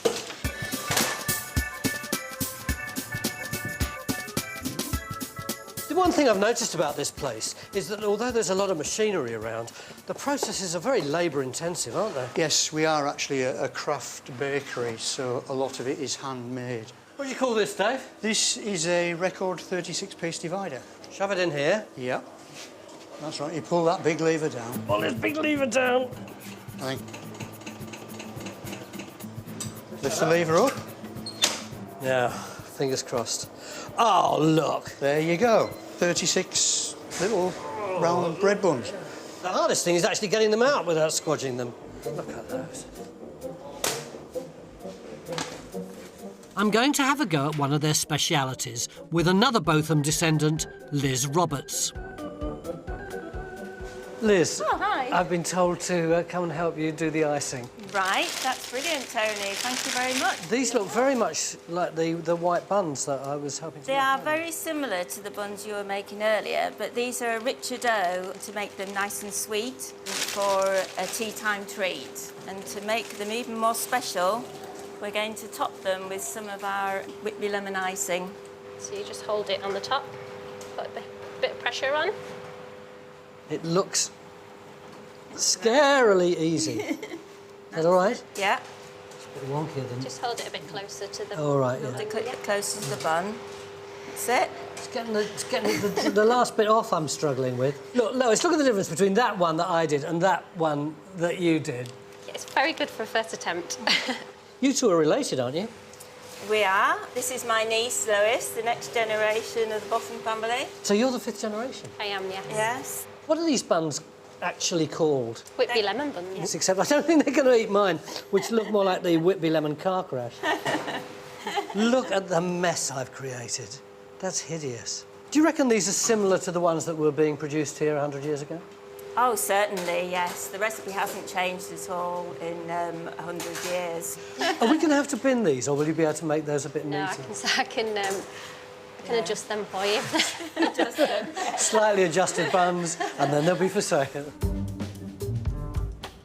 The one thing I've noticed about this place is that although there's a lot of machinery around, the processes are very labour-intensive, aren't they? Yes, we are actually a craft bakery, so a lot of it is handmade. What do you call this, Dave? This is a record 36-piece divider. Shove it in here. Yeah. That's right. You pull that big lever down. Pull this big lever down. Lift the lever up. Yeah, fingers crossed. Oh, look. There you go. 36 little round bread buns. The hardest thing is actually getting them out without squodging them. Look at those. I'm going to have a go at one of their specialities with another Botham descendant, Liz Roberts. Liz, oh, hi. I've been told to come and help you do the icing. Right, that's brilliant, Tony. Thank you very much. These look very much like the white buns that I was helping to They make. are very similar to the buns you were making earlier, but these are a richer dough to make them nice and sweet for a tea time treat. And to make them even more special, we're going to top them with some of our Whitby lemon icing. So you just hold it on the top, put a bit of pressure on. It looks scarily easy. Is that all right? Yeah. It's a bit wonky then. Just hold it a bit closer to the... All right, yeah. Hold it closer to the bun. That's it. It's getting the last bit off I'm struggling with. Look, Lois, look at the difference between that one that I did and that one that you did. Yeah, it's very good for a first attempt. You two are related, aren't you? We are. This is my niece, Lois, the next generation of the Botham family. So you're the 5th generation? I am, yes. Yes. What are these buns actually called? Whitby lemon buns. Yes. Except I don't think they're going to eat mine, which look more like the Whitby lemon car crash. Look at the mess I've created. That's hideous. Do you reckon these are similar to the ones that were being produced here 100 years ago? Oh, certainly, yes. The recipe hasn't changed at all in 100 years. Are we going to have to bin these, or will you be able to make those a bit neater? No, I can adjust them for you. Adjust them. Slightly adjusted buns, and then they'll be for sale.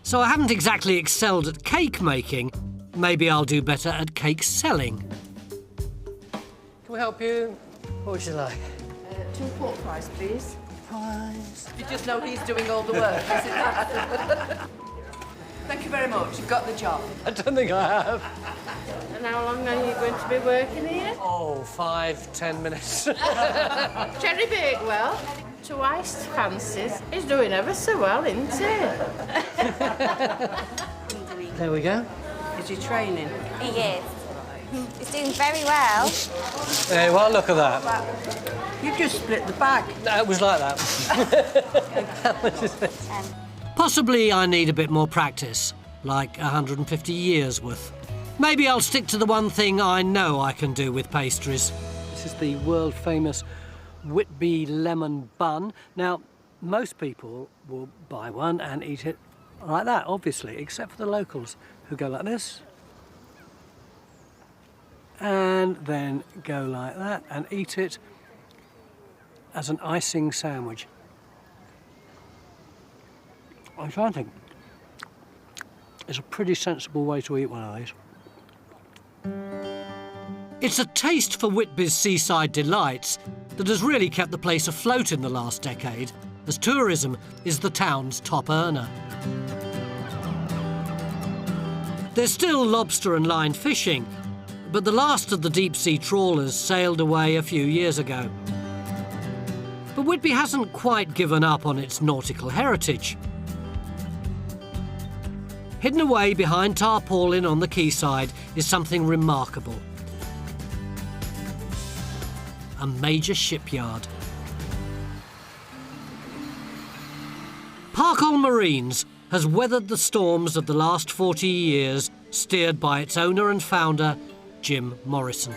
So I haven't exactly excelled at cake making. Maybe I'll do better at cake selling. Can we help you? What would you like? 2 pork pies, please. surprise. You just know he's doing all the work, isn't that? Thank you very much. You've got the job. I don't think I have. And how long are you going to be working here? Oh, 5-10 minutes. Cherry Bakewell, to Ice Fancies, is doing ever so well, isn't he? There we go. Is he training? He is. He's doing very well. Hey, well, look at that. You just split the bag. No, it was like that. How much is it? Possibly I need a bit more practice, like 150 years worth. Maybe I'll stick to the one thing I know I can do with pastries. This is the world-famous Whitby lemon bun. Now, most people will buy one and eat it like that, obviously, except for the locals, who go like this, and then go like that and eat it as an icing sandwich. I'm trying to think. It's a pretty sensible way to eat one of these. It's a taste for Whitby's seaside delights that has really kept the place afloat in the last decade, as tourism is the town's top earner. There's still lobster and line fishing, but the last of the deep-sea trawlers sailed away a few years ago. But Whitby hasn't quite given up on its nautical heritage. Hidden away behind tarpaulin on the quayside is something remarkable. A major shipyard. Parkhall Marines has weathered the storms of the last 40 years, steered by its owner and founder, Jim Morrison.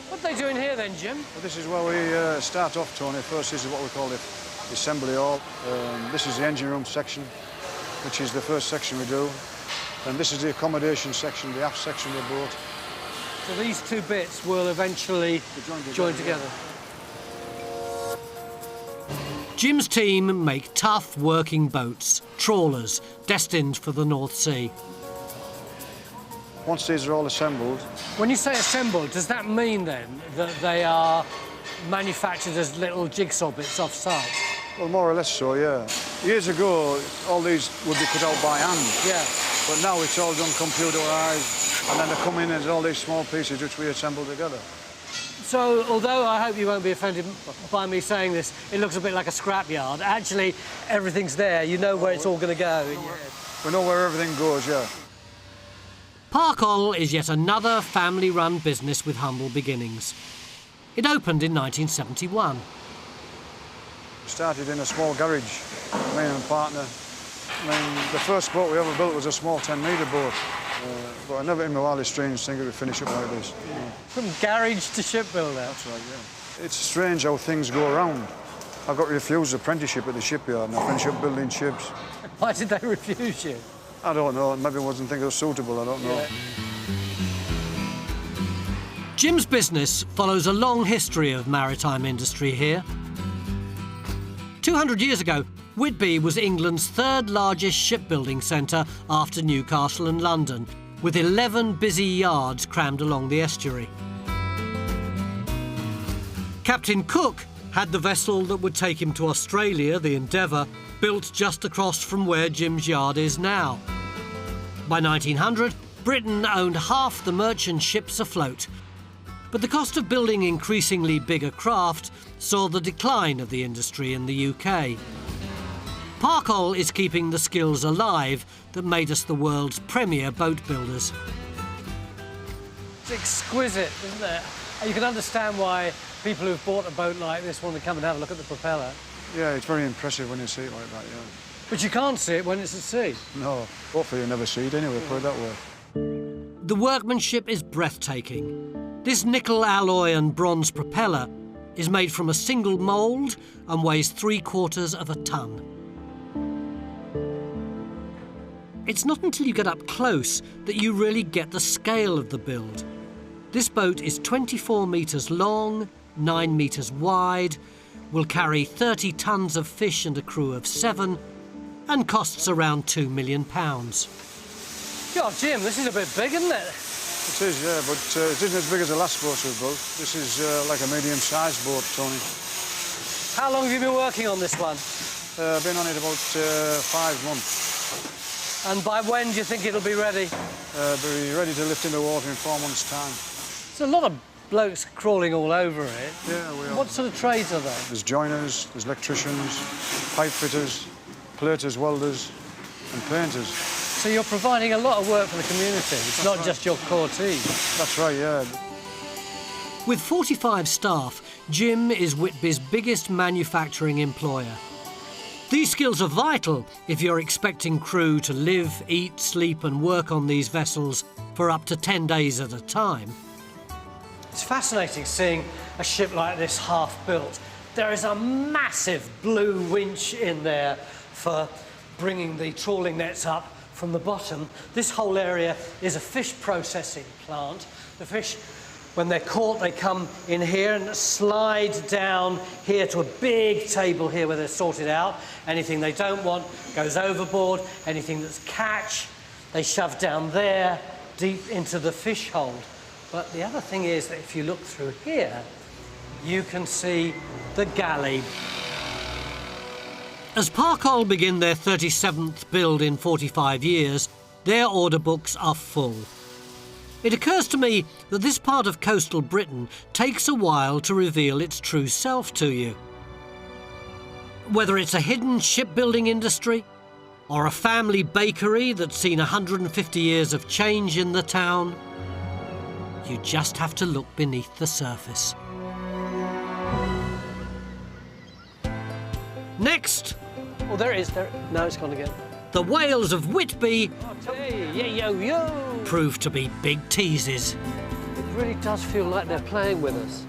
What are they doing here then, Jim? Well, this is where we start off, Tony. First, this is what we call the assembly hall. This is the engine room section, which is the first section we do. And this is the accommodation section, the aft section of the boat. So these two bits will eventually join together. Jim's team make tough working boats, trawlers, destined for the North Sea. Once these are all assembled... When you say assembled, does that mean then that they are manufactured as little jigsaw bits off-site? Well, more or less so, yeah. Years ago, all these would be cut out by hand. Yeah. But now it's all done computerised, and then they come in as all these small pieces which we assemble together. So, although I hope you won't be offended by me saying this, it looks a bit like a scrapyard. Actually, everything's there. You know where it's all going to go. We know where everything goes, yeah. Parkhall is yet another family-run business with humble beginnings. It opened in 1971. Started in a small garage, me and partner. I mean, the first boat we ever built was a small 10-metre boat. But I never in my wildest dreams think it would finish up like this. From garage to shipbuilder? That's right, yeah. It's strange how things go around. I got refused apprenticeship at the shipyard and I finished up building ships. Why did they refuse you? I don't know. Maybe I wasn't thinking it was suitable, I don't know. Yeah. Jim's business follows a long history of maritime industry here. 200 years ago, Whitby was England's third largest shipbuilding centre after Newcastle and London, with 11 busy yards crammed along the estuary. Captain Cook had the vessel that would take him to Australia, the Endeavour, built just across from where Jim's yard is now. By 1900, Britain owned half the merchant ships afloat, but the cost of building increasingly bigger craft saw the decline of the industry in the UK. Parkhall is keeping the skills alive that made us the world's premier boat builders. It's exquisite, isn't it? You can understand why people who've bought a boat like this want to come and have a look at the propeller. Yeah, it's very impressive when you see it like that, yeah. But you can't see it when it's at sea. No, hopefully you never see it anyway, put it that way. The workmanship is breathtaking. This nickel alloy and bronze propeller is made from a single mould and weighs 3/4 of a tonne. It's not until you get up close that you really get the scale of the build. This boat is 24 metres long, 9 metres wide, will carry 30 tonnes of fish and a crew of 7, and costs around £2 million. God, Jim, this is a bit big, isn't it? It is, yeah, but it isn't as big as the last boat we've built. This is like a medium-sized boat, Tony. How long have you been working on this one? I've been on it about 5 months. And by when do you think it'll be ready? Be ready to lift in the water in 4 months' time. There's a lot of blokes crawling all over it. Yeah, we are. What sort of trades are there? There's joiners, there's electricians, pipe fitters, platers, welders and painters. So you're providing a lot of work for the community. It's not just your core team. That's right, yeah. With 45 staff, Jim is Whitby's biggest manufacturing employer. These skills are vital if you're expecting crew to live, eat, sleep and work on these vessels for up to 10 days at a time. It's fascinating seeing a ship like this half-built. There is a massive blue winch in there for bringing the trawling nets up from the bottom. This whole area is a fish processing plant. The fish, when they're caught, they come in here and slide down here to a big table here where they're sorted out. Anything they don't want goes overboard. Anything that's catch, they shove down there, deep into the fish hold. But the other thing is that if you look through here, you can see the galley. As Parkol begin their 37th build in 45 years, their order books are full. It occurs to me that this part of coastal Britain takes a while to reveal its true self to you. Whether it's a hidden shipbuilding industry, or a family bakery that's seen 150 years of change in the town, you just have to look beneath the surface. Next! Oh, there it is. There. No, it's gone again. The whales of Whitby Hey, yeah, yo, yo! prove to be big teases. It really does feel like they're playing with us.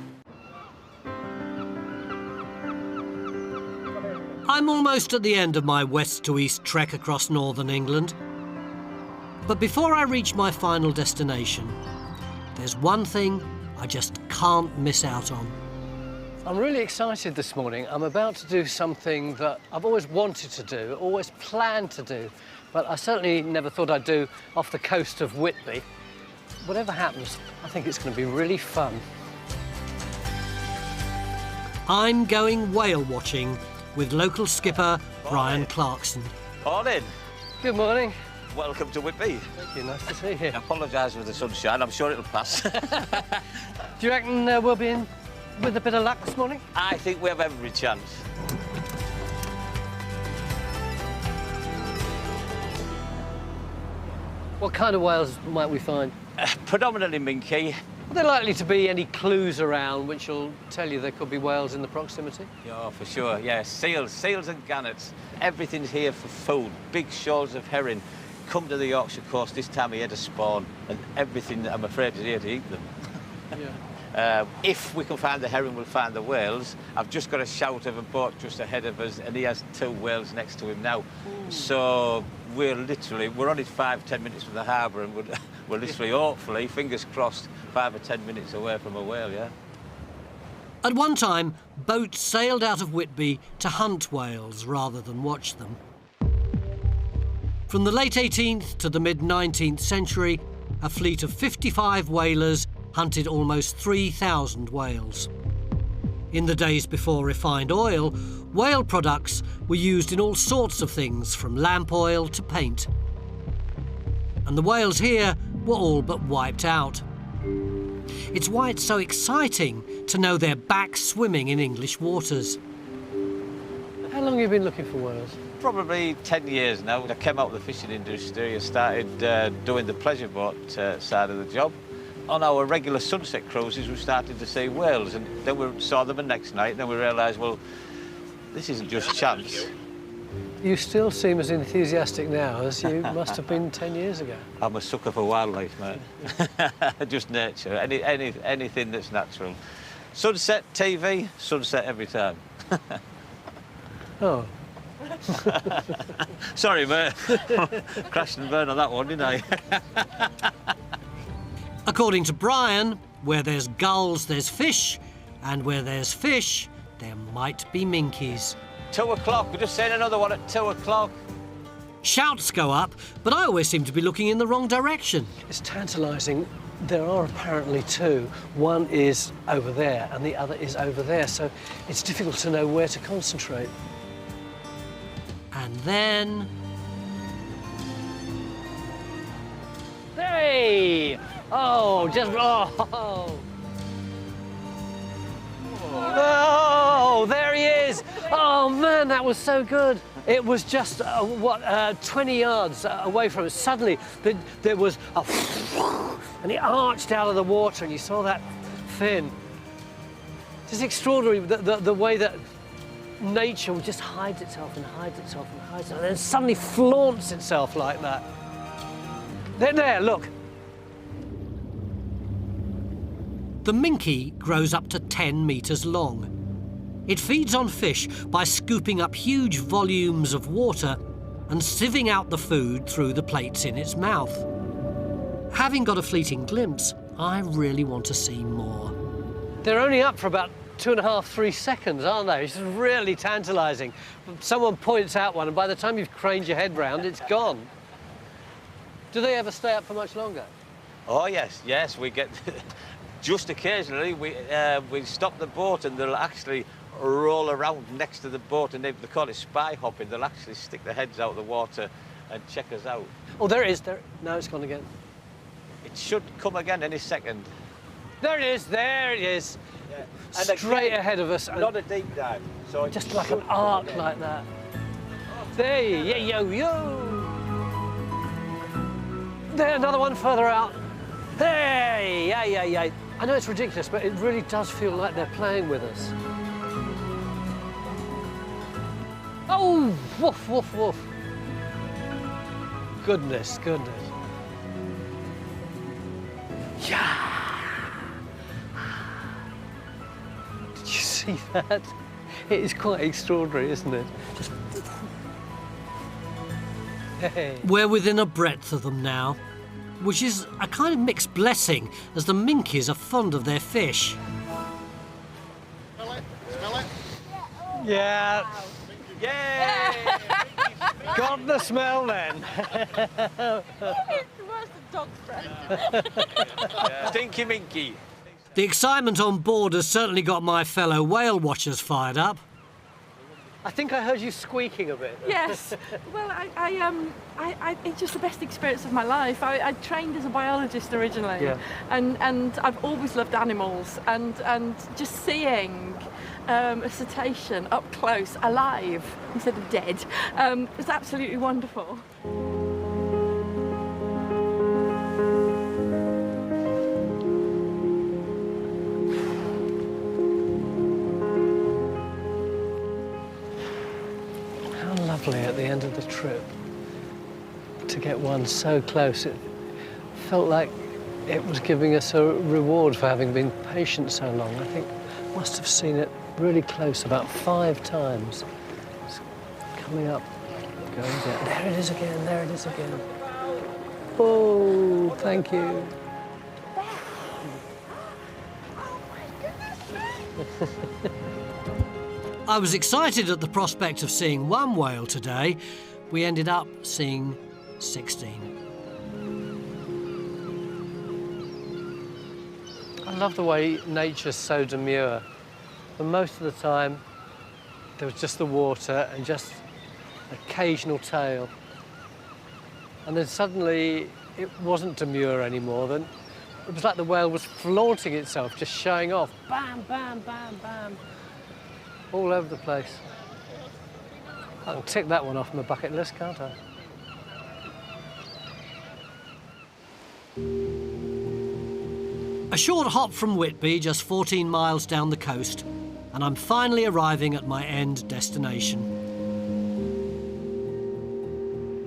I'm almost at the end of my west to east trek across northern England. But before I reach my final destination, there's one thing I just can't miss out on. I'm really excited this morning. I'm about to do something that I've always wanted to do, always planned to do, but I certainly never thought I'd do off the coast of Whitby. Whatever happens, I think it's going to be really fun. I'm going whale watching with local skipper Brian Clarkson. Morning. Good morning. Welcome to Whitby. Thank you, nice to see you. I apologise for the sunshine, I'm sure it'll pass. Do you reckon we'll be in with a bit of luck this morning? I think we have every chance. What kind of whales might we find? Predominantly minke. Are there likely to be any clues around which will tell you there could be whales in the proximity? Yeah, for sure, yeah. Seals and gannets. Everything's here for food. Big shoals of herring come to the Yorkshire coast this time of year to spawn, and everything, I'm afraid, is here to eat them. Yeah. If we can find the herring, we'll find the whales. I've just got a shout of a boat just ahead of us, and he has 2 whales next to him now. Ooh. So we're only 5-10 minutes from the harbour, and we're literally, hopefully, fingers crossed, 5 or 10 minutes away from a whale, yeah. At one time, boats sailed out of Whitby to hunt whales rather than watch them. From the late 18th to the mid-19th century, a fleet of 55 whalers hunted almost 3,000 whales. In the days before refined oil, whale products were used in all sorts of things, from lamp oil to paint. And the whales here were all but wiped out. It's why it's so exciting to know they're back swimming in English waters. How long have you been looking for whales? Probably 10 years now. I came out of the fishing industry and started doing the pleasure boat side of the job. On our regular sunset cruises, we started to see whales, and then we saw them the next night, and then we realised, well, this isn't just chance. You still seem as enthusiastic now as you must have been 10 years ago. I'm a sucker for wildlife, mate. Just nature, anything that's natural. Sunset TV, sunset every time. Oh. Sorry, mate. Crashed and burned on that one, didn't I? According to Brian, where there's gulls, there's fish, and where there's fish, there might be minkies. 2 o'clock, we're just seeing another one at 2 o'clock. Shouts go up, but I always seem to be looking in the wrong direction. It's tantalising there are apparently two. One is over there and the other is over there, so it's difficult to know where to concentrate. And then... Hey! Oh, just... Oh! Oh, there he is! Oh, man, that was so good. It was just, 20 yards away from us. Suddenly, there was a... and it arched out of the water, and you saw that fin. It's extraordinary, the way that nature just hides itself and hides itself and hides itself, and then suddenly flaunts itself like that. There, look. The minke grows up to 10 metres long. It feeds on fish by scooping up huge volumes of water and sieving out the food through the plates in its mouth. Having got a fleeting glimpse, I really want to see more. They're only up for about 2.5, 3 seconds, aren't they? It's really tantalising. Someone points out one, and by the time you've craned your head round, it's gone. Do they ever stay up for much longer? Oh, yes, we get... Just occasionally, we stop the boat and they'll actually roll around next to the boat, and they call it spy hopping. They'll actually stick their heads out of the water and check us out. Oh, there it is. No, it's gone again. It should come again any second. There it is. There it is. Yeah. Straight again, ahead of us. Not a deep dive. So just like an arc like that. There, yo. There, another one further out. Hey, yeah. I know it's ridiculous, but it really does feel like they're playing with us. Oh, woof. Goodness. Yeah. Did you see that? It is quite extraordinary, isn't it? Just... Hey. We're within a breadth of them now, which is a kind of mixed blessing, as the minkies are fond of their fish. Smell it? Yeah. Yay! Got the smell then. Where's the dog's breath? Stinky minky. The excitement on board has certainly got my fellow whale watchers fired up. I think I heard you squeaking a bit. Yes. Well, it's just the best experience of my life. I trained as a biologist originally, and I've always loved animals, and just seeing a cetacean up close, alive instead of dead, was absolutely wonderful. Lovely at the end of the trip to get one so close. It felt like it was giving us a reward for having been patient so long. I think must have seen it really close about 5 times. It's coming up, going down. There it is again. Oh, thank you. I was excited at the prospect of seeing one whale today. We ended up seeing 16. I love the way nature's so demure. For most of the time, there was just the water and just occasional tail. And then suddenly, it wasn't demure anymore. Then it was like the whale was flaunting itself, just showing off. Bam, bam, bam, bam. All over the place. I can tick that one off my bucket list, can't I? A short hop from Whitby, just 14 miles down the coast, and I'm finally arriving at my end destination.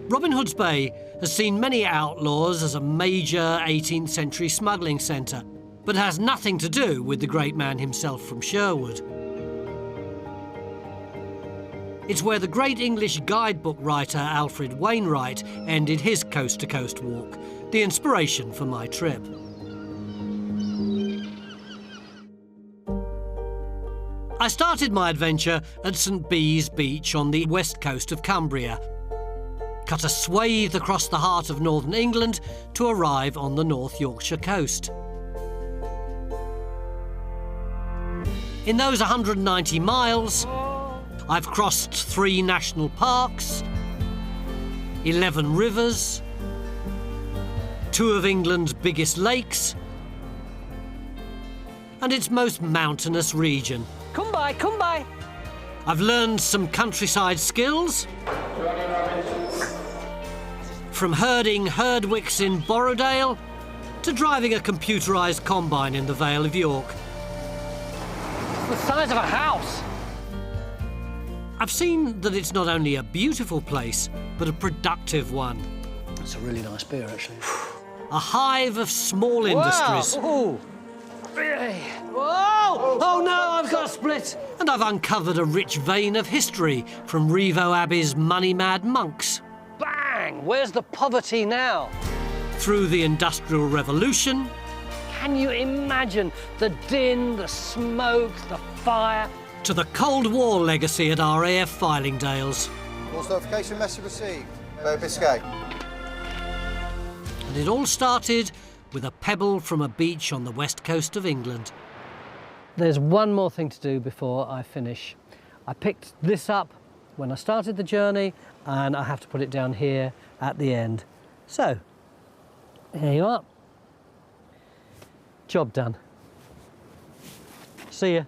Robin Hood's Bay has seen many outlaws as a major 18th century smuggling centre, but has nothing to do with the great man himself from Sherwood. It's where the great English guidebook writer Alfred Wainwright ended his coast-to-coast walk, the inspiration for my trip. I started my adventure at St Bees Beach on the west coast of Cumbria. cut a swathe across the heart of northern England to arrive on the North Yorkshire coast. In those 190 miles, I've crossed 3 national parks, 11 rivers, 2 of England's biggest lakes, and its most mountainous region. Come by. I've learned some countryside skills, from herding herdwicks in Borrowdale to driving a computerised combine in the Vale of York. It's the size of a house. I've seen that it's not only a beautiful place, but a productive one. It's a really nice beer, actually. A hive of small industries. Wow. Whoa! Oh no, I've got a split. And I've uncovered a rich vein of history from Rievaulx Abbey's money-mad monks. Bang! Where's the poverty now? Through the Industrial Revolution. Can you imagine the din, the smoke, the fire? To the Cold War legacy at RAF Fylingdales. Course notification message received. Bay of Biscay. And it all started with a pebble from a beach on the west coast of England. There's one more thing to do before I finish. I picked this up when I started the journey, and I have to put it down here at the end. So, here you are. Job done. See ya.